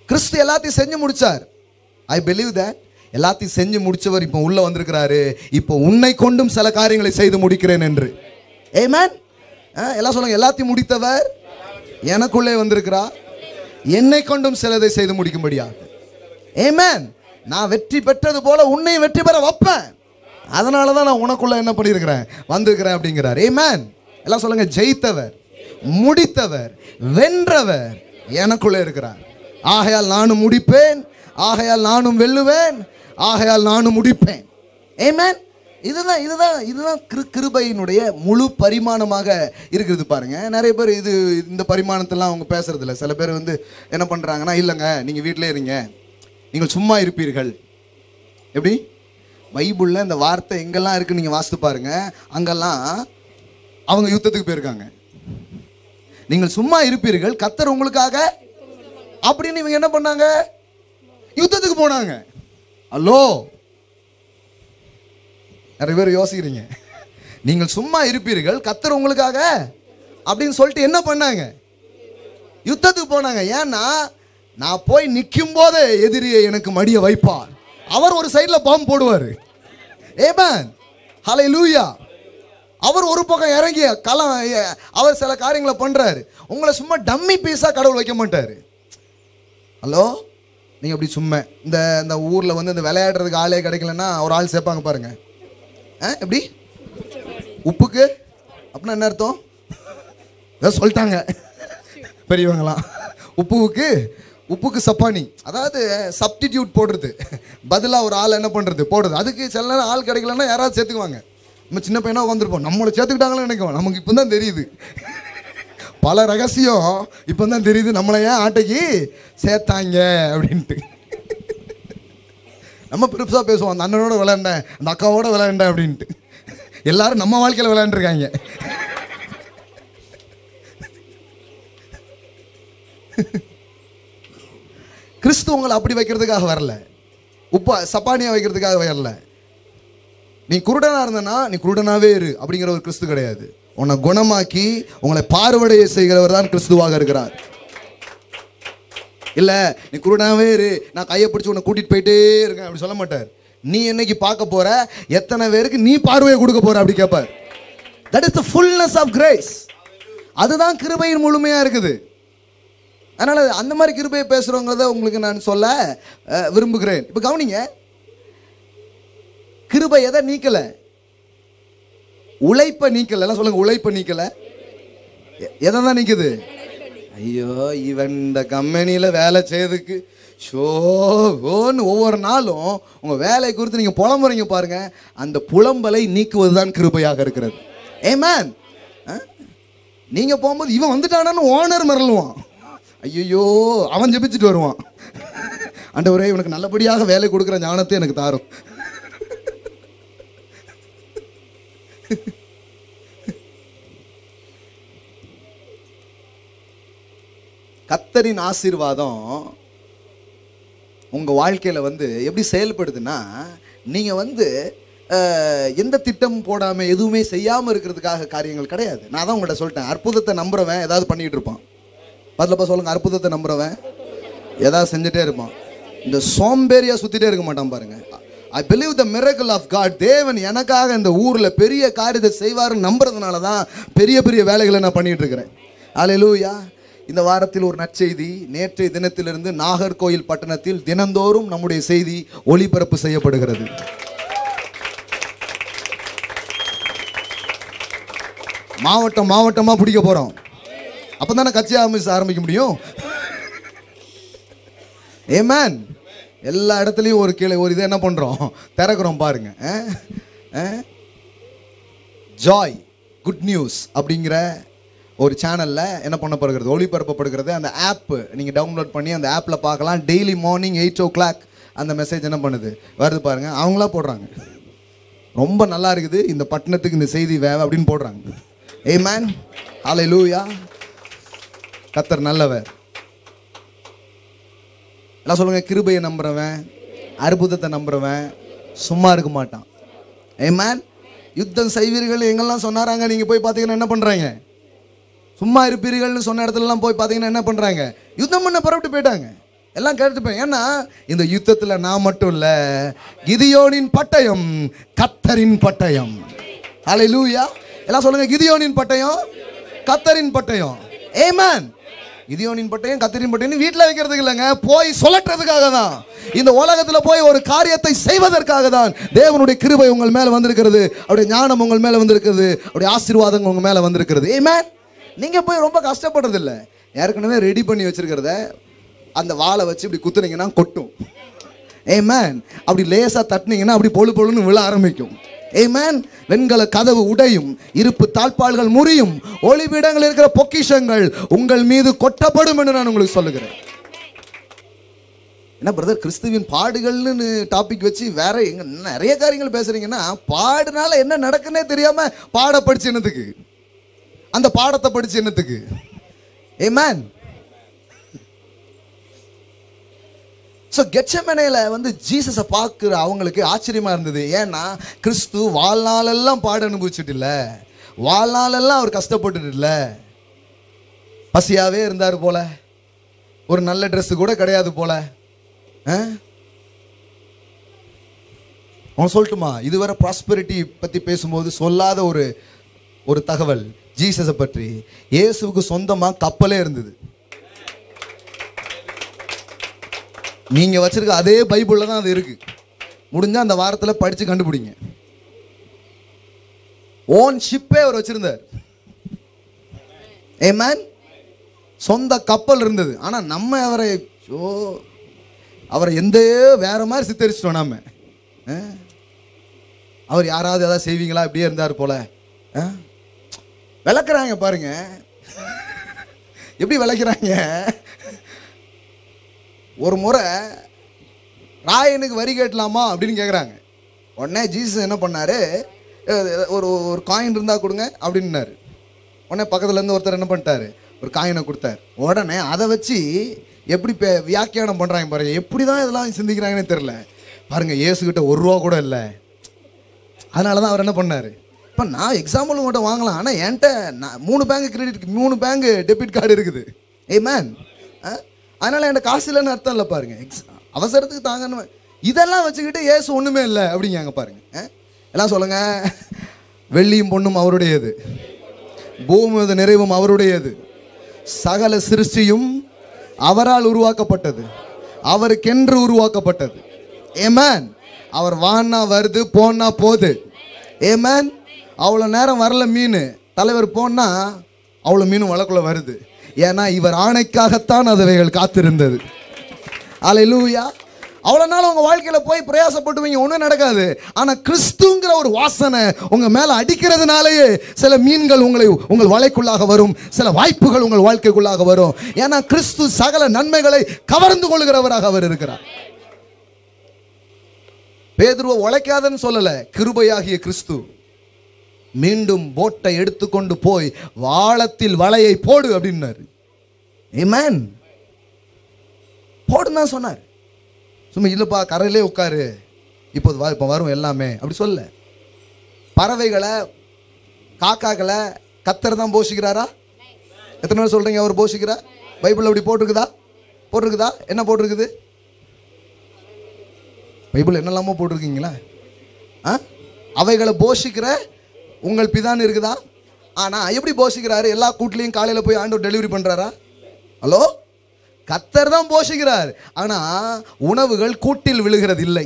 கிறிஸ்து எல்லாத்தையும் செஞ்சு முடிச்சார். ஐ பிலீவ் தட். எல்லாத்தையும் செஞ்சு முடிச்சவர் இப்போ உள்ள வந்திருக்கிறாரு. இப்போ உன்னை கொண்டும் சில காரியங்களை செய்து முடிக்கிறேன் என்று. ஆமென். எல்லாம் சொல்லுங்க, எல்லாத்தையும் முடித்தவர் எனக்குள்ளே வந்திருக்கிறார், என்னை கொண்டும் சிலதை செய்து முடிக்கும்படியாக. ஆமென். நான் வெற்றி பெற்றது போல உன்னை வெற்றி பெற வைப்பேன். அதனால தான் நான் உனக்குள்ள என்ன பண்ணியிருக்கிறேன், வந்திருக்கிறேன் அப்படிங்கிறார். ஆமென். எல்லாம் சொல்லுங்க, ஜெயித்தவர், முடித்தவர், வென்றவர் எனக்குள்ளே இருக்கிறார். ஆகையால் நானும் முடிப்பேன், ஆகையால் நானும் வெல்லுவேன், ஆகையால் நானும் முடிப்பேன். ஆமென். இதுதான் கிருபையினுடைய முழு பரிமாணமாக இருக்கிறது. பாருங்க, நிறைய பேர் இந்த பரிமாணத்தெல்லாம் அவங்க பேசுறது இல்லை. சில பேர் என்ன பண்றாங்கன்னா, இல்லைங்க நீங்க வீட்டிலே இருங்க, நீங்கள் சும்மா இருப்பீர்கள். எப்படி பைபிள்ல இந்த வார்த்தை எங்கெல்லாம் இருக்கு நீங்க வாசித்து பாருங்க. அங்கெல்லாம் அவங்க யுத்தத்துக்கு போயிருக்காங்க. நீங்கள் சும்மா இருப்பீர்கள், கர்த்தர் உங்களுக்காக அப்படின்னு இவங்க என்ன பண்ணாங்க, யுத்தத்துக்கு போனாங்க. அல்லோ, நிறைய பேர் யோசிக்கிறீங்க, நீங்கள் சும்மா இருப்பீர்கள், கர்த்தர் உங்களுக்காக அப்படின்னு சொல்லிட்டு என்ன பண்ணாங்க, யுத்தத்துக்கு போனாங்க. ஏன்னா நான் போய் நிற்கும் போதே எதிரியை எனக்கு மடிய வைப்பார். அவர் ஒரு சைடுல பாம்பு போடுவார். ஆமென். ஹல்லேலூயா. அவர் ஒரு பக்கம் இறங்கி அவர் சில காரியங்களை பண்றாரு. உங்களை சும்மா டம்மி பீஸா கடவுள் வைக்க மாட்டாரு. ஹலோ, நீங்க அப்படி சும்மா இந்த ஊர்ல இந்த விளையாடுறதுக்கு ஆளே கிடைக்கலன்னா ஒரு ஆள் சேர்ப்பாங்க பாருங்க. எப்படி உப்புக்கு அப்படின்னா என்ன அர்த்தம், ஏதோ சொல்லிட்டாங்க பெரியவங்களாம். உப்புக்கு சப்பானி, அதாவது சப்ஸ்டிடியூட் போடுறது, பதிலாக ஒரு ஆள் என்ன பண்ணுறது போடுறது. அதுக்கு சில நேரம் ஆள் கிடைக்கலன்னா யாராவது சேர்த்துக்குவாங்க. நம்ம சின்ன பையனாக வந்திருப்போம், நம்மளை சேர்த்துக்கிட்டாங்களே நினைக்குவோம். நமக்கு இப்போ தான் தெரியுது பல ரகசியம், இப்போ தான் தெரியுது நம்மளை ஏன் ஆட்டைக்கு சேர்த்தாங்க அப்படின்ட்டு. நம்ம பெருசாக பேசுவோம், அந்த அண்ணனோட விளையாண்டேன், அந்த அக்காவோட விளையாண்டேன் அப்படின்ட்டு. எல்லாரும் நம்ம வாழ்க்கையில் விளையாண்டுருக்காங்க. கிறிஸ்து உங்களை அப்படி வைக்கிறதுக்காக வரல, சப்பானியா வைக்கிறதுக்காக வரல. நீ குருடனா இருந்தனா நீ குருடனாவே இரு அப்படிங்கிற ஒரு கிறிஸ்து கிடையாது. உன்னை குணமாக்கி உங்களை பார்வைடைய செய்கிறவர் தான் கிறிஸ்துவாக இருக்கிறார். இல்ல நீ குருடனாவே இரு, நான் கையை பிடிச்சி உன்னை கூட்டிட்டு போயிட்டே இருக்கேன் அப்படி சொல்ல மாட்டார். நீ என்னைக்கு பார்க்க போற, எத்தனை பேருக்கு நீ பார்வையை கொடுக்க போற அப்படி கேட்பார். That is the fullness of grace. அதுதான் கிருபையின் முழுமையா இருக்குது. அதனால அந்த மாதிரி கிருபையை பேசுறவங்கிறத உங்களுக்கு நான் சொல்ல விரும்புகிறேன். இப்ப கவனிங்க, கிருபை எதை நீக்கல, உழைப்ப நீக்கல. எல்லாம் சொல்லுங்க, உழைப்ப நீக்கல. எதை தான் நீக்குது? ஐயோ, இவன் இந்த கம்பெனியில வேலை செய்யறதுக்கு ஷோன்னு ஒவ்வொரு நாளும் உங்க வேலை குறித்து நீங்க புலம்புறீங்க பாருங்க. அந்த புலம்பலை நீக்குவதுதான் கிருபையாக இருக்கிறது. ஆமென். நீங்க போகும்போது இவன் வந்துட்டானான்னு ஓனர் மறலுவான். ஐயோ, அவன் ஜெபிச்சுட்டு வருவான், ஆண்டவரே இவனுக்கு நல்லபடியாக வேலை கொடுக்குற ஞானத்தை எனக்கு தாரும். கர்த்தரின் ஆசீர்வாதம் உங்க வாழ்க்கையில எப்படி செயல்படுதுன்னா, நீங்க எந்த திட்டம் போடாம எதுவுமே செய்யாம இருக்கிறதுக்காக காரியங்கள் கிடையாது. நான் தான் உங்கள்கிட்ட சொல்லிட்டேன், அற்புதத்தை நம்புறவன் ஏதாவது பண்ணிட்டு இருப்பான். பதிலப்பா சொல்லுங்க, அற்புதத்தை நம்புறவன் ஏதாவது செஞ்சுட்டே இருப்பான். இந்த சோம்பேறியா சுத்திட்டே இருக்க மாட்டான் பாருங்க. I believe the miracle of God. தேவன் எனக்காக இந்த ஊர்ல பெரிய காரியத்தை செய்வாருன்னு நம்புறதுனால தான் பெரிய பெரிய வேலைகளை நான் பண்ணிட்டு இருக்கிறேன். அல்லேலூயா. இந்த வாரத்தில் ஒரு நற்செய்தி. நேற்றைய தினத்திலிருந்து நாகர்கோயில் பட்டணத்தில் தினந்தோறும் நம்முடைய செய்தி ஒளிபரப்பு செய்யப்படுகிறது. மாவட்டமா பிடிக்க போறோம். அப்பதானே கட்சி ஆரம்பிக்க முடியும். ஆமென். எல்லா இடத்துலையும் ஒரு கீழே ஒரு இதை என்ன பண்றோம், திறக்கிறோம் பாருங்க. ஜாய் குட் நியூஸ் அப்படிங்கிற ஒரு சேனல்ல என்ன பண்ணப்படுகிறது, ஒளிபரப்பப்படுகிறது. அந்த ஆப் நீங்க டவுன்லோட் பண்ணி அந்த ஆப்ல பார்க்கலாம். டெய்லி மார்னிங் 8 o'clock அந்த மெசேஜ் என்ன பண்ணுது, வருது பாருங்க. அவங்களா போடுறாங்க, ரொம்ப நல்லா இருக்குது, இந்த பட்டணத்துக்கு இந்த செய்தி வேவை அப்படின்னு போடுறாங்க. ஆமென். ஹல்லேலூயா. கர்த்தர் நல்லவர். எல்லாம் சொல்லுங்க, கிருபையை நம்புறவன், அற்புதத்தை நம்புறவன் சும்மா இருக்க மாட்டான். ஆமென். யுத்தம் செய்வீர்கள் எங்கெல்லாம் சொன்னாராங்க, நீங்க போய் பார்த்தீங்கன்னா என்ன பண்றாங்க, சும்மா இருப்பீர்கள்னு சொன்ன இடத்துலலாம் போய் பார்த்தீங்கன்னா என்ன பண்றாங்க, யுத்தம் பண்ண புறப்பட்டு போயிட்டாங்க. எல்லாம் கேட்டுப்பேன். ஏன்னா இந்த யுத்தத்தில் நான் மட்டும் இல்லை, கிதியோனின் பட்டயம் கர்த்தரின் பட்டயம். ஹல்லேலூயா. எல்லாம் சொல்லுங்க, கிதியோனின் பட்டயம் கர்த்தரின் பட்டயம். ஆமென். கிதியோனின் பட்டயம் கர்த்தரின் பட்டயம் வீட்டில் வைக்கிறதுக்கு இல்லைங்க, போய் சொல்லட்டுறதுக்காக தான். இந்த உலகத்தில் போய் ஒரு காரியத்தை செய்வதற்காக தான் தேவனுடைய கிருபை உங்கள் மேலே வந்திருக்கிறது, அவருடைய ஞானம் உங்கள் மேலே வந்திருக்கிறது, அவருடைய ஆசீர்வாதம் உங்கள் மேலே வந்திருக்கிறது. ஆமென். நீங்கள் போய் ரொம்ப கஷ்டப்படுறது இல்லை, ஏற்கனவே ரெடி பண்ணி வச்சிருக்கிறத அந்த வாளை வச்சு இப்படி குத்துனீங்கன்னா கொட்டும். ஆமென். அப்படி லேசாக தட்டினீங்கன்னா அப்படி பொழு பொழுன்னு விழ ஆரம்பிக்கும். ஆமென். வெண்கல கதவு உடையும், இருப்பு தாழ்பாள்கள் முறியும், ஒளிபீடங்கள் இருக்கிற பொக்கிஷங்கள் உங்கள் மீது கொட்டப்படும் என்று நான் உங்களுக்கு சொல்லுகிறேன். என்ன பிரதர், கிறிஸ்துவின் பாடுகள்னு டாபிக் வச்சு வேற எங்க நிறைய காரியங்கள் பேசுறீங்கன்னா, பாடுனால என்ன நடக்குன்னே தெரியாம பாட படிச்சு என்னத்துக்கு, அந்த பாடத்தை படிச்சு என்னத்துக்கு? ஆமென். ஸோ கெத்செமனேல வந்து ஜீசஸை பார்க்குற அவங்களுக்கு ஆச்சரியமாக இருந்தது. ஏன்னா கிறிஸ்து வாழ்நாளெல்லாம் பாட அனுபவிச்சுட்டு இல்லை, வாழ்நாளெல்லாம் அவர் கஷ்டப்பட்டுட்டு இல்லை, பசியாகவே இருந்தார் போல, ஒரு நல்ல ட்ரெஸ்ஸு கூட கிடையாது போல. அவன் சொல்லட்டுமா, இதுவரை ப்ராஸ்பெரிட்டி பற்றி பேசும்போது சொல்லாத ஒரு தகவல் ஜீசஸை பற்றி. இயேசுவுக்கு சொந்தமாக கப்பலே இருந்தது. நீங்கள் வச்சிருக்க அதே பைபிளில் தான் அது இருக்கு. முடிஞ்சால் அந்த வாரத்தில் படித்து கண்டுபிடிங்க. ஓன் ஷிப்பே அவர் வச்சிருந்தார். ஆமென். சொந்த கப்பல் இருந்தது. ஆனால் நம்ம அவரை எந்த வேற மாதிரி சித்தரிச்சிட்டோம். நாம அவர் யாராவது ஏதாவது செய்வீங்களா, இப்படியே இருந்தார் போல விளக்குறாங்க. பாருங்க எப்படி விளக்குறாங்க. ஒரு முறை ராயனுக்கு வரி கேட்டலாமா அப்படின்னு கேட்குறாங்க. உடனே ஜீசஸ் என்ன பண்ணார், ஒரு காயின் இருந்தால் கொடுங்க அப்படின்னாரு. உடனே பக்கத்துலேருந்து ஒருத்தர் என்ன பண்ணிட்டாரு, ஒரு காயினை கொடுத்தார். உடனே அதை வச்சு எப்படி வியாக்கியானம் பண்ணுறாங்க பாருங்க. எப்படி தான் இதெல்லாம் சிந்திக்கிறாங்கன்னு தெரில. பாருங்கள், இயேசுக்கிட்ட ₹1 கூட இல்லை. அதனால தான் அவர் என்ன பண்ணார், இப்போ நான் எக்ஸாம்பிள் உங்கள்கிட்ட வாங்கலாம், ஆனால் என்கிட்ட 3 bank credit 3 bank debit card இருக்குது. ஆமென். அதனால் என்கிட்ட காசு இல்லைன்னு அர்த்தம் இல்லை. பாருங்க, அவசரத்துக்கு தாங்கன்னு இதெல்லாம் வச்சுக்கிட்டு இயேசு ஒன்றுமே இல்லை அப்படிங்க. பாருங்க, எல்லாம் சொல்லுங்க, வெள்ளியும் பொண்ணும் அவருடையது, பூமி நிறைவும் அவருடையது, சகல சிருஷ்டியும் அவரால் உருவாக்கப்பட்டது, அவருக்கென்று உருவாக்கப்பட்டது. ஆமென். அவர் வான்னா வருது, போனா போகுது. ஆமென். அவ்வளோ நேரம் வரல மீன், தலைவர் போனா அவ்வளோ மீன் வழக்குள்ள வருது. ஏன்னா இவர் ஆணைக்காகத்தான் அதுவைகள் காத்திருந்தது. அல்லேலூயா. அவ்வளோ நாள் உங்கள் வாழ்க்கையில் போய் பிரயாசப்பட்டுவீங்க, ஒன்றும் நடக்காது. ஆனால் கிறிஸ்துங்கிற ஒரு வாசனை உங்கள் மேலே அடிக்கிறதுனாலேயே சில மீன்கள் உங்கள் வலைக்குள்ளாக வரும், சில வாய்ப்புகள் உங்கள் வாழ்க்கைக்குள்ளாக வரும். ஏன்னா கிறிஸ்து சகல நன்மைகளை கவர்ந்து கொள்கிறவராக அவர் இருக்கிறார். பேதுருவை உழைக்காதன்னு சொல்லலை, கிருபையாகிய கிறிஸ்து மீண்டும் போட்டை எடுத்துக்கொண்டு போய் வாளத்தில் வலையை போடு அப்படின்னாரு. ஆமென். போடுன்னு தான் சொன்னார். சும்மா இல்லைப்பா கரையிலே உட்காரு, இப்போ வரும் எல்லாமே அப்படி சொல்ல. பறவைகளை, காக்காக்களை கர்த்தர் தான் போஷிக்கிறாரா? எத்தனை பேர் சொல்றீங்க அவர் போஷிக்கிறார்? பைபிள் அப்படி போட்டிருக்குதா? என்ன போட்டிருக்குது? பைபிள் என்னெல்லாமோ போட்டிருக்கீங்களா? அவைகளை போஷிக்கிற உங்கள் பிதான்னு இருக்குதா? ஆனால் எப்படி போஷிக்கிறாரு? எல்லா கூட்டிலையும் காலையில் போய் ஆண்டவர் டெலிவரி பண்ணுறாரா? ஹலோ, கர்த்தர் தான் போஷிக்கிறார். ஆனால் உணவுகள் கூட்டில் விழுகிறது இல்லை,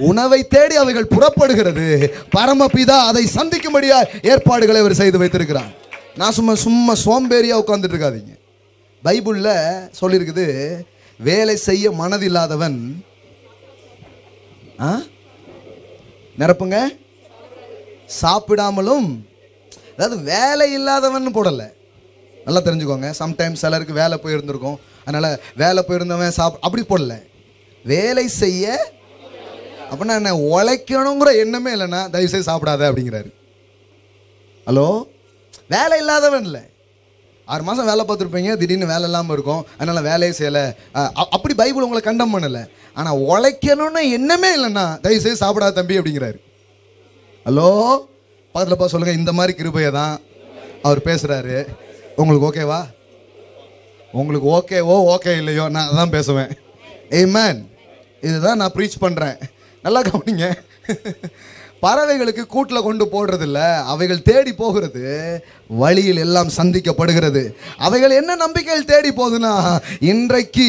உணவை தேடி அவைகள் புறப்படுகிறது. பரமபிதா அதை சந்திக்கும்படியா ஏற்பாடுகளை அவர் செய்து வைத்திருக்கிறார். நான் சும்மா சோம்பேறியா உட்கார்ந்துட்டு இருக்காதீங்க. பைபிளில் சொல்லியிருக்குது, வேலை செய்ய மனதில்லாதவன் நிரப்புங்க, சாப்பிடாமலும், அதாவது வேலை இல்லாதவன் போடலை. நல்லா தெரிஞ்சுக்கோங்க. சம்டைம்ஸ் சிலருக்கு வேலை போயிருந்திருக்கும், அதனால் வேலை போயிருந்தவன் அப்படி போடல. வேலை செய்ய அப்படின்னா என்ன, உழைக்கணுங்கிற எண்ணமே இல்லைன்னா தயவுசெய்து சாப்பிடாத அப்படிங்கிறாரு. ஹலோ, வேலை இல்லாதவன் இல்லை. 6 மாதம் வேலை பார்த்துருப்பீங்க, திடீர்னு வேலை இல்லாமல் இருக்கும், அதனால் வேலையே செய்யலை, அப்படி பைபிள் உங்களை கண்டம் பண்ணலை. ஆனால் உழைக்கணும்னு எண்ணமே இல்லைன்னா தயவுசெய்து சாப்பிடாத தம்பி அப்படிங்கிறாரு. ஹலோ, பக்கத்தில் பார்த்து சொல்லுங்கள், இந்த மாதிரி கிருபையை தான் அவர் பேசுகிறாரு. உங்களுக்கு ஓகேவா? உங்களுக்கு ஓகே இல்லையோ நான் அதான் பேசுவேன். ஆமென். இதுதான் நான் ப்ரீச் பண்றேன். நல்லா கவனிங்க. பறவைகளுக்கு கூட்டில் கொண்டு போடுறதில்ல, அவைகள் தேடி போகிறது. வழியில் எல்லாம் சந்திக்கப்படுகிறது. அவைகள் என்ன நம்பிக்கையில் தேடி போகுதுன்னா, இன்றைக்கு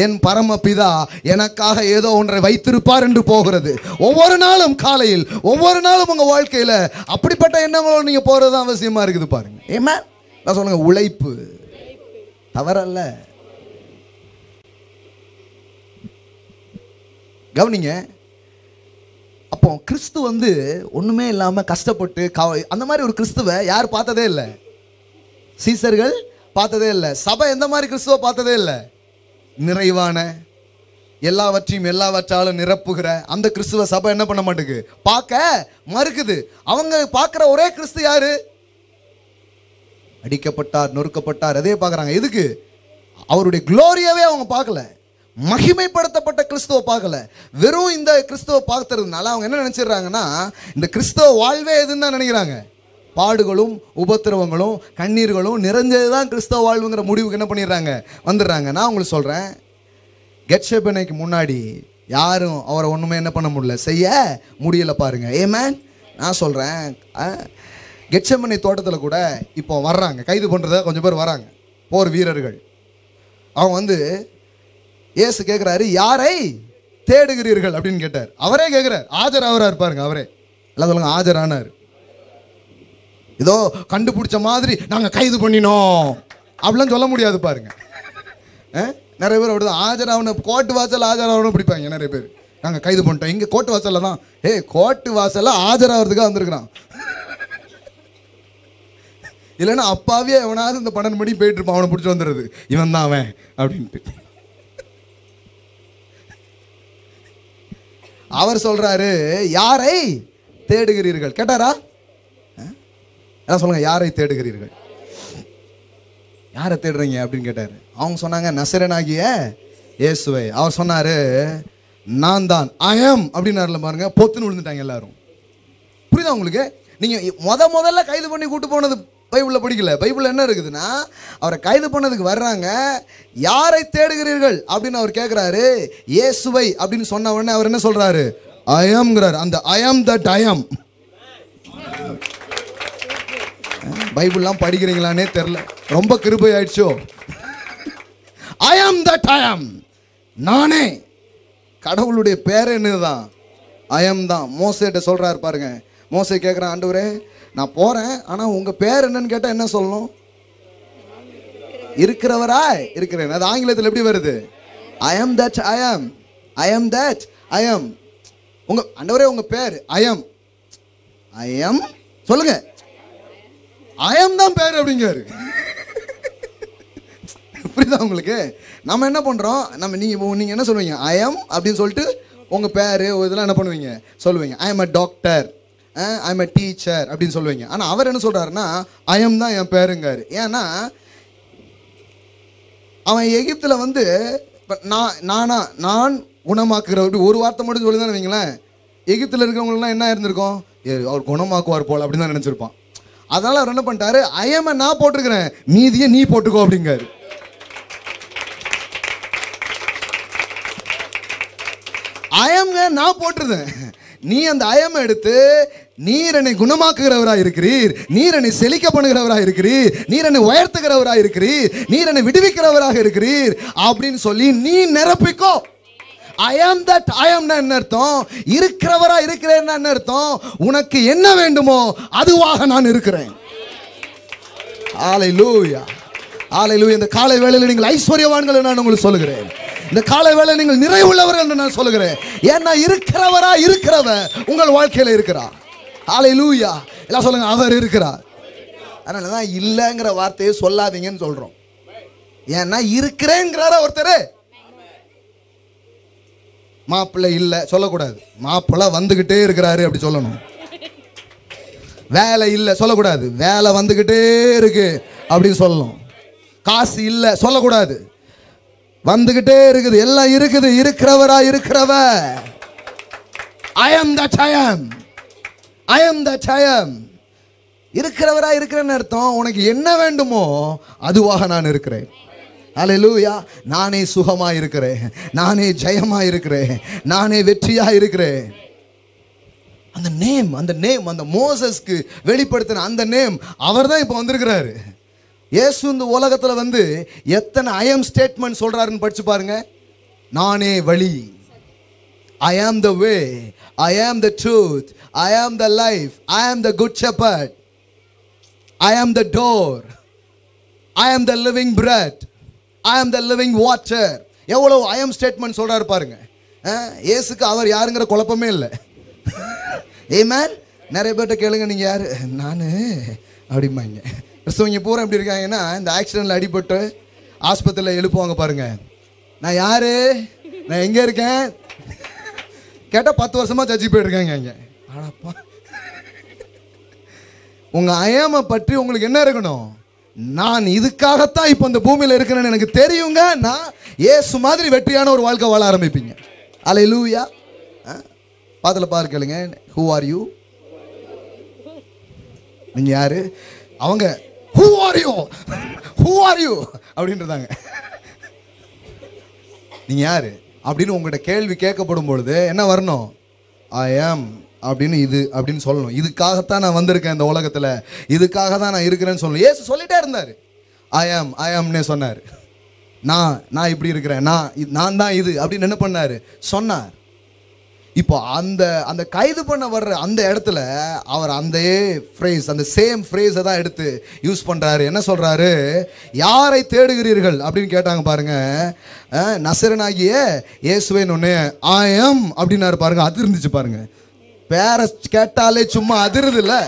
என் பரமபிதா எனக்காக ஏதோ ஒன்றை வைத்திருப்பார் என்று போகிறது. ஒவ்வொரு நாளும் காலையில், ஒவ்வொரு நாளும் உங்க வாழ்க்கையில அப்படிப்பட்ட எண்ணங்களோடு நீங்க போறது அவசியமா இருக்குது பாருங்க. ஆமென். நான் சொல்லுங்க, உழைப்பு தவறல்ல. கவனிங்க. அப்போ கிறிஸ்து ஒண்ணுமே இல்லாம கஷ்டப்பட்டு அந்த மாதிரி ஒரு கிறிஸ்துவை யார் பார்த்ததே இல்லை. சீசர்கள் பார்த்ததே இல்லை. சபை எந்த மாதிரி கிறிஸ்துவ பார்த்ததே இல்லை. நிறைவான எல்லாவற்றையும் எல்லாவற்றாலும் நிரப்புகிற அந்த கிறிஸ்துவ சபை என்ன பண்ண மாட்டேங்குது, பார்க்க மறுக்குது. அவங்க பார்க்கிற ஒரே கிறிஸ்து யாரு? அடிக்கப்பட்டார், நொறுக்கப்பட்டார், அதே பார்க்குறாங்க. எதுக்கு? அவருடைய குளோரியாவே அவங்க பார்க்கல. மகிமைப்படுத்தப்பட்ட கிறிஸ்துவ பார்க்கல. வெறும் இந்த கிறிஸ்துவ பார்க்கறதுனால அவங்க என்ன நினைச்சிடறாங்கன்னா, இந்த கிறிஸ்துவ வாழ்வே எதுன்னு தான் நினைக்கிறாங்க. பாடுகளும் உபத்திரவங்களும் கண்ணீர்களும் நிறைஞ்சதுதான் கிறிஸ்தவ வாழ்வுங்கிற முடிவுக்கு என்ன பண்ணிடுறாங்க, வந்துடுறாங்க. நான் உங்களுக்கு சொல்றேன், கெத்செமனேக்கு முன்னாடி யாரும் அவரை ஒண்ணுமே என்ன பண்ண முடியல, செய்ய முடியல பாருங்க. ஆமென். நான் சொல்றேன், கெத்செமனே தோட்டத்தில் கூட இப்போ வர்றாங்க, கைது பண்றத கொஞ்சம் பேர் வராங்க, போர் வீரர்கள். அவங்க இயேசு கேட்கிறாரு, யாரை தேடுகிறீர்கள் அப்படின்னு கேட்டார். அவரே கேட்கிறார், ஆஜர் ஆகிறார் பாருங்க. அவரே எல்லாம் சொல்லுங்க, ஆஜரானார். ஏதோ கண்டுபிடிச்ச மாதிரி நாங்க கைது பண்ணினோம் அப்படிலாம் சொல்ல முடியாது பாருங்க. நிறைய பேர் அப்படிதான் ஆஜராகணும், கோர்ட்டு வாசல் ஆஜராகணும் பிடிப்பாங்க நிறைய பேர். நாங்க கைது பண்ணிட்டோம், இங்க கோர்ட்டு வாசல்ல தான். கோர்ட்டு வாசல்ல ஆஜராகிறதுக்காக வந்திருக்கிறான். இல்லைன்னா அப்பாவே அவனாவது இந்த 12 மணி போயிட்டு இருப்பான், அவனை பிடிச்சி வந்துடுறது, இவன் தான் அவன் அப்படின்ட்டு. அவர் சொல்றாரு, யாரை தேடுகிறீர்கள் கேட்டாரா? சொல்லுங்க, யாரை தேடுகிறீர்கள், யாரை தேடுறீங்க அப்படின்னு கேட்டாரு. அவங்க சொன்னாங்க, நசரேயனாகிய இயேசுவை. அவர் சொன்னாரு, நான் தான், ஐ ஆம் அப்படின்னாருல பாருங்க. பொத்துன்னு விழுந்துட்டாங்க எல்லாரும். புரியுதா உங்களுக்கு? நீங்க முதல்ல கைது பண்ணி கூட்டு போனது பைபிள்ல படிக்கல. பைபிள்ல என்ன இருக்குதுன்னா, அவரை கைது பண்ணதுக்கு வர்றாங்க, யாரை தேடுகிறீர்கள் அப்படின்னு அவர் கேட்கிறாரு. இயேசுவை அப்படின்னு சொன்ன உடனே அவர் என்ன சொல்றாரு, ஐ ஆம்ங்கிறார். அந்த ஐ ஆம் தட் ஐ ஆம். பைபிள்லாம் படிக்கிறீங்களானே தெரியல, ரொம்ப கிருபை ஆயிடுச்சோ. ஐ ஆம் தட் ஐ ஆம், நானே. கடவுளுடைய பேர் என்னதுதான், ஐ ஆம் தான். மோசேட்ட சொல்றாரு பாருங்க. மோசே கேட்குறான், ஆண்டவரே நான் போறேன், ஆனா உங்க பேர் என்னன்னு கேட்டா என்ன சொல்லணும்? இருக்கிறவராய் இருக்கிறேன். அது ஆங்கிலத்தில் எப்படி வருது? ஐ ஆம் தட் ஐ ஆம், ஐ ஆம் தட் ஐ ஆம். உங்க ஆண்டவரே உங்க பேர் ஐ ஆம், ஐ ஆம் சொல்லுங்க, ஐ ஆம் தான் பேர் அப்படிங்கிறாரு. புரியுதா உங்களுக்கு? நம்ம என்ன பண்றோம், நீங்க என்ன சொல்லுவீங்க, ஐ ஆம் அப்படின்னு சொல்லிட்டு உங்க பேரு இதெல்லாம் என்ன பண்ணுவீங்க, சொல்லுவீங்க. ஐ ஆம் அ டாக்டர், ஐ ஆம் அ டீச்சர் அப்படின்னு சொல்லுவீங்க. ஆனா அவர் என்ன சொல்றாருன்னா, ஐ ஆம் தான் என் பேருங்காரு. ஏன்னா அவன் எகிப்துல நான் குணமாக்குறவர் ஒரு வார்த்தை மட்டும் சொல்லி தானே வைங்களேன், எகிப்துல இருக்கிறவங்களாம் என்ன இருந்திருக்கும், அவர் குணமாக்குவார் போல அப்படின்னு தான் நினைச்சிருப்பான். அதனால அவர் என்ன பண்ணிட்டாரு, ஐ ஆம் நான் போட்டிருக்கிறேன், மீதியை நீ போட்டுக்கோ அப்படிங்காரு. ஐ ஆம் நான் போட்டிருந்தேன், நீ அந்த ஐயம் எடுத்து, நீர் என்னை குணமாக்குகிறவராக இருக்கிறீர், நீர் என்னை செழிக்க பண்ணுகிறவராக இருக்கிறீர், நீர் என்னை உயர்த்துகிறவராக இருக்கிறீர், நீர் என்னை விடுவிக்கிறவராக இருக்கிறீர் அப்படின்னு சொல்லி நீ நிரப்பிக்கோ. ஐ ஆம் தட் ஐ ஆம் என்ன அர்த்தம், இருக்கிறவரா இருக்கிறேன் என்ன அர்த்தம், உனக்கு என்ன வேண்டுமோ அதுவாக நான் இருக்கிறேன். ஹல்லேலூயா, ஹல்லேலூயா. இந்த காலை வேளையில் நீங்கள் ஐஸ்வர்யவான்கள் நான் உங்களுக்கு சொல்லுகிறேன். இந்த காலை வேளை நீங்கள் நிறைவுள்ளவர்கள் என்று நான் சொல்லுகிறேன். ஏன்னா இருக்கிறவரா இருக்கிறவர் உங்கள் வாழ்க்கையில இருக்கிறார். ஹல்லேலூயா. எல்லாம் சொல்லுங்க, அவர் இருக்கிறார். அதனாலதான் இல்லைங்கிற வார்த்தையை சொல்லாதீங்கன்னு சொல்றோம். ஏன்னா இருக்கிறேங்கிறார ஒருத்தர். மாப்பிள்ளை இல்லை சொல்லக்கூடாது, மாப்பிள்ளை வந்துகிட்டே இருக்கிறாரு அப்படி சொல்லணும். வேலை இல்லை சொல்லக்கூடாது, வேலை வந்துகிட்டே இருக்கு அப்படின்னு சொல்லணும். காசு இல்லை சொல்லக்கூடாது, வந்துகிட்டே இருக்குது, எல்லாம் இருக்குது. இருக்கிறவரா இருக்கிறவர். ஐ ஆம் தட் ஐ ஆம், ஐ ஆம் தட் ஐ ஆம். இருக்கிறவரா இருக்கிறேன்னு அர்த்தம், உனக்கு என்ன வேண்டுமோ அதுவாக நான் இருக்கிறேன். அல்லேலூயா. நானே சுகமா இருக்கிறேன், நானே ஜெயமா இருக்கிறேன், நானே வெற்றியா இருக்கிறேன். அந்த நேம், அந்த மோசஸ்க்கு வெளிப்படுத்தின அந்த நேம், அவர் தான் இப்போ வந்திருக்கிறாரு. இயேசு இந்த உலகத்தில் வந்து எத்தனை ஐ ஆம் ஸ்டேட்மெண்ட் சொல்றாருன்னு படிச்சு பாருங்க. நானே வழி, I am the way, I am the truth, I am the life, I am the good shepherd, I am the door, I am the living bread, I am the living water. எவ்வளவு I am statement சொல்றாரு பாருங்க. இயேசுக்கு அவர் யாருங்கிற குழப்பமே இல்லை. ஆமென். நிறைய பேர்ட்ட கேளுங்க, நீங்க யாரு? நான் அப்படிம்பாங்க. கிறிஸ்தவங்க பூரா எப்படி இருக்காங்கன்னா, இந்த ஆக்சிடென்ட்ல அடிபட்டு ஆஸ்பத்திரியில் எழுப்புவாங்க பாருங்க. நான் யாரு, நான் எங்க இருக்கேன் கேட்டால் 10 வருஷமா சர்ச்சுக்கு போயிருக்காங்க. இங்கே ஆனாப்பா, உங்க ஐயாமை பற்றி உங்களுக்கு என்ன இருக்கணும்? நான் இதுக்காகத்தான் இப்போ இந்த பூமியில் இருக்கிறேன்னு எனக்கு தெரியுங்க. நான் இயேசு மாதிரி வெற்றியான ஒரு வாழ்க்கை வாழ ஆரம்பிப்பீங்க. அல்லேலூயா. பாத்துல பாரு, கேளுங்க. Who are you? நீங்க யாரு? அவங்க who are you, who are you அப்படின்றதாங்க. நீங்க யாரு அப்படின்னு உங்கள்கிட்ட கேள்வி கேட்கப்படும் பொழுது என்ன வரணும்? ஐ ஆம் அப்படின்னு இது அப்படின்னு சொல்லணும். இதுக்காகத்தான் நான் வந்திருக்கேன் இந்த உலகத்தில், இதுக்காக தான் நான் இருக்கிறேன்னு சொல்லணும். ஏசு சொல்லிட்டே இருந்தார். ஐ ஆம்னே சொன்னார். நான் இப்படி இருக்கிறேன், நான் தான் இது அப்படின்னு என்ன பண்ணார்? சொன்னார். இப்போ அந்த கைது பண்ண வர்ற அந்த இடத்துல அவர் அந்த ஃப்ரேஸ், அந்த சேம் ஃப்ரேஸை தான் எடுத்து யூஸ் பண்ணுறாரு. என்ன சொல்கிறாரு? யாரை தேடுகிறீர்கள் அப்படின்னு கேட்டாங்க பாருங்க. நசரனாகிய இயேசுவேன்னு ஒன்று ஐ ஆம் அப்படின்னாரு பாருங்க. அது இருந்துச்சு பாருங்க. பேரை கேட்டாலே சும்மா அதிருது இல்லை.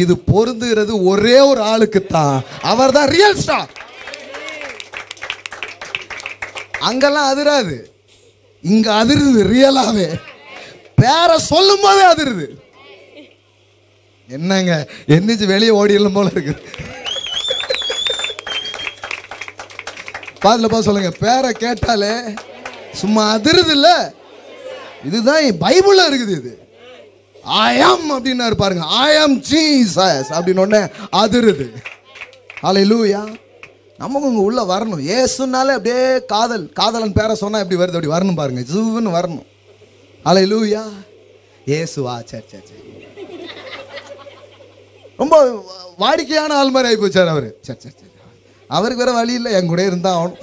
இது பொருந்துகிறது ஒரே ஒரு ஆளுக்குத்தான். அவர் தான் ரியல் ஸ்டார். அங்கெல்லாம் அதிராது, இங்க அதிருது. ரியலாவே பேரை சொல்லும் போதே அதிருது. என்னங்க என்னச்சு வெளியே ஓடிடலாம் போல இருக்கு. பாதுல பார்த்து சொல்லுங்க, பேரை கேட்டாலே சும்மா அதிருது இல்ல. இதுதான் பைபிள்ல இருக்குது. இது ஐ ஆம் அப்படின்னாரு பாருங்க. ஐ ஆம் ஜீசஸ் அப்படின்னு ஒண்ணே அதிருது. ஹல்லேலூயா. நமக்கு இங்கே உள்ள வரணும். ஏசுனாலே அப்படியே காதலன் பேரை சொன்னால் எப்படி வருது? அப்படி வரணும் பாருங்க, ஜூன்னு வரணும். ஹல்லேலூயா. ஏசுவா, சரி சரி சரி. ரொம்ப வாடிக்கையான ஆள் மாதிரி ஆகி போச்சார் அவர். சரி சரி சரி, அவருக்கு வேற வழி இல்லை, என் கூட இருந்தா ஆகணும்.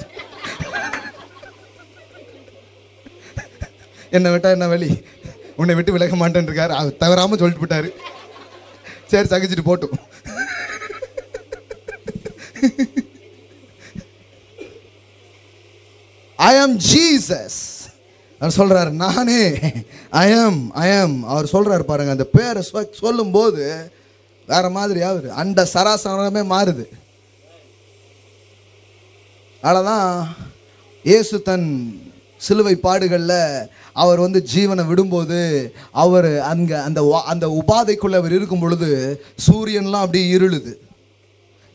என்னை விட்டா என்ன வழி? உன்னை விட்டு விலக மாட்டேன்னு இருக்காரு. அவர் தவறாமல் சொல்லிட்டு போட்டாரு. சரி, சகிச்சுட்டு போட்டும். ஐ ஆம் ஜீசஸ் அவர் சொல்றாரு. நானே ஐ ஆம் அவர் சொல்றாரு பாருங்க. அந்த பேரை சொல்லும் போது வேற மாதிரி ஆகுது. அந்த சராசரமே மாறுது. அதனாலதான் இயேசு தன் சிலுவை பாடுகளில் அவர் வந்து ஜீவனை விடும்போது அவர் அங்கே அந்த உபாதைக்குள்ள அவர் இருக்கும் பொழுது சூரியன்லாம் அப்படியே இருளுது,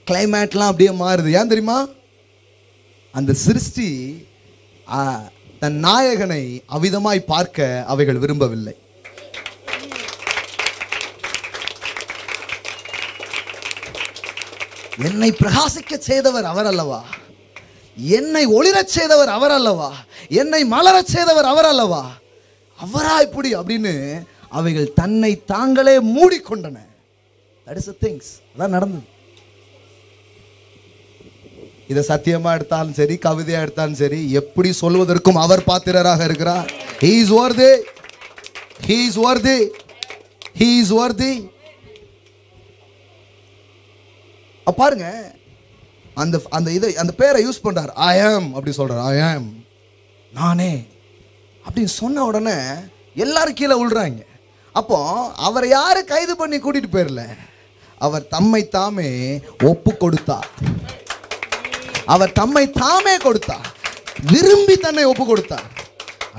கிளைமேட்லாம் அப்படியே மாறுது. ஏன் தெரியுமா? அந்த சிருஷ்டி தன் நாயகனை அவிதமாய் பார்க்க அவைகள் விரும்பவில்லை. என்னை பிரகாசிக்க செய்தவர் அவர் அல்லவா, என்னை ஒளிரச் செய்தவர் அவர் அல்லவா, என்னை மலரச் செய்தவர் அவர் அல்லவா, அவரா இப்படி அப்படின்னு அவைகள் தன்னை தாங்களே மூடிக்கொண்டன. That is the things. அதான் நடந்தது. இதை சத்தியமா எடுத்தாலும் சரி, கவிதையா எடுத்தாலும் சரி, எப்படி சொல்வதற்கும் அவர் பாத்திரராக இருக்கிறார். He is worthy, he is worthy, he is worthy. பாருங்க, அந்த பேரை யூஸ் பண்றார். ஐ ஆம் அப்படி சொல்றார். ஐ ஆம், நானே அப்படின்னு சொன்ன உடனே எல்லாரும் கீழே விழுறாங்க. அப்போ அவரை யாரு கைது பண்ணி கூட்டிட்டு போயிடல, அவர் தம்மை தாமே ஒப்பு கொடுத்தார். அவர் தம்மை தாமே கொடுத்தார், விரும்பி தன்னை ஒப்பு கொடுத்தார்.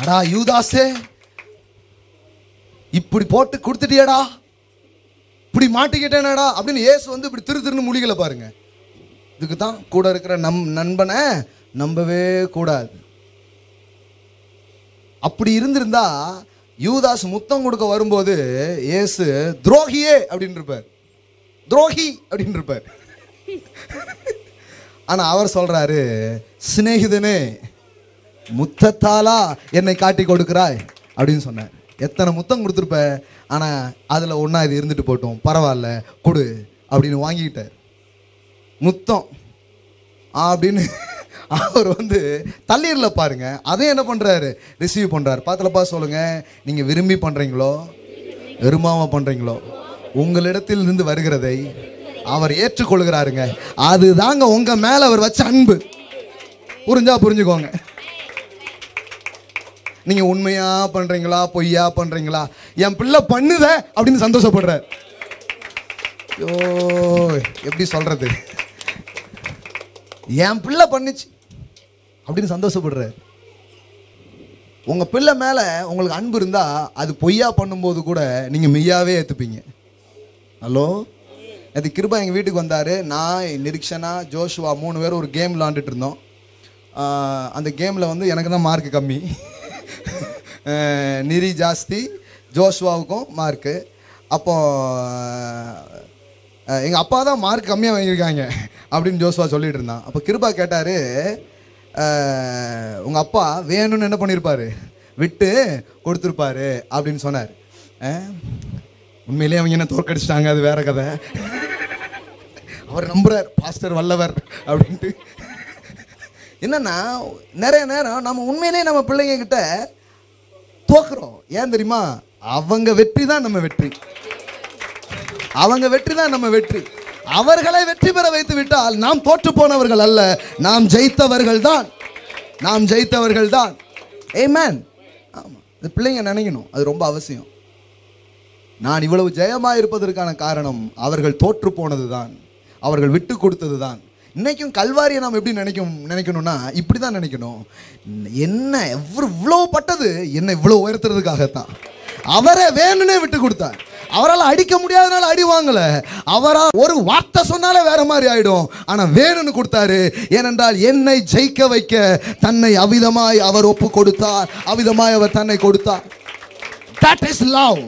அடா யூதாசே, இப்படி போட்டு கொடுத்துட்டியடா, இப்படி மாட்டிக்கிட்டேனடா அப்படின்னு இயேசு வந்து இப்படி திருன்னு முடிக்கல பாருங்க. இதுக்கு தான் கூட இருக்கிற நண்பனை நம்பவே கூடாது. அப்படி இருந்திருந்தா யூதாஸ் முத்தம் கொடுக்க வரும்போது இயேசு துரோகியே அப்படின்னு இருப்பார். துரோகி அப்படின்னு இருப்பார். ஆனா அவர் சொல்றாரு, சிநேகிதனே முத்தத்தாலா என்னை காட்டி கொடுக்கிறாய் அப்படின்னு சொன்னார். எத்தனை முத்தம் கொடுத்துருப்ப, ஆனா அதுல ஒன்னா இது இருந்துட்டு போட்டோம், பரவாயில்ல கொடு அப்படின்னு வாங்கிக்கிட்டார். முத்தம் அப்படின்னு அவர் தள்ளீர்ல பாருங்க, அதே என்ன பண்றாரு, ரிசீவ் பண்றாரு. பாத்தலப்பா சொல்லுங்க, நீங்க விரும்பி பண்றீங்களோ வெறுமாவ பண்றீங்களோ, உங்களிடத்தில் இருந்து வருகிறதை அவர் ஏற்றுக்கொள்கிறாருங்க. அதுதாங்க உங்க மேல அவர் வச்ச அன்பு. புரிஞ்சா புரிஞ்சுக்கோங்க. நீங்க உண்மையா பண்றீங்களா பொய்யா பண்றீங்களா, என் பிள்ளை பண்ணுத அப்படின்னு சந்தோஷப்படுறார். ஐயோ எப்படி சொல்றது, என் பிள்ளை பண்ணுச்சு அப்படின்னு சந்தோஷப்படுறார். உங்க பிள்ளை மேல உங்களுக்கு அன்பு இருந்தா அது பொய்யா பண்ணும்போது கூட நீங்க மெய்யாவே ஏத்துப்பீங்க. ஹலோ, அது கிருபா எங்கள் வீட்டுக்கு வந்தார். நான் நிரீக்ஷனா ஜோஷுவா 3 பேர் ஒரு கேம் விளாண்டுட்டு இருந்தோம். அந்த கேமில் எனக்கு தான் மார்க்கு கம்மி, நிரி ஜாஸ்தி, ஜோஷுவாவுக்கும் மார்க்கு. அப்போ எங்கள் அப்பா தான் மார்க் கம்மியாக வாங்கியிருக்காங்க அப்படின்னு ஜோஷுவா சொல்லிட்டு இருந்தான். அப்போ கிருபா கேட்டார், உங்கள் அப்பா வேணும்னு என்ன பண்ணியிருப்பாரு, விட்டு கொடுத்துருப்பாரு அப்படின்னு சொன்னார். உண்மையிலேயே அவங்க என்ன தோற்கடிச்சிட்டாங்க, அது வேற கதை. அவர் நம்புறார் பாஸ்டர் வல்லவர் அப்படின்ட்டு. என்னன்னா நிறைய நேரம் நம்ம உண்மையிலேயே நம்ம பிள்ளைங்க கிட்ட தோக்குறோம். ஏன் தெரியுமா, அவங்க வெற்றி தான் நம்ம வெற்றி, அவங்க வெற்றி தான் நம்ம வெற்றி. அவர்களை வெற்றி பெற வைத்து விட்டால் நாம் தோற்று போனவர்கள் அல்ல, நாம் ஜெயித்தவர்கள் தான், நாம் ஜெயித்தவர்கள் தான். ஆமென். ஆமா, இந்த பிள்ளைங்க நினைக்கணும், அது ரொம்ப அவசியம். நான் இவ்வளவு ஜெயமாக இருப்பதற்கான காரணம் அவர்கள் தோற்று போனது தான், அவர்கள் விட்டு கொடுத்தது தான். இன்னைக்கும் கல்வாரியை நாம் எப்படி நினைக்கணும்னா இப்படி தான் நினைக்கணும். என்ன இவ்வளோ பட்டது, என்ன இவ்வளோ உயர்த்துறதுக்காகத்தான். அவரை வேணும்னே விட்டு கொடுத்தார். அவரால் அடிக்க முடியாதனால அடி வாங்கல, அவரால் ஒரு வார்த்தை சொன்னாலே வேற மாதிரி ஆயிடும், ஆனா வேணும்னு கொடுத்தாரு. ஏனென்றால் என்னை ஜெயிக்க வைக்க தன்னை அவிதமாய் அவர் ஒப்பு கொடுத்தார், அவிதமாய் அவர் தன்னை கொடுத்தார். That is love.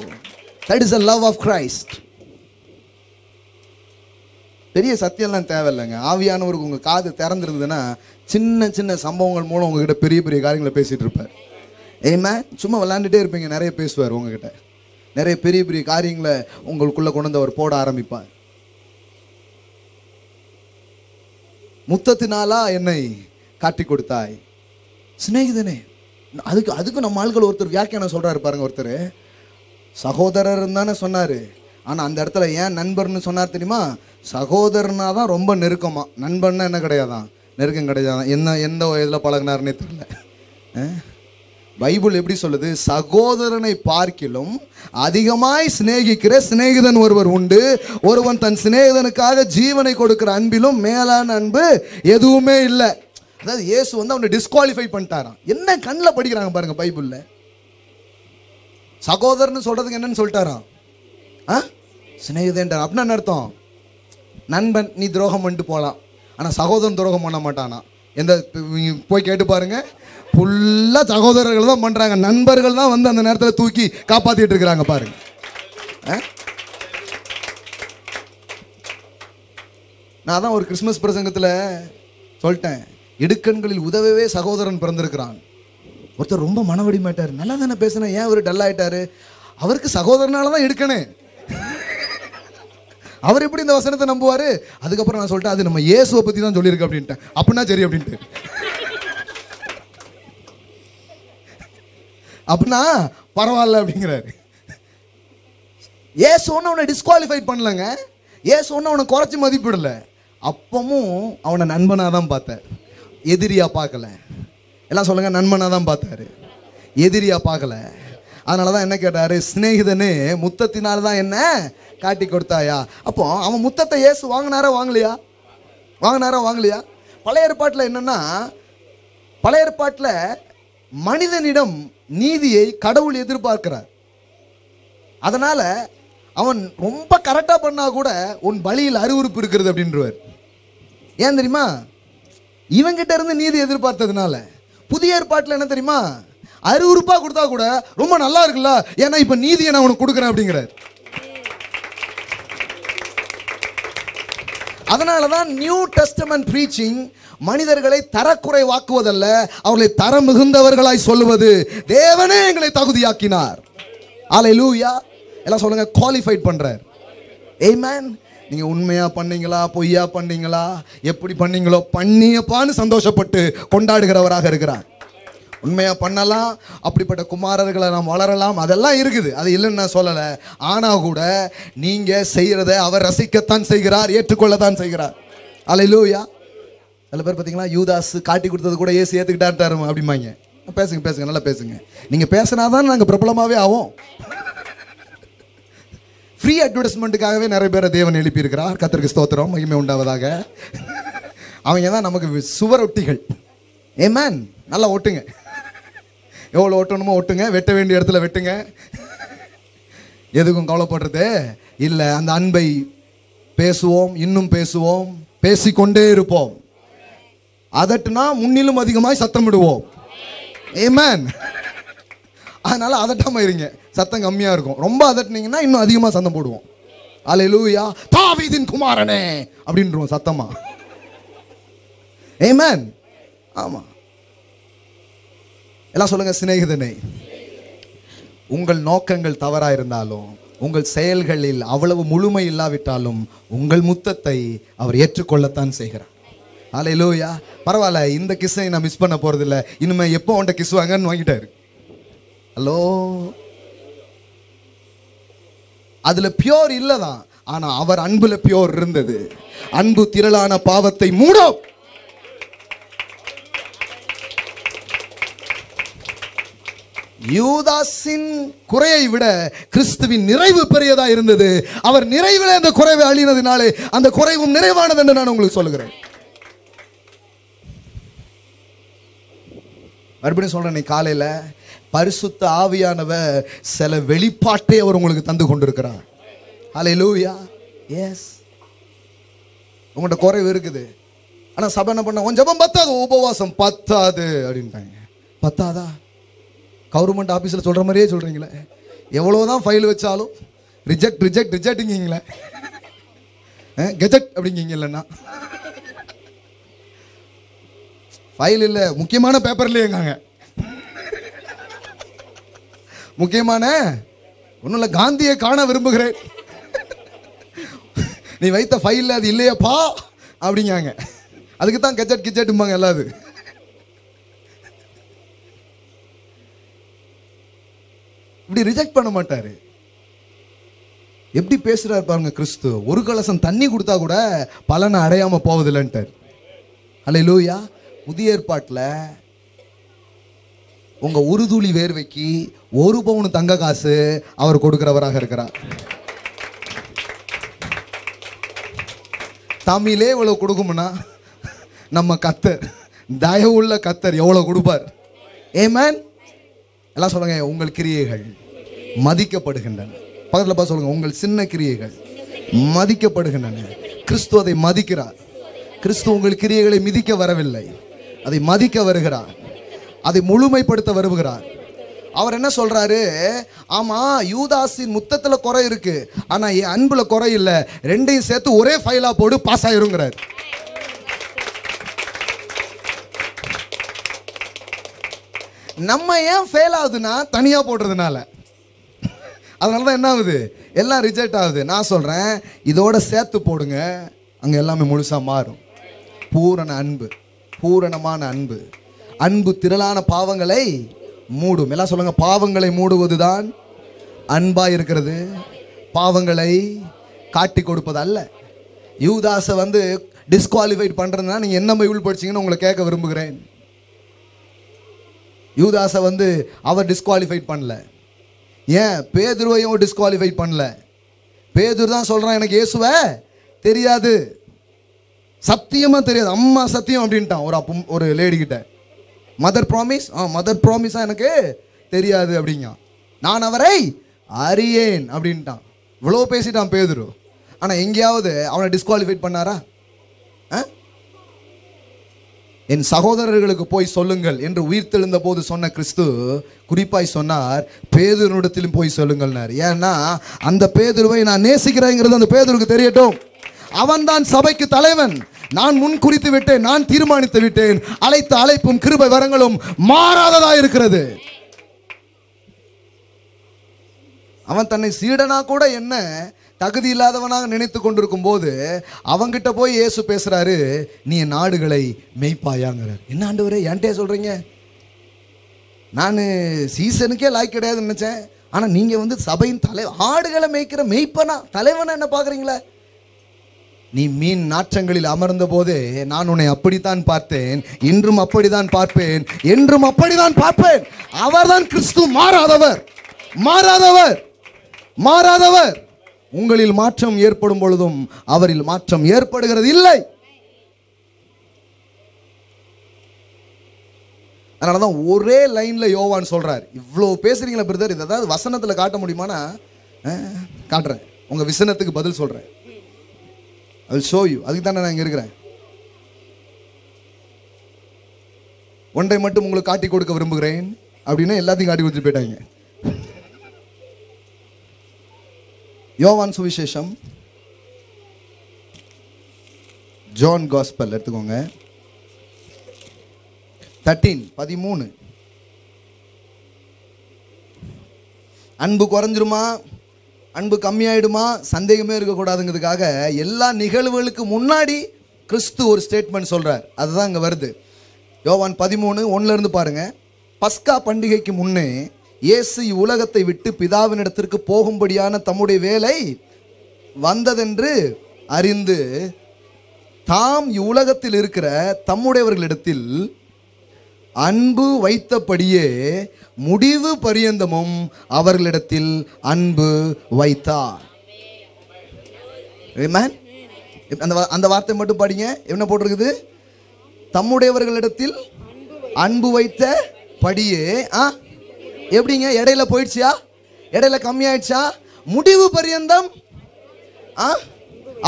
That is the love of Christ. பெரிய சத்தியம்லாம் தேவையில்லைங்க. ஆவியானவருக்கு உங்கள் காது திறந்துருந்ததுன்னா சின்ன சின்ன சம்பவங்கள் மூலம் உங்ககிட்ட பெரிய பெரிய காரியங்களை பேசிகிட்டு இருப்பார். ஏமா சும்மா விளாண்டுட்டே இருப்பீங்க, நிறைய பேசுவார் உங்ககிட்ட, நிறைய பெரிய பெரிய காரியங்களை உங்களுக்குள்ளே கொண்டு வந்து அவர் போட ஆரம்பிப்பார். முத்தத்தினாலா என்னை காட்டி கொடுத்தாய் சிநேகிதனே. அதுக்கு நம்ம ஆட்கள் ஒருத்தர் வியாக்கியானம் சொல்கிறாரு பாருங்க. ஒருத்தர் சகோதரர் தானே சொன்னார், ஆனால் அந்த இடத்துல ஏன் நண்பர்னு சொன்னார் தெரியுமா? சகோதரனா தான் ரொம்ப நெருக்கமா, நண்பன்னா என்ன கிடையாதான், நெருக்கம் கிடையாதான். எந்த இதில் பழகினார்னே தெரியல. பைபிள் எப்படி சொல்லுது, சகோதரனை பார்க்கிலும் அதிகமாய் சிநேகிக்கிற சிநேகிதன் ஒருவர் உண்டு, ஒருவன் தன் சிநேகிதனுக்காக ஜீவனை கொடுக்கிற அன்பிலும் மேலான அன்பு எதுவுமே இல்லை. அதாவது இயேசு அவனை டிஸ்குவாலிஃபை பண்ணிட்டாராம். என்ன கண்ணில் படிக்கிறாங்க பாருங்க பைபிள்ல. சகோதரன்னு சொல்றதுக்கு என்னன்னு சொல்லிட்டாராம், சிநேகிதன். அப்படின்னா என்ன அர்த்தம்? நண்பன் நீ துரோகம் பண்ணிட்டு போகலாம், ஆனால் சகோதரன் துரோகம் பண்ண மாட்டானா. எந்த போய் கேட்டு பாருங்க, ஃபுல்லாக சகோதரர்கள் தான் பண்ணுறாங்க, நண்பர்கள் தான் அந்த நேரத்தில் தூக்கி காப்பாற்றிட்டு இருக்கிறாங்க பாருங்க. நான் தான் ஒரு கிறிஸ்மஸ் பிரசங்கத்தில் சொல்லிட்டேன், இடுக்கண்களில் உதவவே சகோதரன் பிறந்திருக்கிறான். ஒருத்தர் ரொம்ப மனவடிமாயிட்டார், நல்லா தானே பேசுனேன், ஏன் அவர் டல் ஆயிட்டாரு? அவருக்கு சகோதரனால தான் எடுக்கணே, அவர் எப்படி இந்த வசனத்தை நம்புவாரு? அதுக்கப்புறம் நான் சொல்லிட்டேன், அது நம்ம இயேசுவை பத்தி தான் சொல்லியிருக்கு அப்படின்ட்டேன். அப்படின்னா சரி அப்படின்ட்டு. அப்படின்னா பரவாயில்ல அப்படிங்கிறாரு. இயேசு ஒன்று அவனை டிஸ்குவாலிஃபை பண்ணலங்க, இயேசு ஒன்று அவனை குறைச்சி மதிப்பிடல. அப்பவும் அவனை நண்பனாக தான் பார்த்தார், எதிரியா பார்க்கல. எல்லாம் சொல்லுங்க, நண்பனாக தான் பார்த்தாரு, எதிரியா பார்க்கல. அதனால தான் என்ன கேட்டாரு, சிநேகிதனே முத்தத்தினால தான் என்ன காட்டி கொடுத்தாயா? அப்போ அவன் முத்தத்தை இயேசு வாங்கினாரா வாங்கலையா? வாங்கலையா? பழைய ஏற்பாட்டில் என்னன்னா, பழைய ஏற்பாட்டில் மனிதனிடம் நீதியை கடவுள் எதிர்பார்க்கிறார். அதனால அவன் ரொம்ப கரெக்டா பண்ணா கூட உன் பலியில் அருவருப்பு இருக்கிறது அப்படின்றவர். ஏன் தெரியுமா? இவங்கிட்ட இருந்து நீதி எதிர்பார்த்ததுனால. புதிய ஏற்பாட்டில் என்ன தெரியுமா, அருவருப்பா கொடுத்தா கூட ரொம்ப நல்லா இருக்குல்ல, ஏன்னா இப்ப நீதியை நான் உனக்கு கொடுக்குறேன் அப்படிங்கிறார். அதனாலதான் நியூ டெஸ்டமென்ட் பிரீச்சிங் மனிதர்களை தரக்குறைவாக்குவதல்ல, அவர்களை தரம் மிகுந்தவர்களாய் சொல்லுவது. தேவனே எங்களை தகுதியாக்கினார். அல்லேலூயா. எல்லாம் சொல்லுங்க, குவாலிஃபைட் பண்றார். ஆமென். நீங்க உண்மையா பண்ணீங்களா, பொய்யா பண்ணீங்களா, எப்படி பண்ணீங்களோ பண்ணியப்பான்னு சந்தோஷப்பட்டு கொண்டாடுகிறவராக இருக்கிறார். உண்மையா பண்ணலாம், அப்படிப்பட்ட குமாரர்களை நாம் வளரலாம், அதெல்லாம் இருக்குது, அது இல்லைன்னு நான் சொல்லலை. ஆனால் கூட நீங்க செய்யறதை அவர் ரசிக்கத்தான் செய்கிறார், ஏற்றுக்கொள்ளத்தான் செய்கிறார். அல்லேலூயா. சில பேர் பார்த்தீங்களா, யூதாஸ் காட்டி கொடுத்தது கூட ஏசு ஏற்றுக்கிட்டாரு அப்படிம்பாங்க. பேசுங்க பேசுங்க, நல்லா பேசுங்க. நீங்க பேசினாதான் நாங்கள் பிரபலமாகவே ஆகும். ஃப்ரீ அட்வர்டைஸ்மெண்ட்டுக்காகவே நிறைய பேரை தேவன் எழுப்பியிருக்கிறார். கர்த்தருக்கு ஸ்தோத்திரம், மகிமை உண்டாவதாக. அவங்க தான் நமக்கு சுவரொட்டிகள். ஆமென். நல்லா ஓட்டுங்க, எவ்வளோ ஓட்டணுமோ ஓட்டுங்க, வெட்ட வேண்டிய இடத்துல வெட்டுங்க, எதுக்கும் கவலைப்படுறது இல்லை. அந்த அன்பை பேசுவோம், இன்னும் பேசுவோம், பேசிக்கொண்டே இருப்போம். அதட்டுனா முன்னிலும் அதிகமாய் சத்தமிடுவோம். ஆமென். அதனால அதட்டாம இருங்க, சத்தம் கம்மியா இருக்கும். ரொம்ப அதட்டினீங்கன்னா இன்னும் அதிகமா சத்தம் போடுவோம். அல்லேலூயா. தாவீதின் குமாரனே அப்படின்றோம் சத்தமா. ஆமென். ஆமா. எல்லாம் சொல்லுங்க, சிநேகிதனே, உங்கள் நோக்கங்கள் தவறா இருந்தாலும், உங்கள் செயல்களில் அவ்வளவு முழுமை இல்லாவிட்டாலும் உங்கள் முத்தத்தை அவர் ஏற்றுக்கொள்ளத்தான் செய்கிறார். அல்லேலூயா. பரவாயில்ல, இந்த கிஸ்ஸை நான் மிஸ் பண்ண போறதில்ல, இனிமே எப்போ உன்ட கிஸ் வாங்கன்னு வாங்கிட்டாரு. ஹலோ. அதுல பியோர் இல்லதான், ஆனா அவர் அன்புல பியோர் இருந்தது. அன்பு திரளான பாவத்தை மூடும். யூதாஸின் குறையை விட கிறிஸ்துவின் நிறைவு பெரியதா இருந்தது. அவர் நிறைவில் அந்த குறைவை அழினதினாலே அந்த குறைவும் நிறைவானது என்று நான் உங்களுக்கு சொல்லுகிறேன். மறுபடியும் சொல்றேன், காலையில பரிசுத்த ஆவியானவர் சில வெளிப்பாட்டை அவர் உங்களுக்கு தந்து கொண்டிருக்கிறார். அல்லேலூயா. எஸ். உங்கள்கிட்ட குறைவு இருக்குது, ஆனா சபை என்ன பண்ண, உன் ஜெபம் பத்தாது, உபவாசம் பத்தாது அப்படின்ட்டாங்க. பத்தாதா? கவர்மெண்ட் ஆபீஸ்ல சொல்ற மாதிரியே சொல்றீங்களே. எவ்வளவுதான் ஃபைல் வச்சாலும் ரிஜெக்ட் ரிஜெக்ட் ரிஜெக்ட்ங்கீங்களே, கெஜெட் அப்படிங்கீங்க. இல்லைன்னா ஃபைல் இல்லை, முக்கியமான பேப்பர்லேயேங்க. முக்கியமான ஒன்றும் இல்லை, காந்தியை காண விரும்புகிறேன், நீ வைத்த ஃபைல் அது இல்லையப்பா அப்படிங்காங்க. அதுக்கு தான் கெஜெட் கிஜெட்டும்பாங்க எல்லாது. இப்படி ரிஜெக்ட் பண்ண மாட்டாரு. எப்படி பேசுறாரு பாருங்க கிறிஸ்து. ஒரு கலசம் தண்ணி கொடுத்தா கூட பலனை அடையாம போவதில்லைன்ட்டார். அல்லேலூயா. புதிய ஏற்பாட்டில் உங்க ஒரு துளி வேர்வைக்கு 1 பவுன் தங்க காசு அவர் கொடுக்கிறவராக இருக்கிறார். தமிழே இவ்வளவு கொடுக்கும்னா நம்ம கத்தர், தயவுள்ள கத்தர் எவ்வளவு கொடுப்பார். ஆமென். எல்லாம் சொல்லுங்க, உங்கள் கிரியைகள் மதிக்கப்படுகின்றன. பக்கத்தில் பார்த்து சொல்லுங்க, உங்கள் சின்ன கிரியைகள் மதிக்கப்படுகின்றன. கிறிஸ்து அதை மதிக்கிறார். கிறிஸ்து உங்கள் கிரியைகளை மிதிக்க வரவில்லை, அதை மதிக்க வருகிறார், அதை முழுமைப்படுத்த வருகிறார். அவர் என்ன சொல்றாரு, ஆமா யூதாஸின் முத்தத்துல குறை இருக்கு, ஆனா என் அன்புல குறை இல்லை, ரெண்டையும் சேர்த்து ஒரே ஃபைலா போடு, பாஸ் ஆயிருங்கிறார். நம்ம ஏன் ஃபெயில் ஆகுதுன்னா தனியா போடுறதுனால. அதனாலதான் என்ன ஆகுது, எல்லாம் ரிஜெக்ட் ஆகுது. நான் சொல்றேன், இதோட சேர்த்து போடுங்க, அங்க எல்லாமே முழுசா மாறும். பூரண அன்பு, பூரணமான அன்பு. அன்பு திரளான பாவங்களை மூடும். எல்லாம் சொல்லுங்க, பாவங்களை மூடுவதுதான் அன்பா இருக்கிறது, பாவங்களை காட்டி கொடுப்பது அல்ல. யூதாஸை டிஸ்குவாலிஃபைட் பண்றதுனா நீங்க என்ன பைபிள் படிச்சீங்கன்னு உங்களை கேட்க விரும்புகிறேன். யூதாஸை அவர் டிஸ்குவாலிஃபைட் பண்ணல. ஏன் பேதுருவையும் டிஸ்குவாலிஃபைட் பண்ணல. பேதுரு தான் சொல்றான், எனக்கு இயேசுவை தெரியாது, சத்தியமா தெரியாது, அம்மா சத்தியம் அப்படின்ட்டான் ஒரு லேடி கிட்ட. மதர் ப்ராமிஸ், மதர் ப்ராமிஸா எனக்கு தெரியாது அப்படிங்க. நான் அவரை அறியேன் அப்படின்ட்டான். இவ்வளோ பேசிட்டான் பேதுரு. ஆனா எங்கேயாவது அவனை டிஸ்குவாலிஃபைட் பண்ணாரா? என் சகோதரர்களுக்கு போய் சொல்லுங்கள் என்று உயிர்த்தெழுந்த போது சொன்ன கிறிஸ்து குறிப்பாய் சொன்னார், பேதுருவிடத்திலும் போய் சொல்லுங்கள்னார். ஏன்னா அந்த பேதுருவை நான் நேசிக்கிறேங்கிறது அந்த பேதுருக்கு தெரியட்டும். அவன்தான் சபைக்கு தலைவன். நான் முன் குறித்து விட்டேன், நான் தீர்மானித்து விட்டேன். அழைத்த அழைப்பும் கிருபை வரங்களும் மாறாததா இருக்கிறது. அவன் தன்னை சீடனா கூட என்ன தகுதி இல்லாதவனாக நினைத்து கொண்டிருக்கும் போது அவங்கிட்ட போய் இயேசு பேசுறாரு, நீ என் ஆடுகளை மேய்ப்பாயாங்கிறார். என்ன ஆண்டவரே என்கிட்டே சொல்றீங்க? நான் சீசனுக்கே லாய்க்கு கிடையாதுன்னு நினைச்சேன். ஆனா நீங்க சபையின் ஆடுகளை மேய்க்கிற மெய்ப்பனா தலைவனா என்ன பாக்குறீங்களா? நீ மீன் நாற்றங்களில் அமர்ந்த போதே நான் உன்னை அப்படித்தான் பார்த்தேன், இன்றும் அப்படித்தான் பார்ப்பேன், என்றும் அப்படித்தான் பார்ப்பேன். அவர்தான் கிறிஸ்து. மாறாதவர், மாறாதவர், மாறாதவர். உங்களில் மாற்றம் ஏற்படும் பொழுதும் அவரில் மாற்றம் ஏற்படுகிறது இல்லை. அதனாலதான் ஒரே லைன்ல யோவான் சொல்றார், இவ்வளோ பேசுறீங்களா பிரதர், இது அதாவது வசனத்துல காட்ட முடியுமானா காட்டுறேன், உங்க விசனத்துக்கு பதில் சொல்றேன். I will show you. அதுக்கு தானே நான் இங்க இருக்கிறேன். ஒன்றை மட்டும் உங்களுக்கு காட்டி கொடுக்க விரும்புகிறேன் அப்படின்னு எல்லாத்தையும் காட்டி கொடுத்து போயிட்டாங்க. யோவான் சுவிசேஷம், ஜான் காஸ்பல் எடுத்துக்கோங்க, 13 அன்பு குறைஞ்சிருமா, அன்பு கம்மியாயிடுமா, சந்தேகமே இருக்கக்கூடாதுங்கிறதுக்காக எல்லா நிகழ்வுகளுக்கு முன்னாடி கிறிஸ்து ஒரு ஸ்டேட்மெண்ட் சொல்றார். அதுதான் இங்க வருது. யோவான் 13:1 இருந்து பாருங்க. பஸ்கா பண்டிகைக்கு முன்னே இயேசு உலகத்தை விட்டு பிதாவினிடத்திற்கு போகும்படியான தம்முடைய வேலை வந்ததென்று அறிந்து தாம் இவ்வுலகத்தில் இருக்கிற தம்முடையவர்களிடத்தில் அன்பு வைத்தபடியே முடிவு பரியந்தமும் அவர்களிடத்தில் அன்பு வைத்தார். அந்த வார்த்தை மட்டும் படிங்க. என்ன போட்டிருக்குது? தம்முடையவர்களிடத்தில் அன்பு வைத்த படியே. எப்படிங்க? இடையில போயிடுச்சா? இடையில கம்மியாயிடுச்சா? முடிவு பரியந்தம்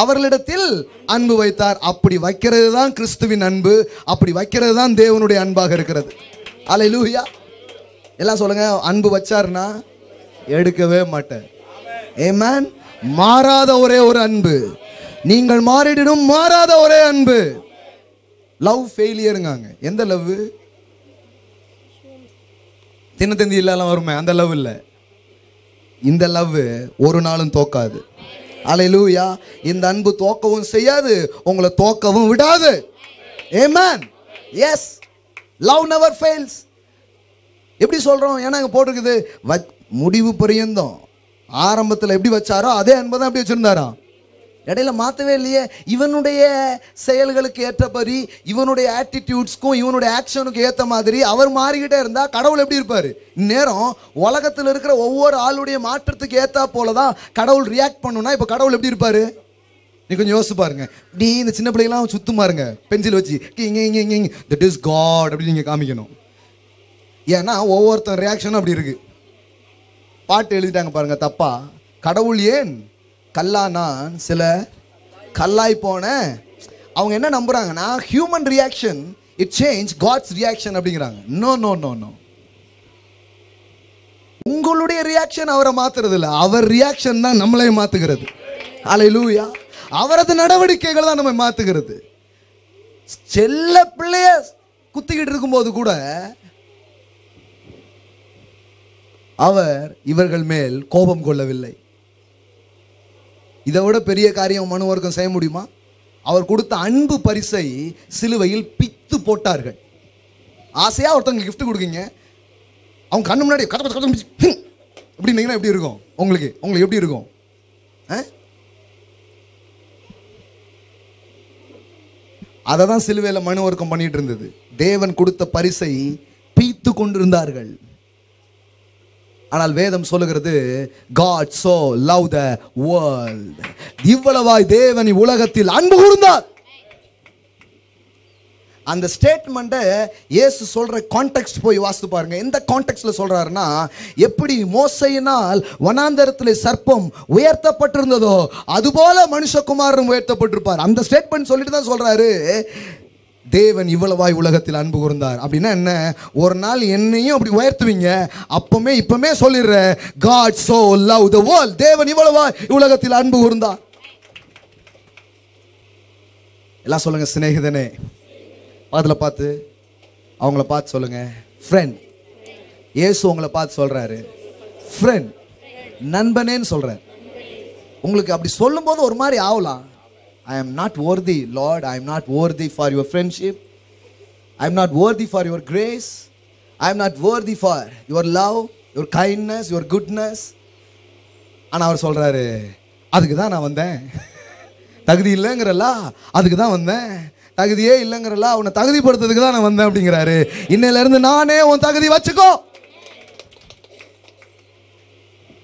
அவர்களிடத்தில் அன்பு வைத்தார். அப்படி வைக்கிறது தான் கிறிஸ்துவின் அன்பு. அப்படி வைக்கிறது தான் தேவனுடைய அன்பாக இருக்கிறது. அல்லேலூயா. எல்லாம் சொல்லுங்க, அன்பு வச்சாருன்னா எடுக்கவே மாட்டார். ஆமென். மாறாத ஒரே ஒரு அன்பு. நீங்கள் மாறிடணும், மாறாத ஒரே அன்பு. லவ் ஃபெயிலியருங்காங்க. எந்த லவ்? தினத்தந்தி இல்லலாம் வருமே அந்த லவ் இல்லை. இந்த லவ் ஒரு நாளும் தோக்காது. அல்லேலூயா. இந்த அன்பு தோக்கவும் செய்யாது, உங்களை தோக்கவும் விடாது. Amen. Yes, love never fails. எப்படி சொல்றோம்? ஏன்னா இங்க போட்டிருக்குது முடிவு பரியந்தம். ஆரம்பத்தில் எப்படி வச்சாரோ அதே அன்பை தான் எப்படி வச்சிருந்தாராம். இடையில மாற்றவே இல்லையே. இவனுடைய செயல்களுக்கு ஏற்றபடி, இவனுடைய ஆட்டிடியூட்ஸ்க்கும் இவனுடைய ஆக்ஷனுக்கு ஏற்ற மாதிரி அவர் மாறிக்கிட்டே இருந்தா கடவுள் எப்படி இருப்பாரு? இந்நேரம் உலகத்தில் இருக்கிற ஒவ்வொரு ஆளுடைய மாற்றத்துக்கு ஏற்றா போலதான் கடவுள் ரியாக்ட் பண்ணுனா இப்போ கடவுள் எப்படி இருப்பாரு? நீ கொஞ்சம் யோசிச்சு பாருங்க. இப்படி இந்த சின்ன பிள்ளைங்களாம் சுத்தம் பாருங்க, பென்சில் வச்சு தட் இஸ் காட் அப்படின்னு நீங்க காமிக்கணும். ஏன்னா ஒவ்வொருத்தன் ரியாக்ஷனும் அப்படி இருக்கு. பாட்டு எழுதிட்டாங்க பாருங்க தப்பா. கடவுள் ஏன் கல்லானான் சில கல்லாய் போன. அவங்க என்ன நம்புறாங்கன்னா human reaction it change God's reaction அப்படிங்கிறாங்க. No no no no. உங்களுடைய ரியாக்ஷன் அவரை மாத்துறது இல்லை, அவர் ரியாக்ஷன் தான் நம்மளை மாத்துகிறது. அல்லேலூயா. அவரது நடவடிக்கைகள் தான் நம்ம மாத்துகிறது. செல்ல பிள்ளைய குத்திக்கிட்டு இருக்கும்போது கூட அவர் இவர்கள் மேல் கோபம் கொள்ளவில்லை. இதை விட பெரிய காரியம் மனுவர்க்கம் செய்ய முடியுமா? அவர் கொடுத்த அன்பு பரிசை சிலுவையில் பித்து போட்டார்கள். ஆசையா ஒருத்தவங்க கிஃப்ட் கொடுக்கீங்க, அவங்க கண்ணு முன்னாடி அப்படின்னீங்கன்னா எப்படி இருக்கும் உங்களுக்கு? உங்களுக்கு எப்படி இருக்கும்? அதை தான் சிலுவையில் மனுவர்க்கம் பண்ணிட்டு இருந்தது. தேவன் கொடுத்த பரிசை பீத்து கொண்டிருந்தார்கள். ஆனால் வேதம் சொல்லுகிறது God so loved the world. இவ்வளவாய் தேவன் உலகத்தில் அன்பு கூர்ந்தார். அந்த ஸ்டேட்மெண்ட்டை இயேசு சொல்ற கான்டெக்ஸ்ட் போய் வாசித்து பாருங்க. எந்த கான்டெக்ஸ்ட்ல சொல்றாருன்னா, எப்படி மோசையினால் வனாந்தரத்தில் சர்ப்பம் உயர்த்தப்பட்டிருந்ததோ அதுபோல மனுஷகுமாரன் உயர்த்தப்பட்டிருப்பார். அந்த ஸ்டேட்மெண்ட் சொல்லிட்டு தான் சொல்றாரு தேவன் இவ்வளவாய் உலகத்தில் அன்பு கூர்ந்தார். அப்படின்னா என்ன? ஒரு நாள் என்னையும் அப்படி உயர்த்துவீங்க. அப்பமே இப்பமே சொல்லிடுற God so loved the world. தேவன் இவ்வளவாய் உலகத்தில் அன்பு கூர்ந்தார். எல்லாம் சொல்லுங்க சிநேகிதனே. அதில் பார்த்து அவங்கள பார்த்து சொல்லுங்க ஃப்ரெண்ட். இயேசு உங்களை பார்த்து சொல்றாரு ஃப்ரெண்ட், நண்பனேன்னு சொல்றாரு. உங்களுக்கு அப்படி சொல்லும் போது ஒரு மாதிரி ஆகலாம். I am not worthy, Lord. I am not worthy for your friendship. I am not worthy for your grace. I am not worthy for your love, your kindness, your goodness. ஆனால் அவர் சொல்றாரு, அதுக்கு தான் நான் வந்தேன். தகுதி இல்லைங்கிறல்ல, அதுக்கு தான் வந்தேன். தகுதியே இல்லைங்கிறல்ல, உன்னை தகுதிப்படுத்துறதுக்கு தான் நான் வந்தேன் அப்படிங்கிறாரு. இன்னையிலிருந்து நானே உன் தகுதி வச்சுக்கோ.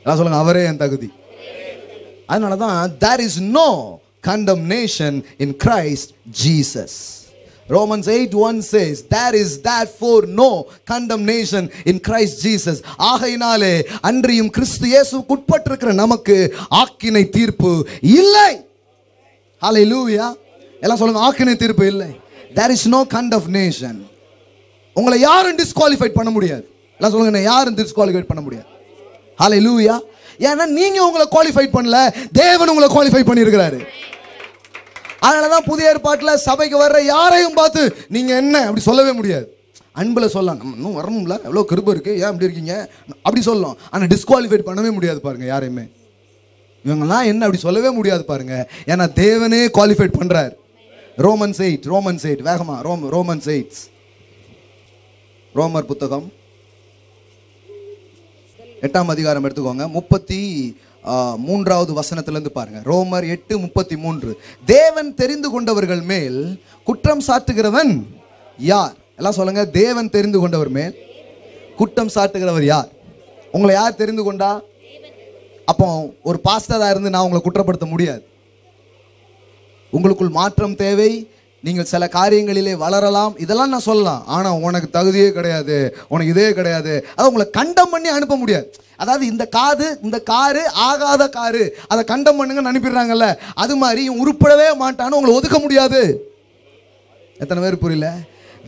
எல்லாம் சொல்லுங்க, அவரே என் தகுதி. அதனால தான் there is no condemnation in Christ Jesus. Romans 8:1 says there is therefore no condemnation in Christ Jesus. ஆகையினாலே அன்றியும் கிறிஸ்து இயேசுவுக்கு உட்பட்டிருக்கிற நமக்கு ஆக்கினை தீர்ப்பு இல்லை. ஹல்லேலூயா. எல்லாம் சொல்லுங்க, ஆக்கினை தீர்ப்பு இல்லை. There is no condemnation. உங்களை யாரும் டிஸ்குவாலிஃபைட் பண்ண முடியாது. எல்லாம் சொல்லுங்க, யாரும் டிஸ்குவாலிஃபைட் பண்ண முடியாது. ஹல்லேலூயா. ஏன்னா நீங்க உங்களை குவாலிஃபை பண்ணல, தேவன் உங்களை குவாலிஃபை பண்ணியிருக்கிறாரு. அதனாலதான் புதிய ஏற்பாட்டில் சபைக்கு வர்ற யாரையும் பார்த்து நீங்க என்ன அப்படி சொல்லவே முடியாது. அன்புல சொல்லலாம், நம்ம இன்னும் வரணும்ல, எவ்வளோ கிருபை இருக்கு, ஏன் அப்படி இருக்கீங்க அப்படி சொல்லலாம். ஆனால் டிஸ்குவாலிஃபைட் பண்ணவே முடியாது பாருங்க யாரையுமே. இவங்கெல்லாம் என்ன அப்படி சொல்லவே முடியாது பாருங்க. ஏன்னா தேவனே குவாலிஃபைட் பண்றார். ரோமன்ஸ் 8 வேகமா ரோமன்ஸ் 8 ரோமர் புத்தகம் 8ஆம் அதிகாரம் எடுத்துக்கோங்க. 33வது வசனத்திலிருந்து பாருங்க. ரோமர் 8:33. தேவன் தெரிந்து கொண்டவர்கள் மேல் குற்றம் சாட்டுகிறவன் யார்? எல்லாம் சொல்லுங்க, தேவன் தெரிந்து கொண்டவர் மேல் குற்றம் சாட்டுகிறவர் யார்? உங்களை யார் தெரிந்து கொண்டா? அப்போ ஒரு பாஸ்டரா இருந்து நான் உங்களை குற்றப்படுத்த முடியாது. உங்களுக்குள் மாற்றம் தேவை. நீங்கள் சில காரியங்களிலே வளரலாம், இதெல்லாம் நான் சொல்லலாம். ஆனால் உனக்கு தகுதியே கிடையாது, உனக்கு இதே கிடையாது, அதை உங்களை கண்டம் பண்ணி அனுப்ப முடியாது. அதாவது இந்த காரு ஆகாத காரு, அதை கண்டம் பண்ணுங்கன்னு அனுப்பிடுறாங்கல்ல, அது மாதிரி உருப்படவே மாட்டான்னு உங்களை ஒதுக்க முடியாது. எத்தனை பேர் புரியல?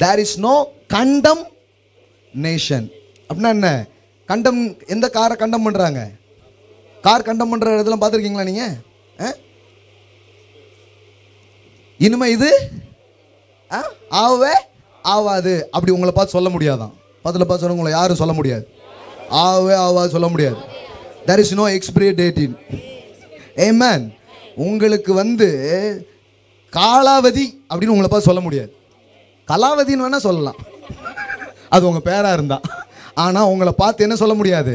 There is no condemnation. அப்படின்னா என்ன? கண்டம், எந்த காரை கண்டம் பண்ணுறாங்க? கார் கண்டம் பண்ணுற இடத்துல பார்த்துருக்கீங்களா நீங்கள்? இனிமே இது ஆகவே ஆவாது அப்படி உங்களை பார்த்து சொல்ல முடியாதான். பதில் பார்த்து சொல்ல உங்களை யாரும் சொல்ல முடியாது. ஆகவே ஆவாது சொல்ல முடியாது. there is no expiry date in. Amen. உங்களுக்கு காலாவதி அப்படின்னு உங்களை பார்த்து சொல்ல முடியாது. கலாவதின்னு வேணா சொல்லலாம், அது உங்க பேரா இருந்தா. ஆனா உங்களை பார்த்து என்ன சொல்ல முடியாது?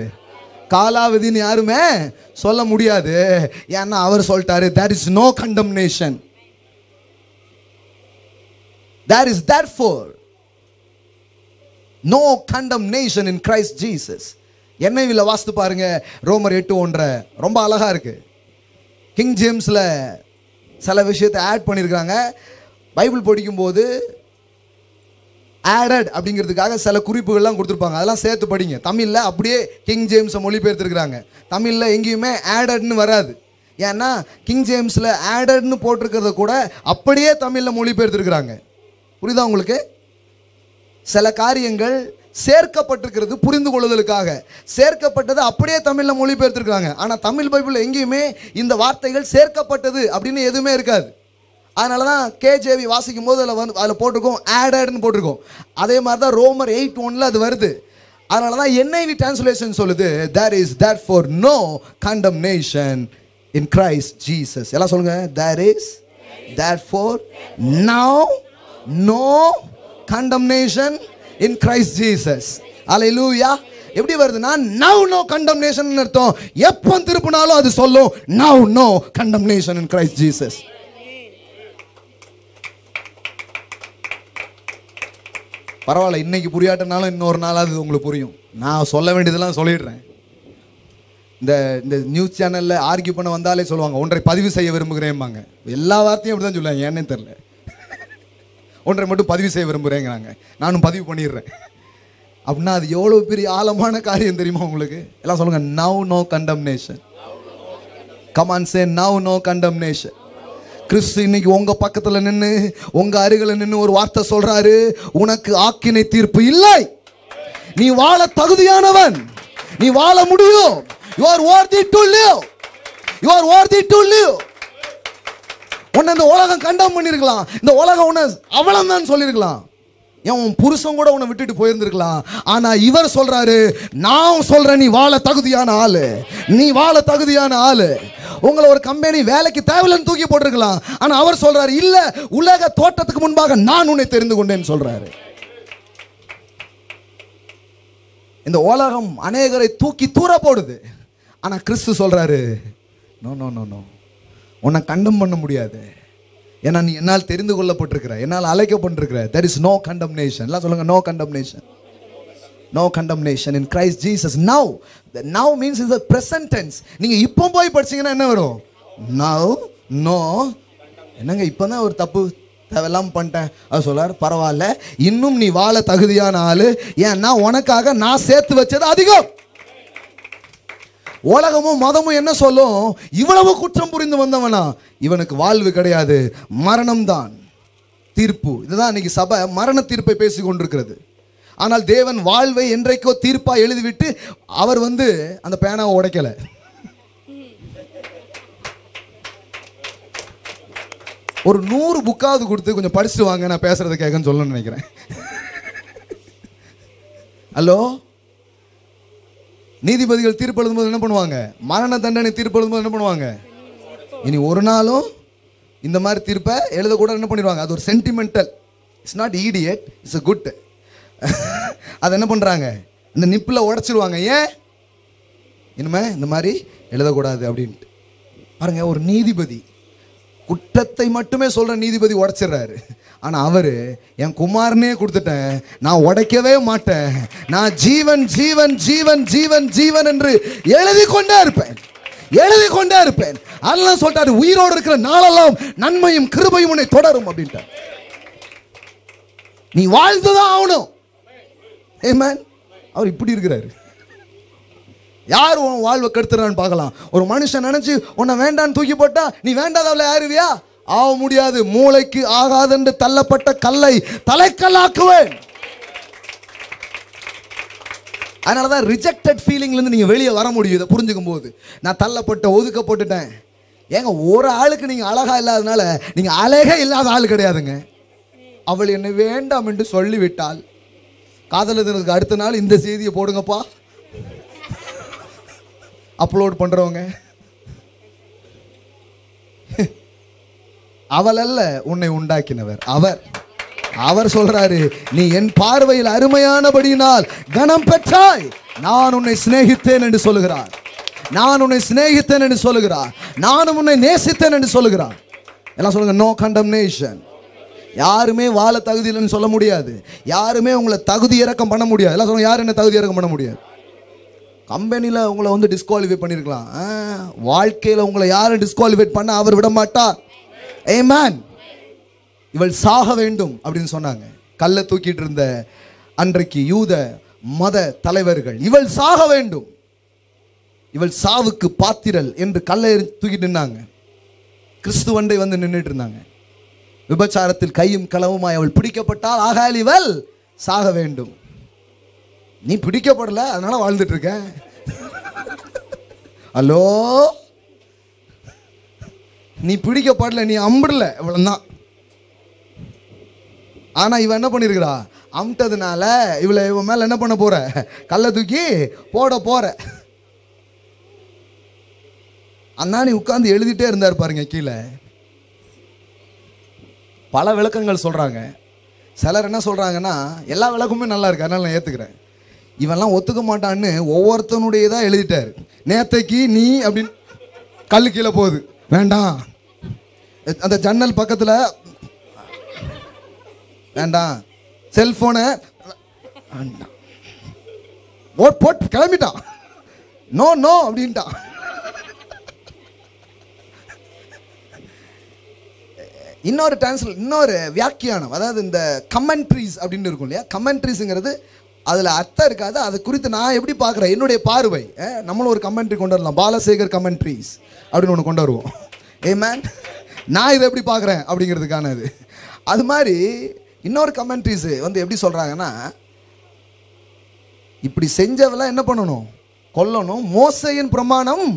காலாவதின்னு யாருமே சொல்ல முடியாது. ஏன்னா அவர் சொல்லிட்டாரு, there is no condemnation. There is therefore no condemnation in Christ Jesus. NIV வாசித்து பாருங்க, ரோமர் 8:1 ரொம்ப அழகா இருக்கு. கிங் ஜேம்ஸ்ல சில விஷயத்தை ஆட் பண்ணியிருக்காங்க. பைபிள் படிக்கும்போது ஆடட் அப்படிங்கிறதுக்காக சில குறிப்புகள்லாம் கொடுத்துருப்பாங்க, அதெல்லாம் சேர்த்து படிங்க. தமிழில் அப்படியே கிங் ஜேம்ஸை மொழிபெயர்த்திருக்கிறாங்க. தமிழில் எங்கேயுமே ஆடட்னு வராது. ஏன்னா கிங் ஜேம்ஸில் ஆடட்னு போட்டிருக்கிறத கூட அப்படியே தமிழில் மொழிபெயர்த்திருக்கிறாங்க. புரியுதா உங்களுக்கு? சில காரியங்கள் சேர்க்கப்பட்டிருக்கிறது புரிந்து கொள்வதற்காக, சேர்க்கப்பட்டது அப்படியே தமிழில் மொழிபெயர்த்திருக்காங்க. ஆனால் தமிழ் பைபிள் எங்கேயுமே இந்த வார்த்தைகள் சேர்க்கப்பட்டது அப்படின்னு எதுவுமே இருக்காது. அதனால தான் KJV வாசிக்கும் போது அதில் போட்டிருக்கோம், ஆடட்னு போட்டிருக்கோம். அதே மாதிரி தான் ரோமர் 8:1 அது வருது. அதனால தான் NIV டிரான்ஸ்லேஷன் சொல்லுது, there is therefore no condemnation in Christ Jesus. எல்லாம் சொல்லுங்க, there is therefore now no condemnation in Christ Jesus. Hallelujah. எப்படி வருதுன்னா now no condemnation அர்த்தம். எப்போ திருப்பினாலும் அது சொல்லும் now no condemnation in Christ Jesus. பரவாயில்ல, இன்னைக்கு புரியாட்டனாலும் இன்னொரு நாளாவது உங்களுக்கு புரியும். நான் சொல்ல வேண்டியதெல்லாம் சொல்லிடுறேன். இந்த நியூஸ் சேனலில் ஆர்கியூ பண்ண வந்தாலே சொல்லுவாங்க, ஒன்றை பதிவு செய்ய விரும்புகிறேன்பாங்க. எல்லா வார்த்தையும் அப்படி தான் சொல்லுவாங்க, ஏன்னே தெரில. ஒன்றை மட்டும் பதிவு செய்ய விரும்புகிறேங்கிறாங்க, நானும் பதிவு பண்ணிடுறேன். அப்படின்னா அது எவ்வளோ பெரிய ஆழமான காரியம் தெரியுமா உங்களுக்கு? எல்லாம் சொல்லுங்க, now no condemnation. Come on, say now no condemnation. கிறிஸ்து இன்னைக்கு உங்க பக்கத்துல நின்று, உங்க அருகில் நின்று ஒரு வார்த்தை சொல்றாரு, உனக்கு ஆக்கினை தீர்ப்பு இல்லை. நீ வாழ தகுதியானவன், நீ வாழ முடியும். You are worthy to live. You are worthy to live. உன்னை இந்த உலகம் கண்டம் பண்ணிருக்கலாம், இந்த உலகம் உன்னை அவளம்தான் சொல்லியிருக்கலாம், உன் புருஷன் கூட உன்னை விட்டுட்டு போயிருந்திருக்கலாம். ஆனா இவர் சொல்றாரு, நான் சொல்றேன் நீ வாழ தகுதியான ஆளு, நீ வாழ தகுதியான ஆளு. உங்களை ஒரு கம்பெனி வேலைக்கு தேவையில்லைன்னு தூக்கி போட்டிருக்கலாம், ஆனா அவர் சொல்றாரு, இல்ல, உலக தோற்றத்துக்கு முன்பாக நான் உன்னை தெரிந்து கொண்டேன்னு சொல்றாரு. இந்த உலகம் அநேகரை தூக்கி தூர போடுது, ஆனா கிறிஸ்து சொல்றாரு, நோ நோ நோ நோ, உன்னை கண்டம் பண்ண முடியாது. ஏன்னா நீ என்னால் தெரிந்து கொள்ளப்பட்டிருக்கிற, என்னால் அழைக்கப்பட்டிருக்கிற. there is no condemnation. எல்லாம் சொல்லுங்க, no condemnation. No condemnation in Christ Jesus. Now, the now means is the present tense. நீங்க இப்போ போய் படிச்சீங்கன்னா என்ன வரும்? now, no. என்னங்க இப்பதான் ஒரு தப்பு தேவையெல்லாம் பண்ணிட்டேன், அது சொல்றாரு, பரவாயில்ல, இன்னும் நீ வாழ தகுதியான ஆளு. ஏன்னா உனக்காக நான் சேர்த்து வச்சது அதிகம். உலகமும் மதமும் என்ன சொல்லும்? இவ்வளவு குற்றம் புரிந்து வந்தவனா இவனுக்கு வாழ்வு கிடையாது, மரணம் தான் தீர்ப்பு. இதுதான் இன்னைக்கு சபை மரண தீர்ப்பை பேசி கொண்டிருக்கிறது. ஆனால் தேவன் வாழ்வை என்றைக்கோ தீர்ப்பா எழுதிவிட்டு அவர் அந்த பேனாவை உடைக்கல. ஒரு 100 புக்காவது கொடுத்து கொஞ்சம் படிச்சுட்டு வாங்க, நான் பேசுறதை கேட்கன்னு சொல்லணும்னு நினைக்கிறேன். ஹலோ, நீதிபதிகள் தீர்ப்பு எழுதும்போது என்ன பண்ணுவாங்க? மரண தண்டனை தீர்ப்பு எழுதும்போது என்ன பண்ணுவாங்க? இனி ஒரு நாளும் இந்த மாதிரி தீர்ப்பை எழுதக்கூட என்ன பண்ணிடுவாங்க? அது ஒரு sentimental, it's not idiot, it's a good. அதை என்ன பண்ணுறாங்க? இந்த நிப்பில் உடைச்சிருவாங்க. ஏன்? இனிமே இந்த மாதிரி எழுதக்கூடாது அப்படின்ட்டு. பாருங்க, ஒரு நீதிபதி குற்றத்தை மட்டுமே சொல்கிற நீதிபதி உடைச்சிடுறாரு. ஆனால் அவர், என் குமாரனே கொடுத்துட்டேன், நான் உடைக்கவே மாட்டேன், நான் ஜீவன் ஜீவன் ஜீவன் ஜீவன் ஜீவன் என்று எழுதி கொண்டே இருப்பேன், எழுதி கொண்டே இருப்பேன். அதெல்லாம் சொல்லிட்டாரு, உயிரோடு இருக்கிற நாளெல்லாம் நன்மையும் கிருபையும் உன்னை தொடரும் அப்படின்ட்டு. நீ வாழ்ந்துதான் ஆகணும். ஆமென். அவர் இப்படி இருக்கிறாரு. யார் உன் வாழ்வை கெடுத்துறான்னு பார்க்கலாம். ஒரு மனுஷன் நினைச்சு உன்னை வேண்டான்னு தூக்கி போட்டா நீ வேண்டாதவளை ஆறுவியா? ஆக முடியாது. மூளைக்கு ஆகாதென்று தள்ளப்பட்ட கல்லை தலைக்கல்லாக்குவேன். அதனாலதான் ரிஜெக்டட் ஃபீலிங்ல இருந்து நீங்க வெளியே வர முடியும். இதை புரிஞ்சுக்கும் போது, நான் தள்ளப்பட்ட ஒதுக்கப்பட்டுட்டேன். ஏங்க, ஒரு ஆளுக்கு நீங்க அழகா இல்லாதனால நீங்க அழகே இல்லாத ஆள் கிடையாதுங்க. அவள் என்னை வேண்டாம் என்று சொல்லிவிட்டால், காதல் தினத்துக்கு அடுத்த நாள் இந்த செய்தியை போடுங்கப்பா அப்லோட் பண்றவங்க. அவள் அல்ல உன்னை உண்டாக்கினவர் அவர். அவர் சொல்றாரு, நீ என் பார்வையில் அருமையானபடியினால் கனம் பெற்றாய், நான் உன்னை சிநேகித்தேன் என்று சொல்லுகிறார். நான் உன்னை சிநேகித்தேன் என்று சொல்லுகிறார். நானும் உன்னை நேசித்தேன் என்று சொல்லுகிறார். எல்லாம் சொல்லுங்க, நோ கண்டம்னேஷன். யாருமே வாழ தகுதி இல்லைன்னு சொல்ல முடியாது. யாருமே உங்களை தகுதி இறக்கம் பண்ண முடியாது. எல்லாம் சொல்லுங்க, யாரும் என்ன தகுதி இறக்கம் பண்ண முடியாது. கம்பெனியில் உங்களை டிஸ்குவாலிஃபை பண்ணியிருக்கலாம், வாழ்க்கையில் உங்களை யாரும் டிஸ்குவாலிஃபை பண்ண அவர் விட மாட்டார். ஆமென். இவள் சாக வேண்டும் அப்படின்னு சொன்னாங்க. கல்லை தூக்கிட்டு இருந்த அன்றைக்கு யூத மத தலைவர்கள், இவள் சாக வேண்டும், இவள் சாவுக்கு பாத்திரல் என்று கல்லை தூக்கிட்டு நின்னாங்க. கிறிஸ்துவண்டை நின்றுட்டு இருந்தாங்க. விபச்சாரத்தில் கையும் களவுமாய் அவள் பிடிக்கப்பட்டால் ஆகால் இவள் சாக வேண்டும். நீ பிடிக்கப்படல, அதனால வாழ்ந்துட்டு இருக்க. ஹலோ, நீ பிடிக்கப்படல, நீ அம்பிடல, இவ்வளவுதான். ஆனா இவன் என்ன பண்ணிருக்கிறா? அம்பிட்டதுனால இவன் மேல என்ன பண்ண போற? கல்லை தூக்கி போட போற. அண்ணா நீ உட்கார்ந்து எழுதிட்டே இருந்தார் பாருங்க. கீழே பல விளக்கங்கள் சொல்றாங்க. சிலர் என்ன சொல்றாங்கன்னா, எல்லா விளக்கமுமே நல்லா இருக்கு, அதனால நான் ஏத்துக்கிறேன். இவெல்லாம் ஒத்துக்க மாட்டான்னு ஒவ்வொருத்தனுடையதான் எழுதிட்டாரு. நேத்தைக்கு நீ அப்படின்னு கல்லு கீழே போகுது, வேண்டாம். அந்த ஜன்னல் பக்கத்துல வேண்டாம், செல்போனை போட்டு கிளம்பிட்டான், நோ நோ அப்படின்ட்டான். இன்னொரு வியாக்கியானம், அதாவது இந்த கமெண்ட்ரிஸ் அப்படின்னு இருக்கும் இல்லையா? கமெண்ட்ரிஸ்ங்கிறது அதில் அர்த்தம் இருக்காது. அதை குறித்து நான் எப்படி பார்க்குறேன், என்னுடைய பார்வை. நம்மளும் ஒரு கமெண்ட்ரி கொண்டு வரலாம், பாலசேகர் கமெண்ட்ரிஸ் அப்படின்னு ஒன்று கொண்டு வருவோம். ஆமென். நான் இதை எப்படி பார்க்குறேன் அப்படிங்கிறதுக்கானது. அது மாதிரி இன்னொரு கமெண்ட்ரிஸ் எப்படி சொல்கிறாங்கன்னா, இப்படி செஞ்சவெல்லாம் என்ன பண்ணணும்? கொல்லணும். மோசேயின் பிரமாணம்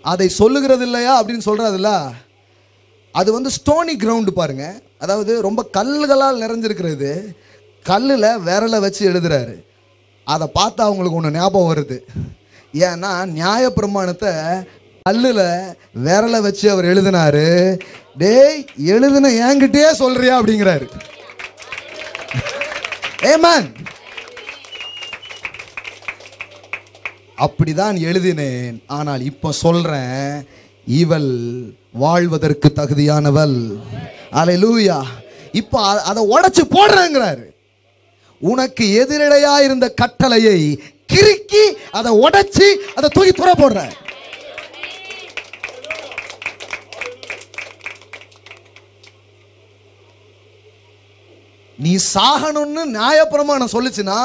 அதை சொல்லுகிறது இல்லையா அப்படின்னு சொல்கிறதில்ல. அது வந்து ஸ்டோனி கிரவுண்டு பாருங்க, அதாவது ரொம்ப கல்லுகளால் நிறைஞ்சிருக்கிறது. கல்லில் விரலை வச்சு எழுதுறாரு. அதை பார்த்தா அவங்களுக்கு ஒன்று ஞாபகம் வருது. ஏன்னா நியாயப்பிரமாணத்தை கல்லில் விரலை வச்சு அவர் எழுதினாரு. டேய் எழுதுன என்கிட்டே சொல்றியா அப்படிங்கிறாரு. ஆமென். அப்படிதான் எழுதினேன், ஆனால் இப்போ சொல்றேன், இவள் வாழ்வதற்கு தகுதியானவள். அல்லேலூயா. இப்போ அதை உடைச்சு போடுறேங்கிறாரு. உனக்கு எதிரடையா இருந்த கட்டளையை கிறுக்கி அதை உடைச்சி அதை தூக்கி துற போடுற. நீ சாகணும்னு நியாயப்பிரமாணம் சொல்லுச்சுன்னா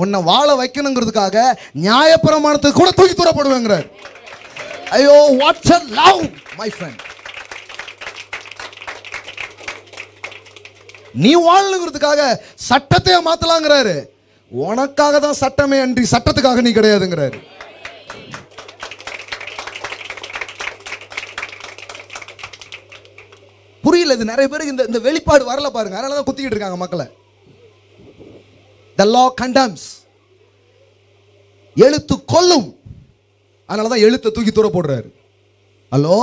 உன்னை வாழ வைக்கணுங்கிறதுக்காக நியாயப்பிரமாணத்துக்கு கூட தூக்கி தூரப்படுவேங்கிறார். ஐயோ what a love my friend. நீ வாழணுங்கிறதுக்காக சட்டத்தையே மாத்தலாங்கிறாரு. உனக்காக தான் சட்டமே அன்றி சட்டத்துக்காக நீ கிடையாதுங்கிறாரு. புரியல. இது நிறைய பேருக்கு இந்த வெளிப்பாடு வரல பாருங்க. அதனால தான் குத்திக்கிட்டு இருக்காங்க மக்களை. The law condemns. எழுத்து கொல்லும். அதனால தான் எழுத்தை தூக்கி தூர போடுறாரு. ஹலோ,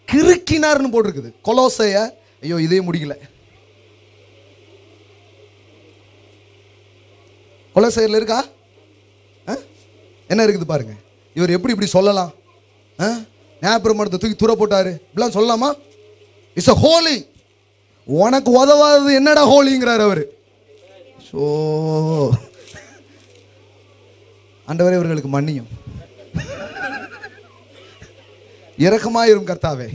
கிறுக்கினார்னு போட்டிருக்குது. கொலோசைய ஐயோ இதே முடியல. கொலோசையர்ல இருக்கா? என்ன இருக்குது பாருங்க. இவர் எப்படி இப்படி சொல்லலாம்? நியாயப்பிரமாணத்தை தூக்கி தூர போட்டாரு இப்படிலாம் சொல்லலாமா? It's a holy. உனக்கு உதவாதது என்னடா ஹோலிங்கிறார் அவரு. ஸோ ஆண்டவரே இவர்களுக்கு மன்னியும், இரக்கமாயிரும் கர்த்தாவே.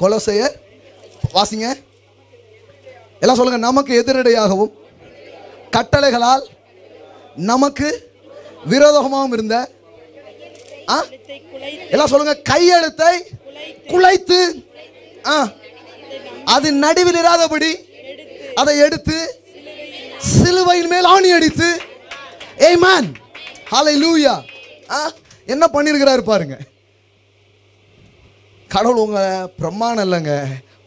கொலோசையர் வாசிங்க எல்லாம் சொல்லுங்க. நமக்கு எதிரடையாகவும் கட்டளைகளால் நமக்கு விரோதமாகவும் இருந்த எல்லாம் சொல்லுங்க. கையெழுத்தை குலைத்து அது நடுவில் இராதபடி அதை எடுத்து சிலுவையின் மேல் ஆணி அடித்து. ஆமென். ஹல்லேலூயா. என்ன பண்ணிருக்கிறாரு பாருங்க. கடவுள் உங்க பிரமாணம் இல்லைங்க,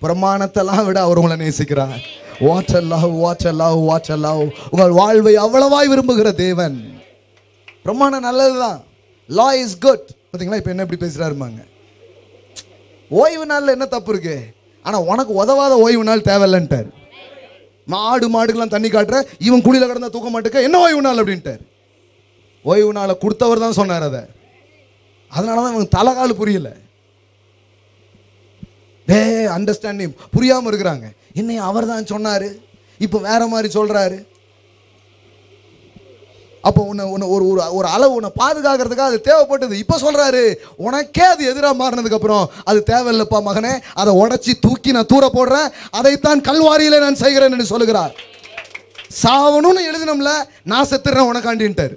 பிரமாணத்தெல்லாம் விட அவர் உங்களை நேசிக்கிறார். What a love, what a love, what a love. உங்கள் வாழ்வை அவ்வளவாய் விரும்புகிற தேவன். பிரமாணம் நல்லதுதான். law is good. பார்த்தீங்களா இப்போ என்ன இப்படி பேசுறாருமாங்க. ஓய்வு நாளில் என்ன தப்பு இருக்கு? ஆனால் உனக்கு உதவாத ஓய்வு நாள் தேவையில்லைன்ட்டார். மாடுகள்லாம் தண்ணி காட்டுற, இவன் குழியில் கிடந்தா தூக்க மாட்டேக்க, என்ன ஓய்வு நாள் அப்படின்ட்டார். ஓய்வு நாளை கொடுத்தவர் தான் சொன்னார் அதை. அதனால தான் இவங்க தலைகால் புரியல. அண்டர்ஸ்டாண்டிங் புரியாமல் இருக்கிறாங்க. என்னை அவர் தான் சொன்னார், இப்போ வேற மாதிரி சொல்றாரு. அப்போ உன்னை ஒரு அளவு உன்னை பாதுகாக்கிறதுக்காக அது தேவைப்பட்டது. இப்போ சொல்றாரு உனக்கே அது எதிராக மாறினதுக்கு அப்புறம் அது தேவையில்லைப்பா மகனே, அதை உடைச்சி தூக்கி நான் தூர போடுறேன், அதைத்தான் கல்வாரியில நான் செய்கிறேன் என்று சொல்லுகிறார். சாவணும்னு எழுதினோம்ல, நான் செத்துறேன் உனக்காண்டின்ட்டார்.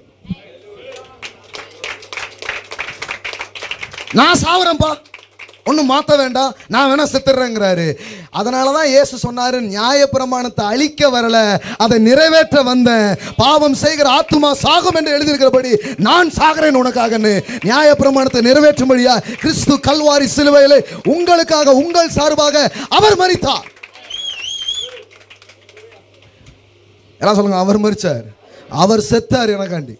நான் சாவறேன்ப்பா, ஒன்றும் மாற்ற வேண்டாம், நான் வேணா செத்துறேங்கிறாரு. அதனால தான் இயேசு சொன்னாரு, நியாயப்பிரமாணத்தை அழிக்க வரல, அதை நிறைவேற்ற வந்தேன். பாவம் செய்கிற ஆத்துமா சாகும் என்று எழுதியிருக்கிறபடி நான் சாகிறேன் உனக்காகன்னு. நியாயப்பிரமாணத்தை நிறைவேற்றும்படியா கிறிஸ்து கல்வாரி சிலுவையிலே உங்களுக்காக உங்கள் சார்பாக அவர் மரித்தார். எல்லாம் சொல்லுங்க, அவர் மரிச்சார், அவர் செத்தார் எனக்காண்டி.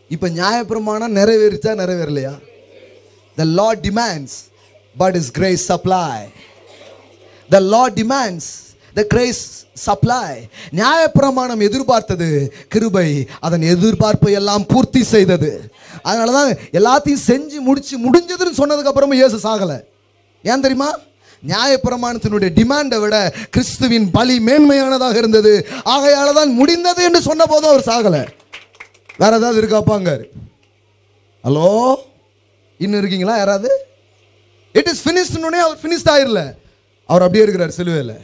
இப்ப நியாயப்பிரமாணம் நிறைவேறிச்சா நிறைவேறலையா? The Lord demands, but His grace supply. The Lord demands, the grace supply. நியாயப்பிரமாணம் எதிர்பார்த்தது, கிருபை அதன் எதிர்பார்ப்பை எல்லாம் பூர்த்தி செய்தது. அதனாலதான் எல்லாத்தையும் செஞ்சு முடிஞ்சதுன்னு சொன்னதுக்கு அப்புறமா இயேசு சாகல. ஏன் தெரியுமா? நியாயப்பிரமாணத்தினுடைய டிமாண்டை விட கிறிஸ்துவின் பலி மேன்மையானதாக இருந்தது. ஆகையால தான் முடிந்தது என்று சொன்ன போதும் அவர் சாகல. வேற ஏதாவது இருக்காப்பாங்க? ஹலோ, இன்னும் இருக்கீங்களா யாராவது? இட் இஸ் ஃபினிஷ்டுனே அவர் ஃபினிஷ்ட் ஆயிரல. அவர் அப்படியே இருக்கிறார் சிலுவையில்.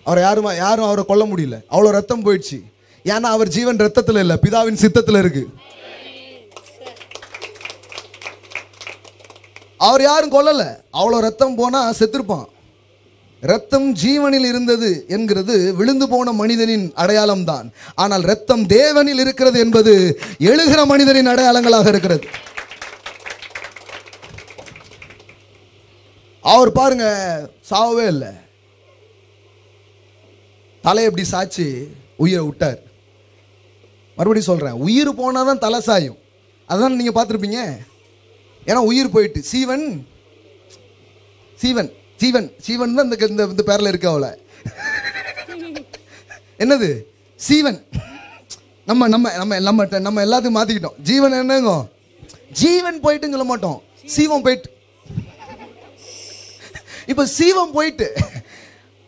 அவர் யாரும் அவரை கொல்ல முடியல. அவ்வளோ ரத்தம் போயிடுச்சு. ஏன்னா அவர் ஜீவன் ரத்தத்தில் இல்லை, பிதாவின் சித்தத்தில் இருக்கு. அவர் யாரும் கொல்லல. அவ்வளோ ரத்தம் போனா செத்துருப்பான். ரத்தம் ஜீவனில் இருந்தது என்கிறது விழுந்து போன மனிதனின் அடையாளம் தான். ஆனால் ரத்தம் தேவனில் இருக்கிறது என்பது எழுகிற மனிதனின் அடையாளங்களாக இருக்கிறது. அவர் பாருங்க சாவவே இல்லை, தலையை எப்படி சாச்சு உயிரை விட்டார். மறுபடியும் சொல்றேன், உயிர் போனாதான் தலை சாயும். அதான் நீங்க பார்த்துருப்பீங்க. ஏன்னா உயிர் போயிட்டு சீவன் சீவன் சீவன் சீவன் தான் இந்த பேரில் இருக்க. அவளை என்னது சீவன், நம்ம நம்ம நம்ம நம்ம நம்ம எல்லாத்தையும் மாற்றிக்கிட்டோம். ஜீவன் என்னங்க, ஜீவன் போயிட்டுன்னு சொல்ல மாட்டோம், சீவம் போயிட்டு. இப்போ சீவம் போயிட்டு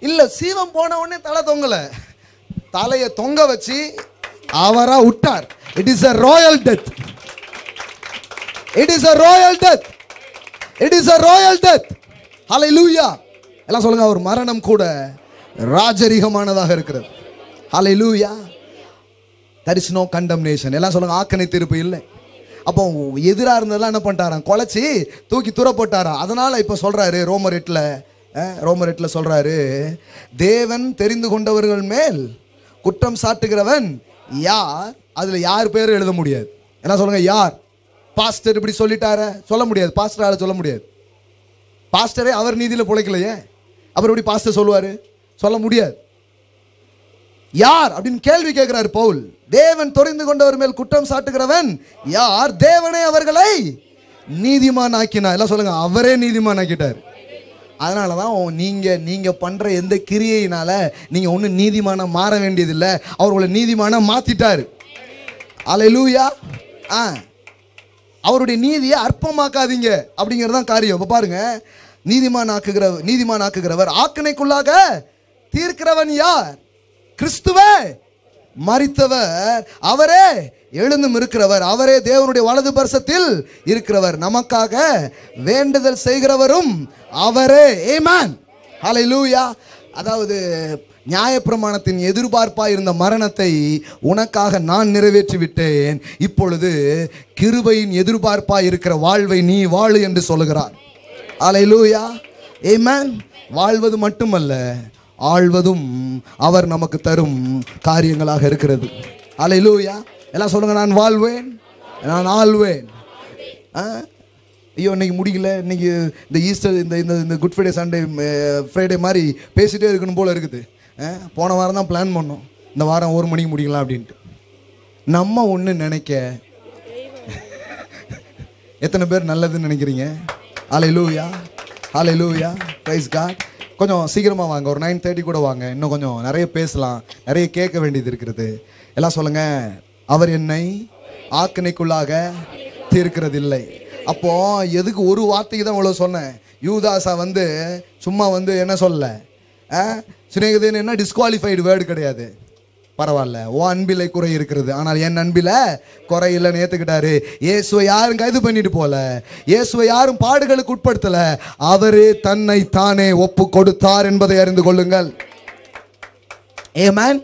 இல்லை, சீவம் போன உடனே தலை தொங்கலை, தலையை தொங்க வச்சு அவரா விட்டார். It is a royal death. It is a royal death. It is a royal death. Hallelujah. எல்லாம் சொல்லுங்க, அவர் மரணம் கூட ராஜரீகமானதாக இருக்கிறது. Hallelujah. There is no condemnation. எல்லாம் சொல்லுங்க, ஆக்கனை தீர்ப்பு இல்லை. அப்போ எதிராக இருந்ததெல்லாம் என்ன பண்ணிட்டாராம், குலைச்சி தூக்கி தூர போட்டாராம். அதனால இப்போ சொல்றாரு ரோமர் 8 சொல்றாரு, தேவன் தெரிந்து கொண்டவர்கள் மேல் குற்றம் சாட்டுகிறவன் யார்? அதுல யார் பேரும் எழுத முடியாது. என்ன சொல்லுங்க, யார்? பாஸ்டர் இப்படி சொல்லிட்டார சொல்ல முடியாது, பாஸ்டரால சொல்ல முடியாது. பாஸ்டரே அவர் நீதியில பிழைக்கலையே, அப்புறம் எப்படி பாஸ்டர் சொல்லுவாரு? சொல்ல முடியாது. யார் அப்படின்னு கேள்வி கேட்கிறார் பவுல். தேவன் தெரிந்து கொண்டவர் மேல் குற்றம் சாட்டுகிறவன் யார்? தேவனே அவர்களை நீதிமான் ஆக்கினார். எல்லாம் சொல்லுங்க, அவரே நீதிமான் ஆக்கிட்டார். அதனாலதான் நீங்க பண்ற எந்த கிரியையினால நீங்க ஒன்னும் நீதிமான மாற வேண்டியதில்லை, அவர்களை நீதிமான மாத்திட்டாரு. அல்லேலூயா. அவருடைய நீதியை அற்பமாக்காதீங்க அப்படிங்கிறதான் காரியம். இப்போ பாருங்க, நீதிமான் ஆக்குகிறவர், ஆக்கினைக்குள்ளாக தீர்க்கிறவன் யார்? கிறிஸ்துவே, மரித்தவர், அவரே எழுந்தும் இருக்கிறவர், அவரே தேவனுடைய வலது பரிசத்தில் இருக்கிறவர், நமக்காக வேண்டுதல் செய்கிறவரும் அவரே. ஆமென். ஹல்லேலூயா. அதாவது நியாயப்பிரமாணத்தின் எதிர்பார்ப்பாய் இருந்த மரணத்தை உனக்காக நான் நிறைவேற்றி விட்டேன், இப்பொழுது கிருபையின் எதிர்பார்ப்பாய் இருக்கிற வாழ்வை நீ வாழு என்று சொல்லுகிறார். ஹல்லேலூயா. ஆமென். வாழ்வது மட்டுமல்ல, ஆழ்வதும் அவர் நமக்கு தரும் காரியங்களாக இருக்கிறது. ஹல்லேலூயா. எல்லாம் சொல்லுங்க, நான் வாழ்வேன், நான் ஆள்வேன். ஐயோ இன்னைக்கு முடியல, இன்னைக்கு இந்த ஈஸ்டர் இந்த குட் ஃப்ரைடே சண்டே ஃப்ரைடே மாதிரி பேசிகிட்டே இருக்கணும் போல் இருக்குது. போன வாரம் தான் பிளான் பண்ணோம், இந்த வாரம் 1 மணிக்கு முடிக்கலாம் அப்படின்ட்டு. நம்ம ஒன்று நினைக்க எத்தனை பேர் நல்லதுன்னு நினைக்கிறீங்க? ஹல்லேலூயா. ஹல்லேலூயா. Praise God. கொஞ்சம் சீக்கிரமாக வாங்க, ஒரு 9:30 கூட வாங்க, இன்னும் கொஞ்சம் நிறைய பேசலாம், நிறைய கேட்க வேண்டியது இருக்கிறது. எல்லாம் சொல்லுங்க, அவர் என்னை ஆக்கினைக்குள்ளாக தீர்க்கிறதில்லை. அப்போ எதுக்கு ஒரு வார்த்தைக்கு தான் இவ்வளோ சொன்னேன்? யூதாசா சும்மா என்ன சொல்ல, சிநேகிதன் என்ன டிஸ்குவாலிஃபைடு வேர்டு கிடையாது. பரவாயில்ல, ஓ அன்பிலை குறை இருக்கிறது, ஆனால் என் அன்பில குறை இல்லைன்னு ஏற்றுக்கிட்டாரு. இயேசுவை யாரும் கைது பண்ணிட்டு போல, இயேசுவை யாரும் பாடுகளுக்கு உட்படுத்தல, அவரே தன்னை தானே ஒப்பு கொடுத்தார் என்பதை அறிந்து கொள்ளுங்கள். ஆமென்.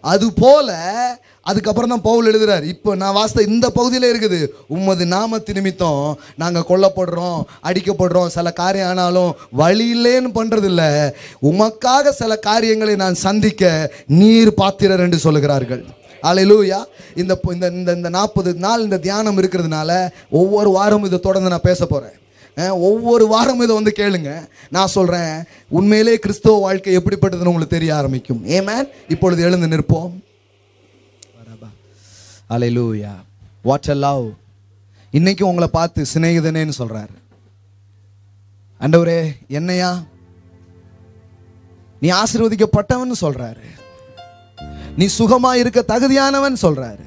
அது போல அதுக்கப்புறம் தான் பவுல் எழுதுறார். இப்போ நான் வாசித்த இந்த பகுதியில் இருக்குது, உமது நாமத்து நிமித்தம் நாங்கள் கொல்லப்படுறோம், அடிக்கப்படுறோம், சில காரியம் ஆனாலும் வழி இல்லைன்னு பண்ணுறதில்ல, உமக்காக சில காரியங்களை நான் சந்திக்க நீர் பாத்திரர் என்று சொல்லுகிறார்கள். அல்லேலூயா. இந்த 40 நாள் இந்த தியானம் இருக்கிறதுனால ஒவ்வொரு வாரமும் இதை தொடர்ந்து நான் பேச போகிறேன். ஒவ்வொரு வாரமும் இதை கேளுங்க. நான் சொல்கிறேன், உண்மையிலே கிறிஸ்தவ வாழ்க்கை எப்படிப்பட்டதுன்னு உங்களுக்கு தெரிய ஆரம்பிக்கும். ஆமென். இப்பொழுது எழுந்து நிற்போம். அல்லேலூயா. What a love. இன்னைக்கு உங்களை பார்த்து சிநேகிதனேன்னு சொல்றாரு. ஆண்டவரே, என்னையா நீ ஆசீர்வதிக்கப்பட்டவன் சொல்றாரு, நீ சுகமா இருக்க தகுதியானவன் சொல்றாரு.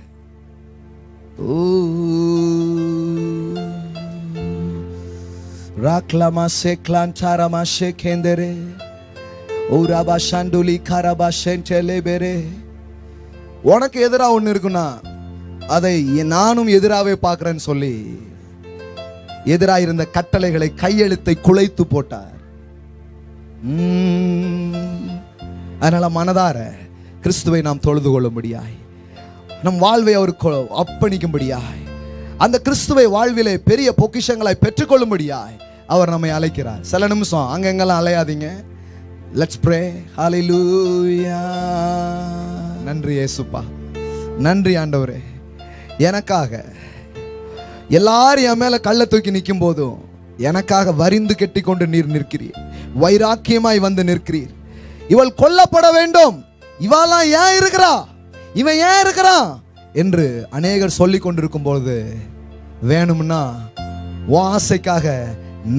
ராக்லமா சேக்லான்டாரமா ஷேகேந்தரே ஓராபா ஷாண்டுலி காரபா ஷென்டெலேபெரே. உனக்கு எதிராக ஒன்று இருக்குன்னா அதை நானும் எதிராகவே பார்க்கிறேன்னு சொல்லி எதிராக இருந்த கட்டளைகளை, கையெழுத்தை குலைத்து போட்டார். அதனால மனதார கிறிஸ்துவை நாம் தொழுது கொள்ளும்படியாய், நம் வாழ்வை அவருக்கு அர்ப்பணிக்கும்படியாய், அந்த கிறிஸ்துவை வாழ்விலே பெரிய பொக்கிஷங்களாய் பெற்றுக்கொள்ளும்படியாய் அவர் நம்மை அழைக்கிறார். சில நிமிஷம் அங்கெங்கெல்லாம் அலையாதீங்க. Let's pray. ஹல்லேலூயா. நன்றி இயேசுப்பா, நன்றி ஆண்டவரே. எனக்காக எல்லாரும் என் மேல கல்லை தூக்கி நிற்கும் போதும் எனக்காக வரிந்து கெட்டிக்கொண்டு நீர் நிற்கிறீர், வைராக்கியமாய் வந்து நிற்கிறீர். இவள் கொல்லப்பட வேண்டும், இவெல்லாம் ஏன் இருக்கிறா, இவன் ஏன் இருக்கிறான் என்று அநேகர் சொல்லிக் கொண்டிருக்கும் பொழுது, வேணும்னா உன் ஆசைக்காக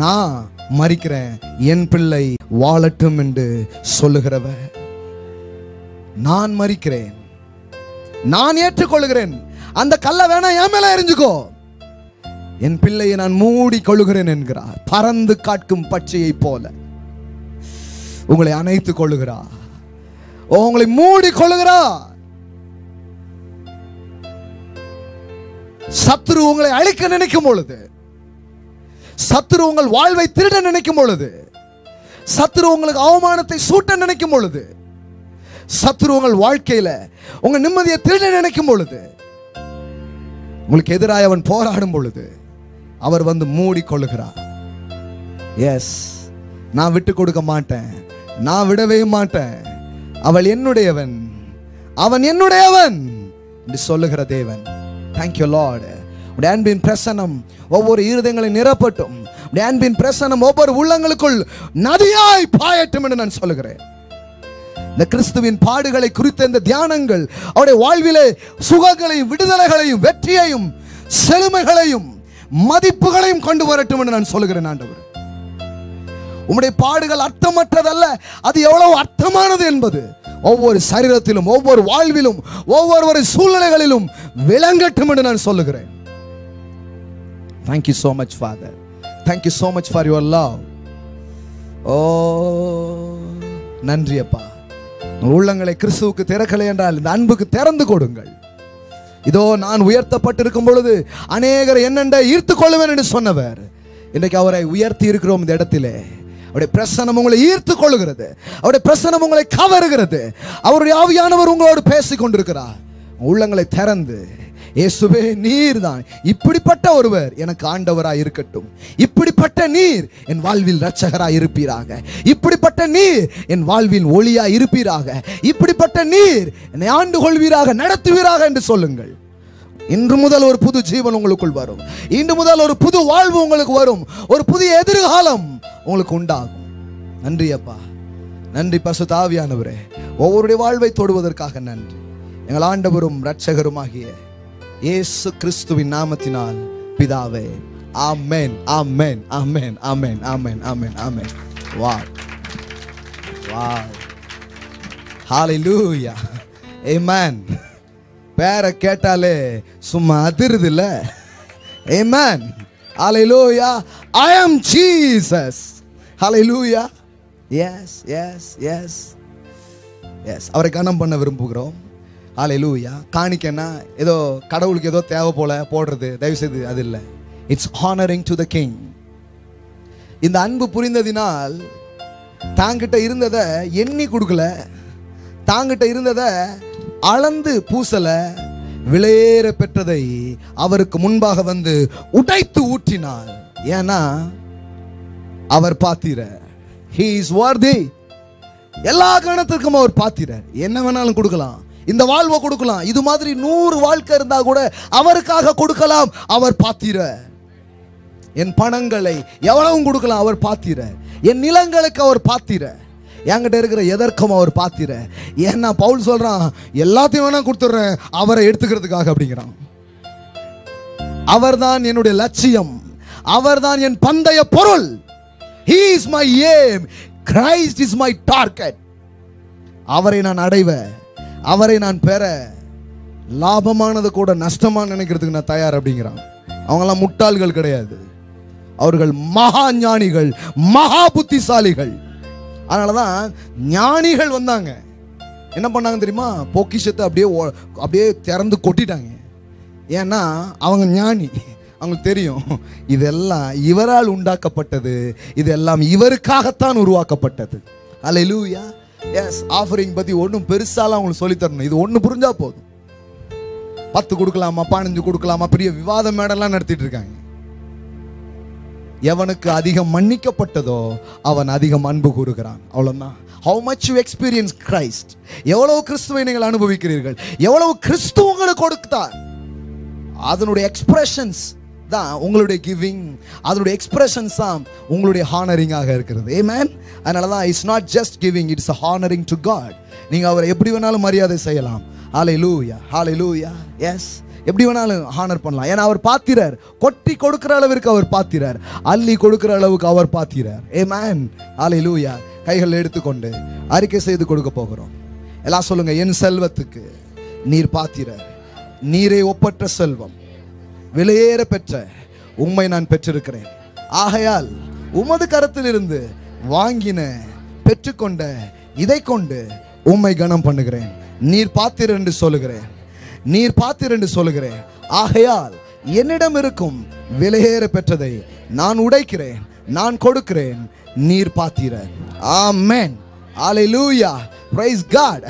நான் மரிக்கிறேன், என் பிள்ளை வாழட்டும் என்று சொல்லுகிறவ, நான் மரிக்கிறேன், நான் ஏற்றுக்கொள்கிறேன், அந்த கல்லை வேணா என் மேல எரிஞ்சுக்கோ, என் பிள்ளையை நான் மூடி கொள்ளுகிறேன் என்கிறார். பறந்து காட்கும் பச்சையை போல உங்களை அணைத்துக் கொள்ளுகிறார், உங்களை மூடி கொள்ளுகிறார். சத்துரு உங்களை அழிக்க நினைக்கும் பொழுது, சத்துரு உங்கள் வாழ்வை திருட நினைக்கும் பொழுது, சத்துரு உங்களுக்கு அவமானத்தை சூட்ட நினைக்கும் பொழுது, சத்துரு உங்கள் வாழ்க்கையில உங்க நிம்மதியை திருட நினைக்கும் பொழுது, உங்களுக்கு எதிராக அவன் போராடும் பொழுது, அவர் வந்து மூடி கொள்ளுகிறார். எஸ், நான் விட்டு கொடுக்க மாட்டேன், நான் விடவே மாட்டேன், அவள் என்னுடையவன், அவன் என்னுடையவன் என்று சொல்லுகிற தேவன். Thank you Lord. உடைய அன்பின் பிரசன்னம் ஒவ்வொரு இருதயங்களை நிரப்பட்டும், உடைய அன்பின் பிரசன்னம் ஒவ்வொரு உள்ளங்களுக்குள் நதியாய் பாயட்டும் என்று நான் சொல்லுகிறேன். இந்த கிறிஸ்துவின் பாடுகளை குறித்த இந்த தியானங்கள் அவருடைய வாழ்விலே சுகங்களையும் விடுதலைகளையும் வெற்றியையும் செழுமைகளையும் மதிப்புகளையும் கொண்டு வரட்டும் என்று நான் சொல்லுகிறேன். ஆண்டவர், உம்முடைய பாடுகள் அர்த்தமற்றதல்ல, அது எவ்வளவு அர்த்தமானது என்பது ஒவ்வொரு சரீரத்திலும், ஒவ்வொரு வாழ்விலும், ஒவ்வொரு சூழ்நிலைகளிலும் விளங்கட்டும் என்று நான் சொல்லுகிறேன். Thank you so much, Father. Thank you so much for your love. நன்றி அப்பா. உள்ளங்களை கிறிஸ்துவுக்கு திறக்கலை என்றால் இந்த அன்புக்கு திறந்து கொடுங்கள். இதோ நான் உயர்த்தப்பட்டிருக்கும் பொழுது அநேகரை என்னென்ன ஈர்த்து கொள்ளுவேன் என்று சொன்னவர், இன்றைக்கு அவரை உயர்த்தி இருக்கிறோம். இந்த இடத்திலே அவருடைய பிரசன்னம் உங்களை ஈர்த்து கொள்ளுகிறது, அவருடைய பிரசன்னம் உங்களை கவருகிறது, அவருடைய ஆவியானவர் உங்களோடு பேசிக் கொண்டிருக்கிறார். உள்ளங்களை திறந்து, இயேசுவே நீர் தான், இப்படிப்பட்ட ஒருவர் எனக்கு ஆண்டவராய் இருக்கட்டும், இப்படிப்பட்ட நீர் என் வாழ்வில் இரட்சகராய் இருப்பீராக, இப்படிப்பட்ட நீர் என் வாழ்வில் ஒளியாய் இருப்பீராக, இப்படிப்பட்ட நீர் என்னை ஆண்டு கொள்வீராக, நடத்துவீராக என்று சொல்லுங்கள். இன்று முதல் ஒரு புது ஜீவன் உங்களுக்குள் வரும், இன்று முதல் ஒரு புது வாழ்வு உங்களுக்கு வரும், ஒரு புதிய எதிர்காலம் உங்களுக்கு உண்டாகும். நன்றி அப்பா, நன்றி பரிசுத்த ஆவியானவரே, ஒவ்வொருடைய வாழ்வை தொடுவதற்காக நன்றி. எங்கள் ஆண்டவரும் இரட்சகருமாகிய இயேசு கிறிஸ்துவின் நாமத்தினால் பிதாவே, ஆமென், ஆமென், ஆமென், ஆமென், ஆமென், ஆமென், ஆமென். வாவ், வாவ், ஹalleluya, ஆமென். பேரை கேட்டாலே சும்மா அதிருது இல்ல? ஆமென், ஹalleluya. I am Jesus, hallelujah. Yes, yes, yes, yes. அவரை கனம் பண்ண விரும்புகிறோம். ஹalleluya. காணிக்கன்னா ஏதோ கடவுளுக்கு ஏதோ தேவை போல போடுறது, தயவு செய்து அது இல்லை. It's honouring to the king. இந்த அன்பு புரிந்ததினால் தாங்கிட்ட இருந்ததை எண்ணி கொடுக்கல, தாங்கிட்ட இருந்ததை அளந்து பூசல, விலையேற பெற்றதை அவருக்கு முன்பாக வந்து உடைத்து ஊற்றினார். ஏன்னா அவர் பாத்திர, he is worthy. எல்லா கணத்திற்கும் அவர் பாத்திர. என்ன வேணாலும் கொடுக்கலாம், இந்த வாழ்வை கொடுக்கலாம், இது மாதிரி 100 வாழ்க்கை இருந்தா கூட அவருக்காக கொடுக்கலாம். அவர் பாத்திர. என் பணங்களை எவ்வளவும் கொடுக்கலாம், அவர் பாத்திர. என் நிலங்களுக்கு அவர் பாத்திர. என்கிட்ட இருக்கிற எதற்கும் அவர் பாத்திர. ஏன்னா பவுல் சொல்றான், எல்லாத்தையும் வேணா கொடுத்துடுறேன் அவரை எடுத்துக்கிறதுக்காக அப்படிங்கிறான். அவர்தான் என்னுடைய லட்சியம், அவர்தான் என் பந்தய பொருள். He is my aim, Christ is my target. அவரை நான் அடைவேன், அவரை நான் பெற, லாபமானது கூட நஷ்டமா நினைக்கிறதுக்கு நான் தயார் அப்படிங்கிறான். அவங்கெல்லாம் முட்டாள்கள் கிடையாது, அவர்கள் மகா ஞானிகள், மகா புத்திசாலிகள். அதனாலதான் ஞானிகள் வந்தாங்க, என்ன பண்ணாங்க தெரியுமா? பொக்கிஷத்தை அப்படியே திறந்து கொட்டிட்டாங்க. ஏன்னா அவங்க ஞானி, அவங்களுக்கு தெரியும் இதெல்லாம் இவரால் உண்டாக்கப்பட்டது, இதெல்லாம் இவருக்காகத்தான் உருவாக்கப்பட்டது. ஹல்லேலூயா. எஸ், ஆஃபரிங் பத்தி ஒன்றும் பெருசாலாம் அவங்களுக்கு சொல்லி தரணும், இது ஒன்று புரிஞ்சா போதும். 10 கொடுக்கலாமா, 15 கொடுக்கலாமா, பெரிய விவாத மேடெல்லாம் நடத்திட்டு இருக்காங்க. எவனுக்கு அதிகம் மன்னிக்கப்பட்டதோ அவன் அதிகம் அன்பு கூறுகிறான், அவ்வளவுதான். How much you experience Christ, எவ்வளவு கிறிஸ்துவை நீங்கள் அனுபவிக்கிறீர்கள், எவ்வளவு கிறிஸ்து உங்களுக்கு கொடுத்தார், அதனுடைய எக்ஸ்பிரஷன்ஸ் தான் உங்களுடைய கிவிங், அதனுடைய எக்ஸ்பிரஷன்ஸ் தான் உங்களுடைய ஹானரிங்காக இருக்கிறது. ஆமென். அதனால தான் it's not just giving, it's honouring to God. நீங்கள் அவரை எப்படி வேணாலும் மரியாதை செய்யலாம். ஹல்லேலூயா, ஹல்லேலூயா. எஸ், எப்படி வேணாலும் ஹானர் பண்ணலாம். ஏன்னா அவர் பாத்திரர். கொட்டி கொடுக்கிற அளவிற்கு அவர் பாத்திரர், அள்ளி கொடுக்கிற அளவுக்கு அவர் பாத்திரர். ஆமென், ஹல்லேலூயா. கைகள் எடுத்துக்கொண்டு அறிக்கை செய்து கொடுக்க போகிறோம். எல்லாம் சொல்லுங்க, என் செல்வத்துக்கு நீர் பாத்திரர், நீரே ஒப்பற்ற செல்வம், விலையேற பெற்ற உம்மை நான் பெற்றிருக்கிறேன். ஆகையால் உமது கரத்திலிருந்து வாங்கின பெற்றுக்கொண்ட இதை கொண்டு உம்மை கனம் பண்ணுகிறேன். நீர் பாத்திரர் என்று சொல்லுகிறேன், நீர் பாத்திரர் என்று சொல்லுகிறேன். ஆகையால் என்னிடம் இருக்கும் விலையேற பெற்றதை நான் உடைக்கிறேன், நான் கொடுக்கிறேன். நீர் பாத்திரர். ஆமென், ஹல்லேலூயா, பிரைஸ் காட்.